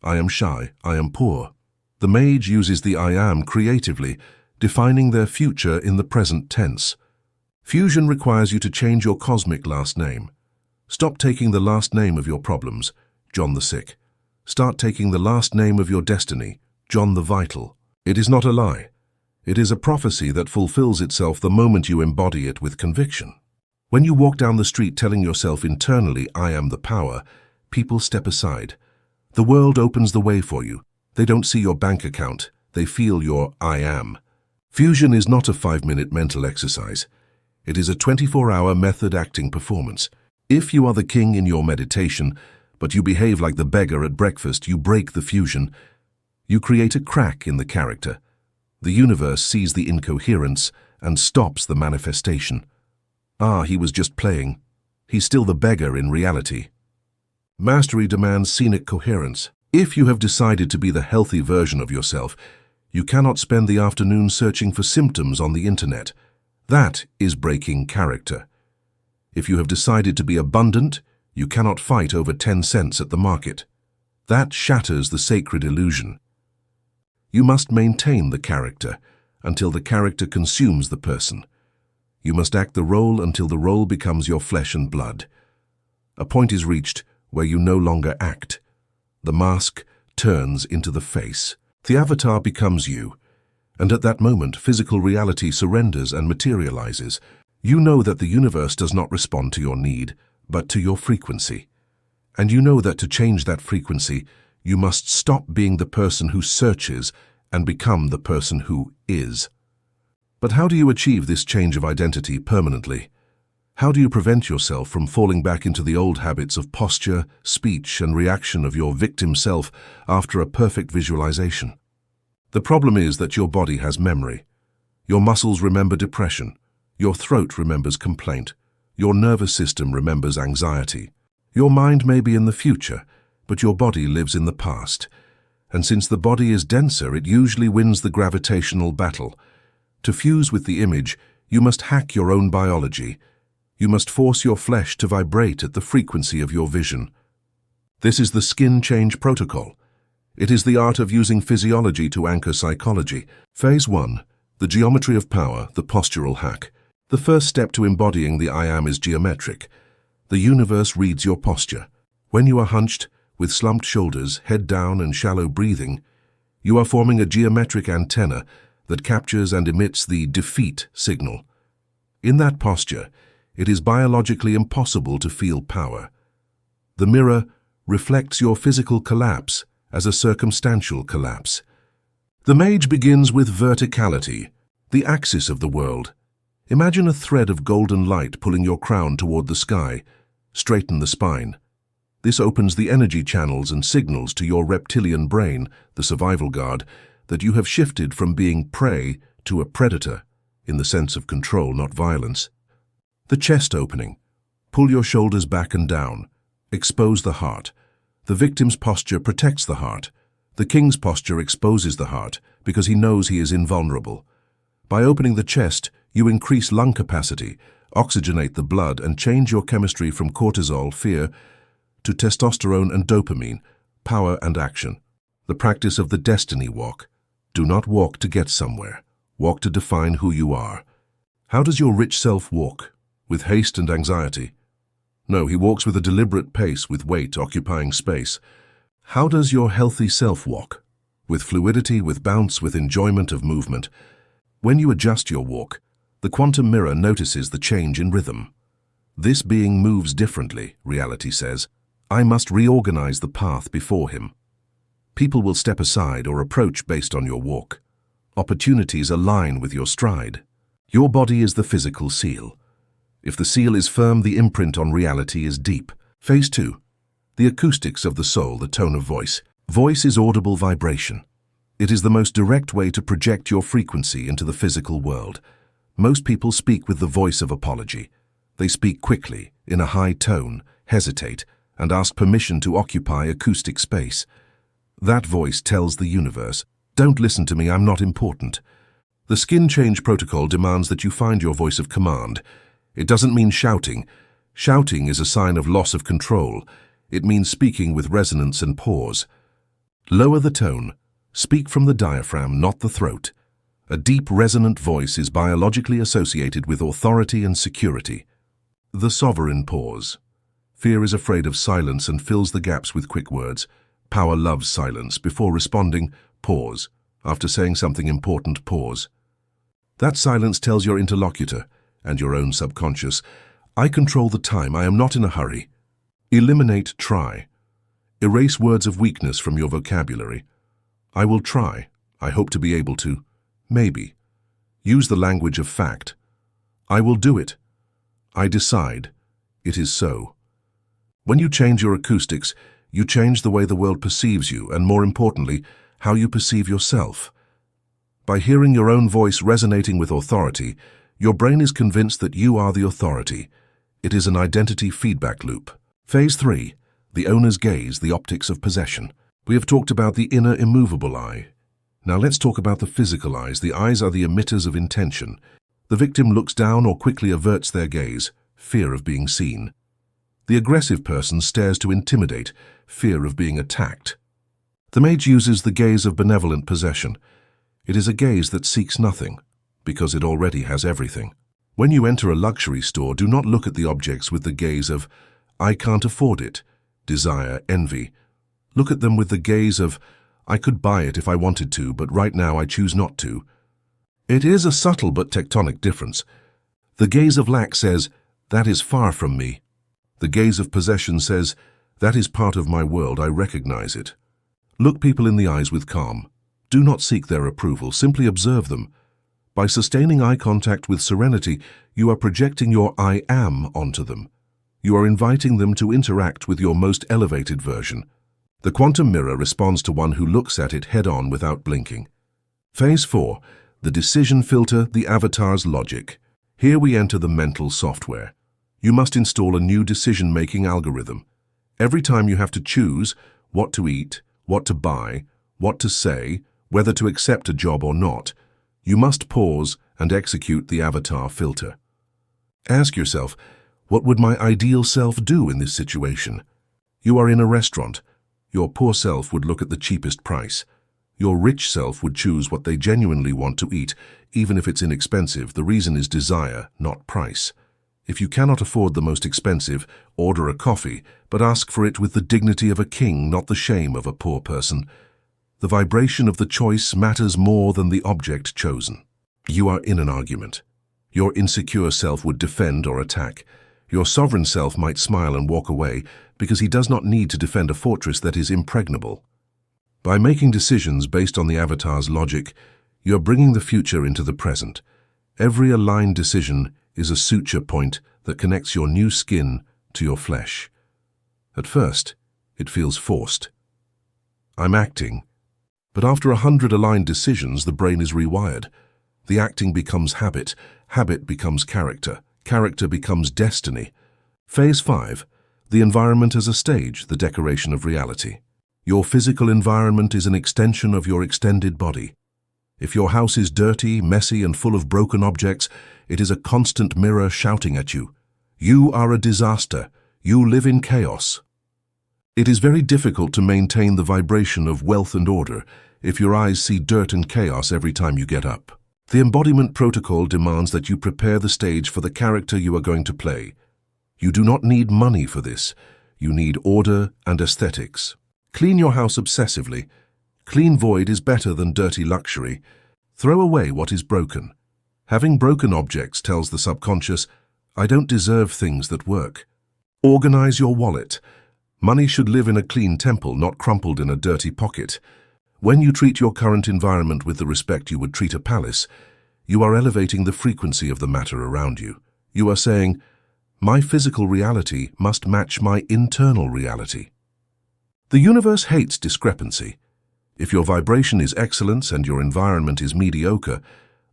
I am shy, I am poor. The mage uses the I am creatively, defining their future in the present tense. Fusion requires you to change your cosmic last name. Stop taking the last name of your problems, John the Sick. Start taking the last name of your destiny, John the Vital. It is not a lie. It is a prophecy that fulfills itself the moment you embody it with conviction. When you walk down the street telling yourself internally, I am the power, people step aside. The world opens the way for you. They don't see your bank account. They feel your I am. Fusion is not a 5-minute mental exercise. It is a 24-hour method-acting performance. If you are the king in your meditation, but you behave like the beggar at breakfast, you break the fusion. You create a crack in the character. The universe sees the incoherence and stops the manifestation. Ah, he was just playing. He's still the beggar in reality. Mastery demands scenic coherence. If you have decided to be the healthy version of yourself, you cannot spend the afternoon searching for symptoms on the internet. That is breaking character. If you have decided to be abundant, you cannot fight over 10 cents at the market. That shatters the sacred illusion. You must maintain the character until the character consumes the person. You must act the role until the role becomes your flesh and blood. A point is reached where you no longer act. The mask turns into the face. The avatar becomes you, and at that moment physical reality surrenders and materializes. You know that the universe does not respond to your need, but to your frequency. And you know that to change that frequency, you must stop being the person who searches and become the person who is. But how do you achieve this change of identity permanently? How do you prevent yourself from falling back into the old habits of posture, speech, and reaction of your victim self after a perfect visualization? The problem is that your body has memory. Your muscles remember depression. Your throat remembers complaint. Your nervous system remembers anxiety. Your mind may be in the future, but your body lives in the past. And since the body is denser, it usually wins the gravitational battle. To fuse with the image, you must hack your own biology. You must force your flesh to vibrate at the frequency of your vision. This is the skin change protocol. It is the art of using physiology to anchor psychology. Phase 1. The geometry of power, the postural hack. The first step to embodying the I am is geometric. The universe reads your posture. When you are hunched, with slumped shoulders, head down and shallow breathing, you are forming a geometric antenna that captures and emits the defeat signal. In that posture, it is biologically impossible to feel power. The mirror reflects your physical collapse as a circumstantial collapse. The mage begins with verticality, the axis of the world. Imagine a thread of golden light pulling your crown toward the sky. Straighten the spine. This opens the energy channels and signals to your reptilian brain, the survival guard, that you have shifted from being prey to a predator, in the sense of control, not violence. The chest opening. Pull your shoulders back and down. Expose the heart. The victim's posture protects the heart. The king's posture exposes the heart because he knows he is invulnerable. By opening the chest, you increase lung capacity, oxygenate the blood, and change your chemistry from cortisol, fear, to testosterone and dopamine, power and action. The practice of the destiny walk. Do not walk to get somewhere. Walk to define who you are. How does your rich self walk? With haste and anxiety? No, he walks with a deliberate pace, with weight occupying space. How does your healthy self walk? With fluidity, with bounce, with enjoyment of movement. When you adjust your walk, the quantum mirror notices the change in rhythm. This being moves differently, reality says. I must reorganize the path before him. People will step aside or approach based on your walk. Opportunities align with your stride. Your body is the physical seal. If the seal is firm, the imprint on reality is deep. Phase 2. The acoustics of the soul, the tone of voice. Voice is audible vibration. It is the most direct way to project your frequency into the physical world. Most people speak with the voice of apology. They speak quickly, in a high tone, hesitate, and ask permission to occupy acoustic space. That voice tells the universe, "Don't listen to me, I'm not important." The skin change protocol demands that you find your voice of command. It doesn't mean shouting. Shouting is a sign of loss of control. It means speaking with resonance and pause. Lower the tone. Speak from the diaphragm, not the throat. A deep, resonant voice is biologically associated with authority and security. The sovereign pause. Fear is afraid of silence and fills the gaps with quick words. Power loves silence. Before responding, pause. After saying something important, pause. That silence tells your interlocutor, and your own subconscious, I control the time, I am not in a hurry. Eliminate try. Erase words of weakness from your vocabulary. I will try. I hope to be able to. Maybe. Use the language of fact. I will do it. I decide. It is so. When you change your acoustics, you change the way the world perceives you, and more importantly, how you perceive yourself. By hearing your own voice resonating with authority, your brain is convinced that you are the authority. It is an identity feedback loop. Phase 3. The owner's gaze, the optics of possession. We have talked about the inner immovable eye. Now let's talk about the physical eyes. The eyes are the emitters of intention. The victim looks down or quickly averts their gaze, fear of being seen. The aggressive person stares to intimidate, fear of being attacked. The mage uses the gaze of benevolent possession. It is a gaze that seeks nothing, because it already has everything. When you enter a luxury store, do not look at the objects with the gaze of, I can't afford it, desire, envy. Look at them with the gaze of, I could buy it if I wanted to, but right now I choose not to. It is a subtle but tectonic difference. The gaze of lack says, that is far from me. The gaze of possession says, that is part of my world, I recognize it. Look people in the eyes with calm. Do not seek their approval, simply observe them. By sustaining eye contact with serenity, you are projecting your I am onto them. You are inviting them to interact with your most elevated version. The quantum mirror responds to one who looks at it head-on without blinking. Phase 4. The decision filter, the avatar's logic. Here we enter the mental software. You must install a new decision-making algorithm. Every time you have to choose what to eat, what to buy, what to say, whether to accept a job or not, you must pause and execute the avatar filter. Ask yourself, what would my ideal self do in this situation? You are in a restaurant. Your poor self would look at the cheapest price. Your rich self would choose what they genuinely want to eat, even if it's inexpensive. The reason is desire, not price. If you cannot afford the most expensive, order a coffee, but ask for it with the dignity of a king, not the shame of a poor person. The vibration of the choice matters more than the object chosen. You are in an argument. Your insecure self would defend or attack. Your sovereign self might smile and walk away because he does not need to defend a fortress that is impregnable. By making decisions based on the avatar's logic, you are bringing the future into the present. Every aligned decision is a suture point that connects your new skin to your flesh. At first, it feels forced. I'm acting. But after 100 aligned decisions, the brain is rewired. The acting becomes habit. Habit becomes character. Character becomes destiny. Phase 5. The environment as a stage, the decoration of reality. Your physical environment is an extension of your extended body. If your house is dirty, messy, and full of broken objects, it is a constant mirror shouting at you. You are a disaster. You live in chaos. It is very difficult to maintain the vibration of wealth and order if your eyes see dirt and chaos every time you get up. The embodiment protocol demands that you prepare the stage for the character you are going to play. You do not need money for this. You need order and aesthetics. Clean your house obsessively. Clean void is better than dirty luxury. Throw away what is broken. Having broken objects tells the subconscious, I don't deserve things that work. Organize your wallet. Money should live in a clean temple, not crumpled in a dirty pocket. When you treat your current environment with the respect you would treat a palace, you are elevating the frequency of the matter around you. You are saying, my physical reality must match my internal reality. The universe hates discrepancy. If your vibration is excellence and your environment is mediocre,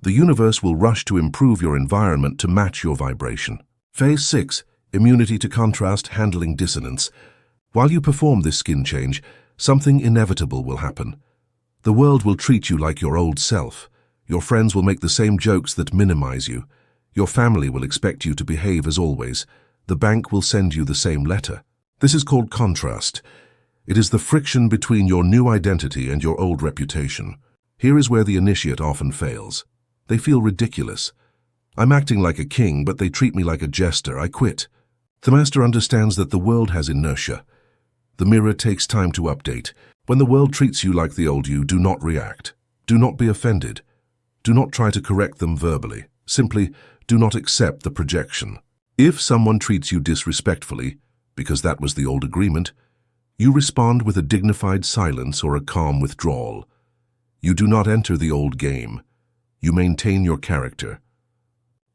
the universe will rush to improve your environment to match your vibration. Phase 6. Immunity to contrast, handling dissonance. While you perform this skin change, something inevitable will happen. The world will treat you like your old self. Your friends will make the same jokes that minimize you. Your family will expect you to behave as always. The bank will send you the same letter. This is called contrast. It is the friction between your new identity and your old reputation. Here is where the initiate often fails. They feel ridiculous. I'm acting like a king, but they treat me like a jester. I quit. The master understands that the world has inertia. The mirror takes time to update. When the world treats you like the old you, do not react. Do not be offended. Do not try to correct them verbally. Simply, do not accept the projection. If someone treats you disrespectfully, because that was the old agreement, you respond with a dignified silence or a calm withdrawal. You do not enter the old game. You maintain your character.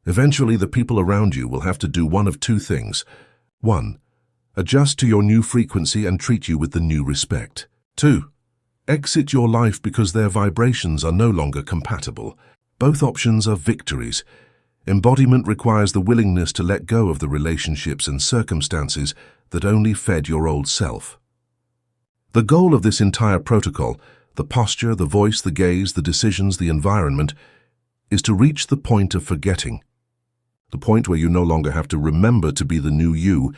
Eventually, the people around you will have to do one of two things. 1. Adjust to your new frequency and treat you with the new respect. 2. Exit your life because their vibrations are no longer compatible. Both options are victories. Embodiment requires the willingness to let go of the relationships and circumstances that only fed your old self. The goal of this entire protocol, the posture, the voice, the gaze, the decisions, the environment, is to reach the point of forgetting. The point where you no longer have to remember to be the new you,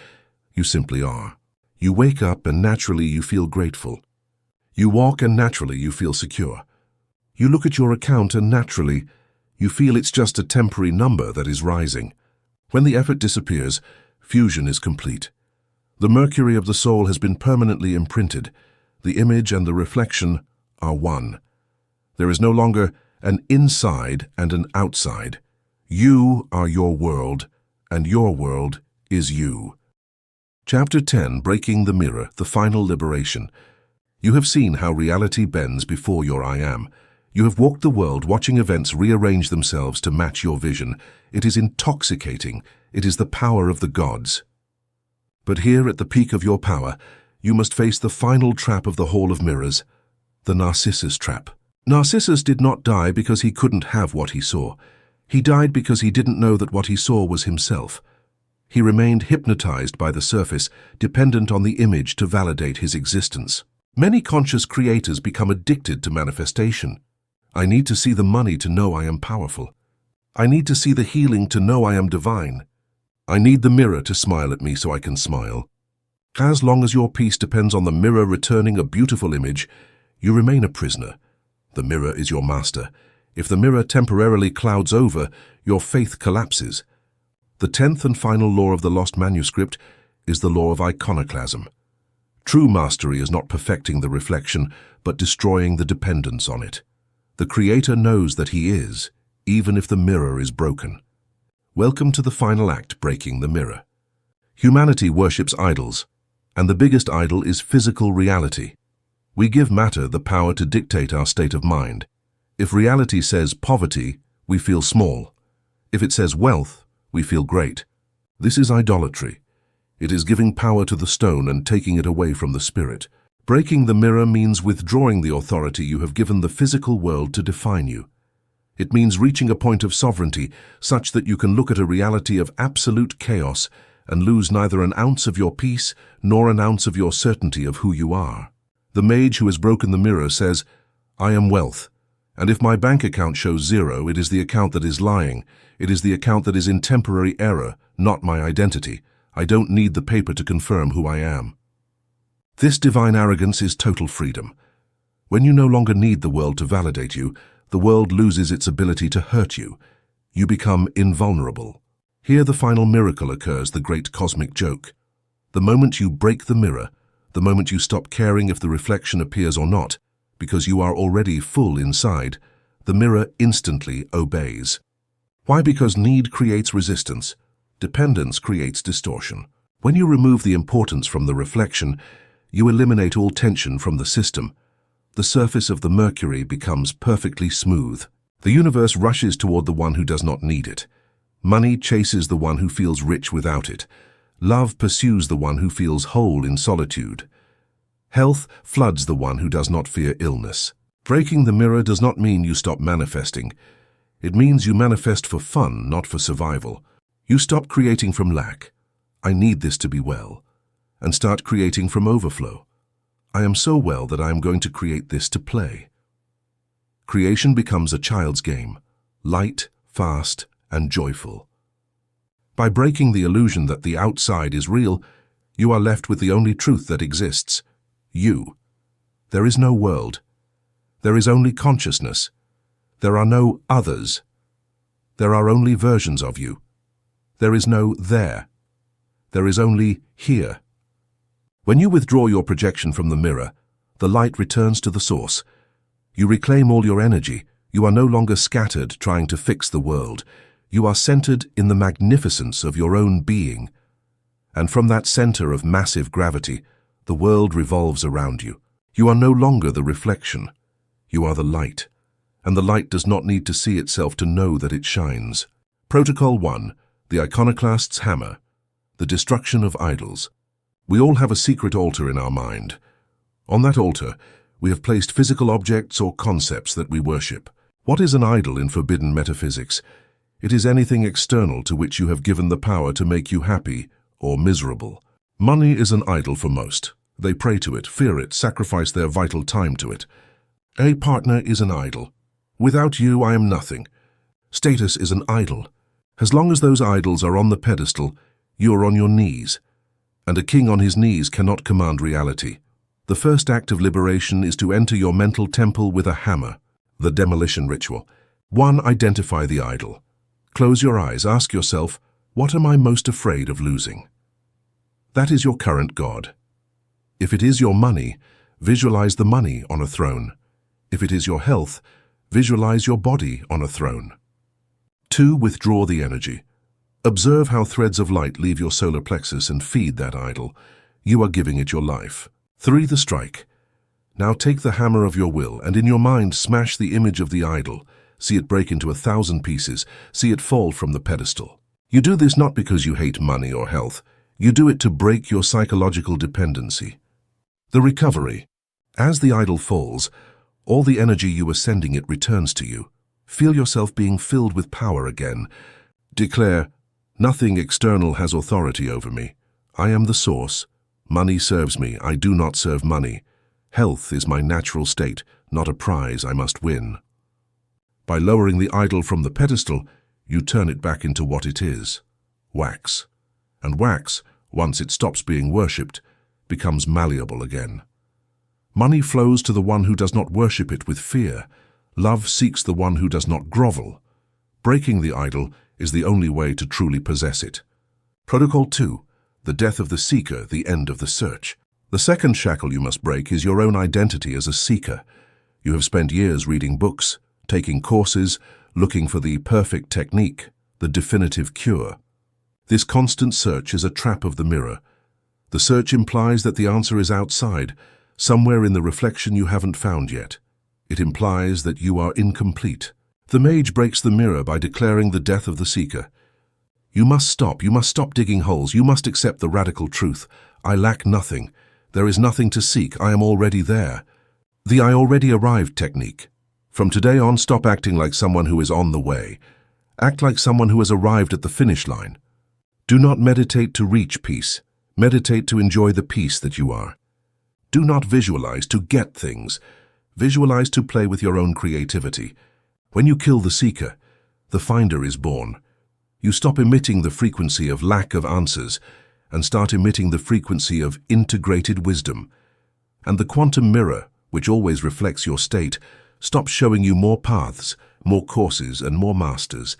you simply are. You wake up and naturally you feel grateful. You walk and naturally you feel secure. You look at your account and naturally you feel it's just a temporary number that is rising. When the effort disappears, fusion is complete. The mercury of the soul has been permanently imprinted. The image and the reflection are one. There is no longer an inside and an outside. You are your world, and your world is you. Chapter 10, Breaking the Mirror, the Final Liberation. You have seen how reality bends before your I am. You have walked the world watching events rearrange themselves to match your vision. It is intoxicating. It is the power of the gods. But here at the peak of your power, you must face the final trap of the Hall of Mirrors, the Narcissus trap. Narcissus did not die because he couldn't have what he saw. He died because he didn't know that what he saw was himself. He remained hypnotized by the surface, dependent on the image to validate his existence. Many conscious creators become addicted to manifestation. I need to see the money to know I am powerful. I need to see the healing to know I am divine. I need the mirror to smile at me so I can smile. As long as your peace depends on the mirror returning a beautiful image, you remain a prisoner. The mirror is your master. If the mirror temporarily clouds over, your faith collapses. The 10th and final law of the lost manuscript is the law of iconoclasm. True mastery is not perfecting the reflection, but destroying the dependence on it. The Creator knows that He is, even if the mirror is broken. Welcome to the final act, Breaking the Mirror. Humanity worships idols, and the biggest idol is physical reality. We give matter the power to dictate our state of mind. If reality says poverty, we feel small. If it says wealth, we feel great. This is idolatry. It is giving power to the stone and taking it away from the spirit. Breaking the mirror means withdrawing the authority you have given the physical world to define you. It means reaching a point of sovereignty such that you can look at a reality of absolute chaos and lose neither an ounce of your peace nor an ounce of your certainty of who you are. The mage who has broken the mirror says, I am wealth, and if my bank account shows 0, it is the account that is lying. It is the account that is in temporary error, not my identity. I don't need the paper to confirm who I am. This divine arrogance is total freedom. When you no longer need the world to validate you, the world loses its ability to hurt you. You become invulnerable. Here the final miracle occurs, the great cosmic joke. The moment you break the mirror, the moment you stop caring if the reflection appears or not, because you are already full inside, the mirror instantly obeys. Why? Because need creates resistance. Dependence creates distortion. When you remove the importance from the reflection, you eliminate all tension from the system. The surface of the mercury becomes perfectly smooth. The universe rushes toward the one who does not need it. Money chases the one who feels rich without it. Love pursues the one who feels whole in solitude. Health floods the one who does not fear illness. Breaking the mirror does not mean you stop manifesting. It means you manifest for fun, not for survival. You stop creating from lack. I need this to be well. And start creating from overflow. I am so well that I am going to create this to play. Creation becomes a child's game, light, fast, and joyful. By breaking the illusion that the outside is real, you are left with the only truth that exists, you. There is no world. There is only consciousness. There are no others. There are only versions of you. There is no there. There is only here. When you withdraw your projection from the mirror, the light returns to the source. You reclaim all your energy. You are no longer scattered trying to fix the world. You are centered in the magnificence of your own being. And from that center of massive gravity, the world revolves around you. You are no longer the reflection. You are the light. and the light does not need to see itself to know that it shines. Protocol 1. The Iconoclast's Hammer. The Destruction of Idols. We all have a secret altar in our mind. On that altar, we have placed physical objects or concepts that we worship. What is an idol in forbidden metaphysics? It is anything external to which you have given the power to make you happy or miserable. Money is an idol for most. They pray to it, fear it, sacrifice their vital time to it. A partner is an idol. Without you, I am nothing. Status is an idol. As long as those idols are on the pedestal, you are on your knees. And a king on his knees cannot command reality. The first act of liberation is to enter your mental temple with a hammer. The demolition ritual. 1. Identify the idol. Close your eyes, ask yourself, what am I most afraid of losing? That is your current God. If it is your money, visualize the money on a throne. If it is your health, visualize your body on a throne. 2. Withdraw the energy. Observe how threads of light leave your solar plexus and feed that idol. You are giving it your life. 3. The strike. Now take the hammer of your will and in your mind smash the image of the idol. See it break into 1,000 pieces. See it fall from the pedestal. You do this not because you hate money or health. You do it to break your psychological dependency. The recovery. As the idol falls, all the energy you were sending it returns to you. Feel yourself being filled with power again. Declare, nothing external has authority over me. I am the source. Money serves me. I do not serve money. Health is my natural state, not a prize I must win. By lowering the idol from the pedestal, you turn it back into what it is, wax. And wax, once it stops being worshipped, becomes malleable again. Money flows to the one who does not worship it with fear. Love seeks the one who does not grovel. Breaking the idol is the only way to truly possess it. Protocol 2. The death of the seeker, the end of the search. The second shackle you must break is your own identity as a seeker. You have spent years reading books, taking courses, looking for the perfect technique, the definitive cure. This constant search is a trap of the mirror. The search implies that the answer is outside, somewhere in the reflection you haven't found yet. It implies that you are incomplete. The mage breaks the mirror by declaring the death of the seeker. You must stop digging holes, you must accept the radical truth. I lack nothing. There is nothing to seek, I am already there. The I already arrived technique. From today on, stop acting like someone who is on the way. Act like someone who has arrived at the finish line. Do not meditate to reach peace. Meditate to enjoy the peace that you are. Do not visualize to get things. Visualize to play with your own creativity. When you kill the seeker, the finder is born. You stop emitting the frequency of lack of answers and start emitting the frequency of integrated wisdom. And the quantum mirror, which always reflects your state, stops showing you more paths, more courses and more masters,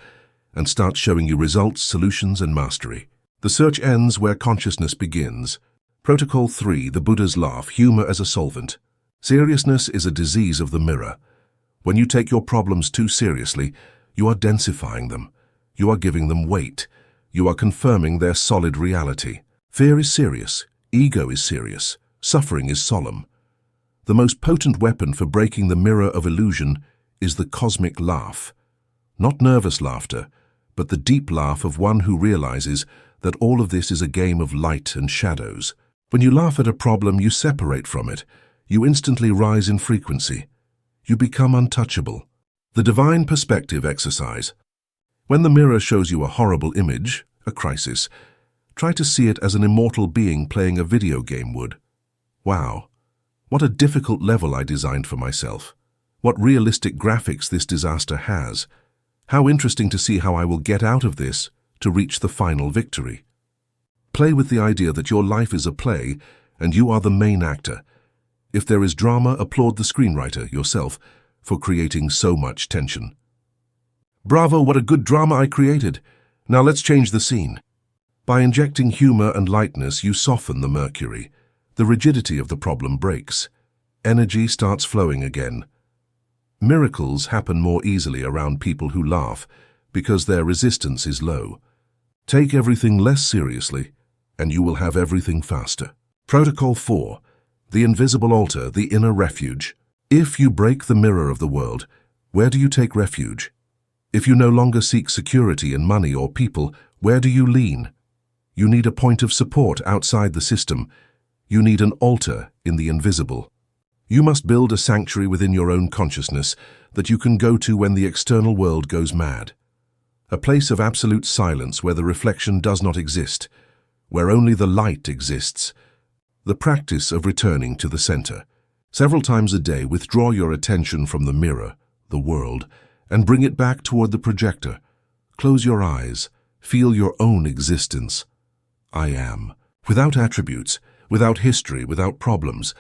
and starts showing you results, solutions and mastery. The search ends where consciousness begins. Protocol 3. The Buddha's laugh, humor as a solvent. Seriousness is a disease of the mirror. When you take your problems too seriously, you are densifying them. You are giving them weight. You are confirming their solid reality. Fear is serious. Ego is serious. Suffering is solemn. The most potent weapon for breaking the mirror of illusion is the cosmic laugh. Not nervous laughter, but the deep laugh of one who realizes that all of this is a game of light and shadows. When you laugh at a problem, you separate from it. You instantly rise in frequency. You become untouchable. The divine perspective exercise. When the mirror shows you a horrible image, a crisis, try to see it as an immortal being playing a video game would. Wow. What a difficult level I designed for myself. What realistic graphics this disaster has. How interesting to see how I will get out of this to reach the final victory. Play with the idea that your life is a play and you are the main actor. If there is drama, applaud the screenwriter, yourself, for creating so much tension. Bravo, what a good drama I created. Now let's change the scene. By injecting humor and lightness, you soften the mercury. The rigidity of the problem breaks. Energy starts flowing again. Miracles happen more easily around people who laugh because their resistance is low. Take everything less seriously, and you will have everything faster. Protocol 4. The invisible altar, the inner refuge. If you break the mirror of the world, Where do you take refuge? If you no longer seek security in money or people, where do you lean? You need a point of support outside the system. You need an altar in the invisible. You must build a sanctuary within your own consciousness that you can go to when the external world goes mad. A place of absolute silence where the reflection does not exist, where only the light exists. The practice of returning to the center. Several times a day, withdraw your attention from the mirror, the world, and bring it back toward the projector. Close your eyes. Feel your own existence. I am. Without attributes, without history, without problems.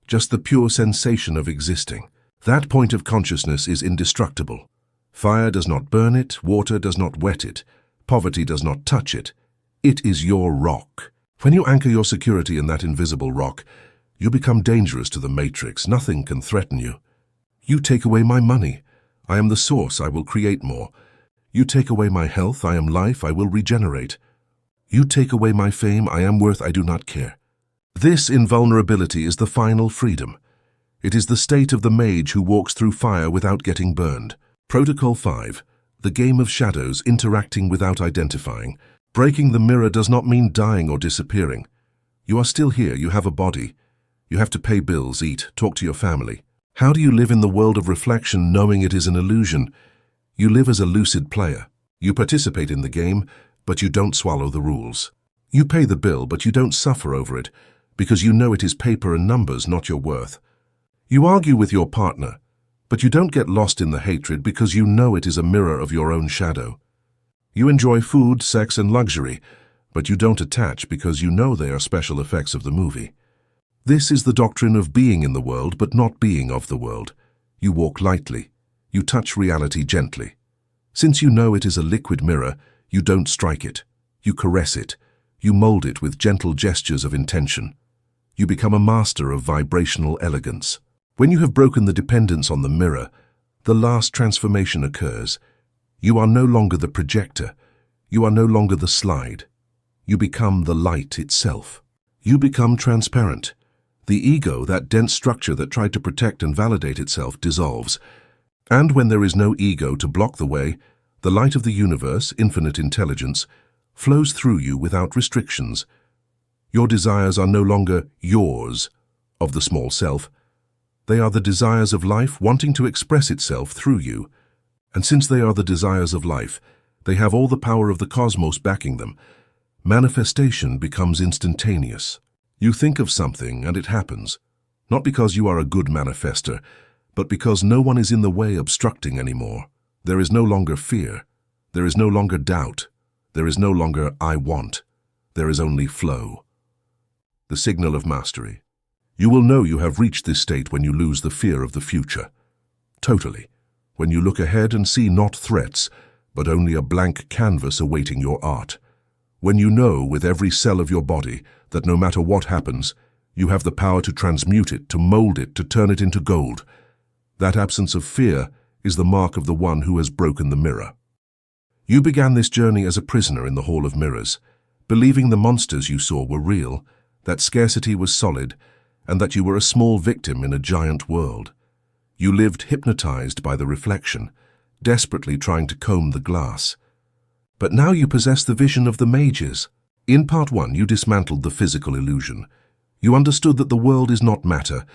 Just the pure sensation of existing. That point of consciousness is indestructible. Fire does not burn it, water does not wet it, poverty does not touch it. It is your rock. When you anchor your security in that invisible rock, you become dangerous to the matrix. Nothing can threaten you. You take away my money. I am the source. I will create more. You take away my health. I am life. I will regenerate. You take away my fame. I am worth. I do not care. This invulnerability is the final freedom. It is the state of the mage who walks through fire without getting burned. Protocol 5. The game of shadows, interacting without identifying. Breaking the mirror does not mean dying or disappearing. You are still here. You have a body. You have to pay bills, eat, talk to your family. How do you live in the world of reflection knowing it is an illusion? You live as a lucid player. You participate in the game, but you don't swallow the rules. You pay the bill, but you don't suffer over it, because you know it is paper and numbers, not your worth. You argue with your partner, but you don't get lost in the hatred because you know it is a mirror of your own shadow. You enjoy food, sex, and luxury, but you don't attach because you know they are special effects of the movie. This is the doctrine of being in the world but not being of the world. You walk lightly. You touch reality gently. Since you know it is a liquid mirror, you don't strike it. You caress it. You mold it with gentle gestures of intention. You become a master of vibrational elegance. When you have broken the dependence on the mirror, the last transformation occurs. You are no longer the projector. You are no longer the slide. You become the light itself. You become transparent. The ego, that dense structure that tried to protect and validate itself, dissolves. And when there is no ego to block the way, the light of the universe, infinite intelligence, flows through you without restrictions. Your desires are no longer yours, of the small self. They are the desires of life wanting to express itself through you. And since they are the desires of life, they have all the power of the cosmos backing them. Manifestation becomes instantaneous. You think of something and it happens, not because you are a good manifester, but because no one is in the way obstructing anymore. There is no longer fear. There is no longer doubt. There is no longer I want. There is only flow. The signal of mastery. You will know you have reached this state when you lose the fear of the future. Totally. When you look ahead and see not threats, but only a blank canvas awaiting your art. When you know with every cell of your body that no matter what happens, you have the power to transmute it, to mold it, to turn it into gold. That absence of fear is the mark of the one who has broken the mirror. You began this journey as a prisoner in the Hall of Mirrors, believing the monsters you saw were real, that scarcity was solid, and that you were a small victim in a giant world. You lived hypnotized by the reflection, desperately trying to comb the glass. But now you possess the vision of the mages. In Part 1, you dismantled the physical illusion. You understood that the world is not matter,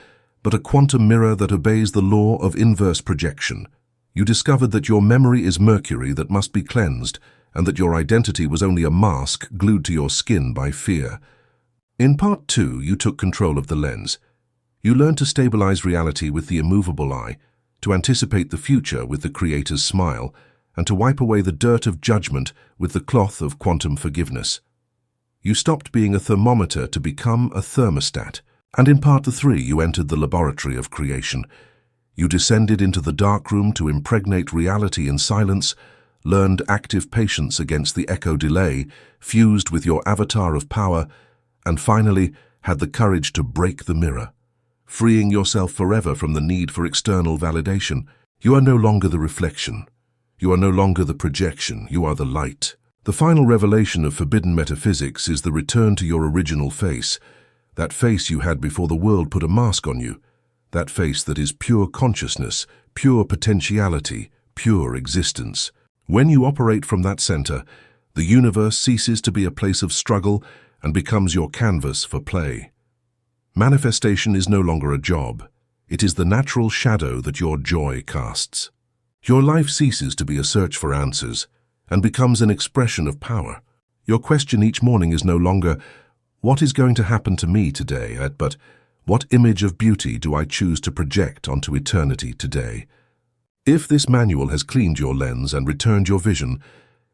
but a quantum mirror that obeys the law of inverse projection. You discovered that your memory is mercury that must be cleansed, and that your identity was only a mask glued to your skin by fear. In Part 2, you took control of the lens. You learned to stabilize reality with the immovable eye, to anticipate the future with the Creator's smile, and to wipe away the dirt of judgment with the cloth of quantum forgiveness. You stopped being a thermometer to become a thermostat. And in Part 3, you entered the laboratory of creation. You descended into the darkroom to impregnate reality in silence, learned active patience against the echo delay, fused with your avatar of power, and finally had the courage to break the mirror, freeing yourself forever from the need for external validation. You are no longer the reflection. You are no longer the projection. You are the light. The final revelation of forbidden metaphysics is the return to your original face, that face you had before the world put a mask on you, that face that is pure consciousness, pure potentiality, pure existence. When you operate from that center, the universe ceases to be a place of struggle and becomes your canvas for play. Manifestation is no longer a job. It is the natural shadow that your joy casts. Your life ceases to be a search for answers and becomes an expression of power. Your question each morning is no longer, "What is going to happen to me today?" but "What image of beauty do I choose to project onto eternity today?" If this manual has cleaned your lens and returned your vision,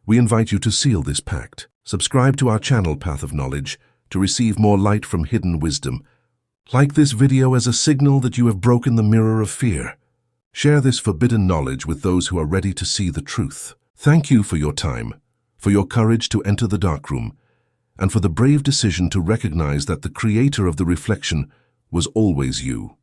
we invite you to seal this pact. Subscribe to our channel Path of Knowledge to receive more light from hidden wisdom. Like this video as a signal that you have broken the mirror of fear. Share this forbidden knowledge with those who are ready to see the truth. Thank you for your time, for your courage to enter the darkroom, and for the brave decision to recognize that the creator of the reflection was always you.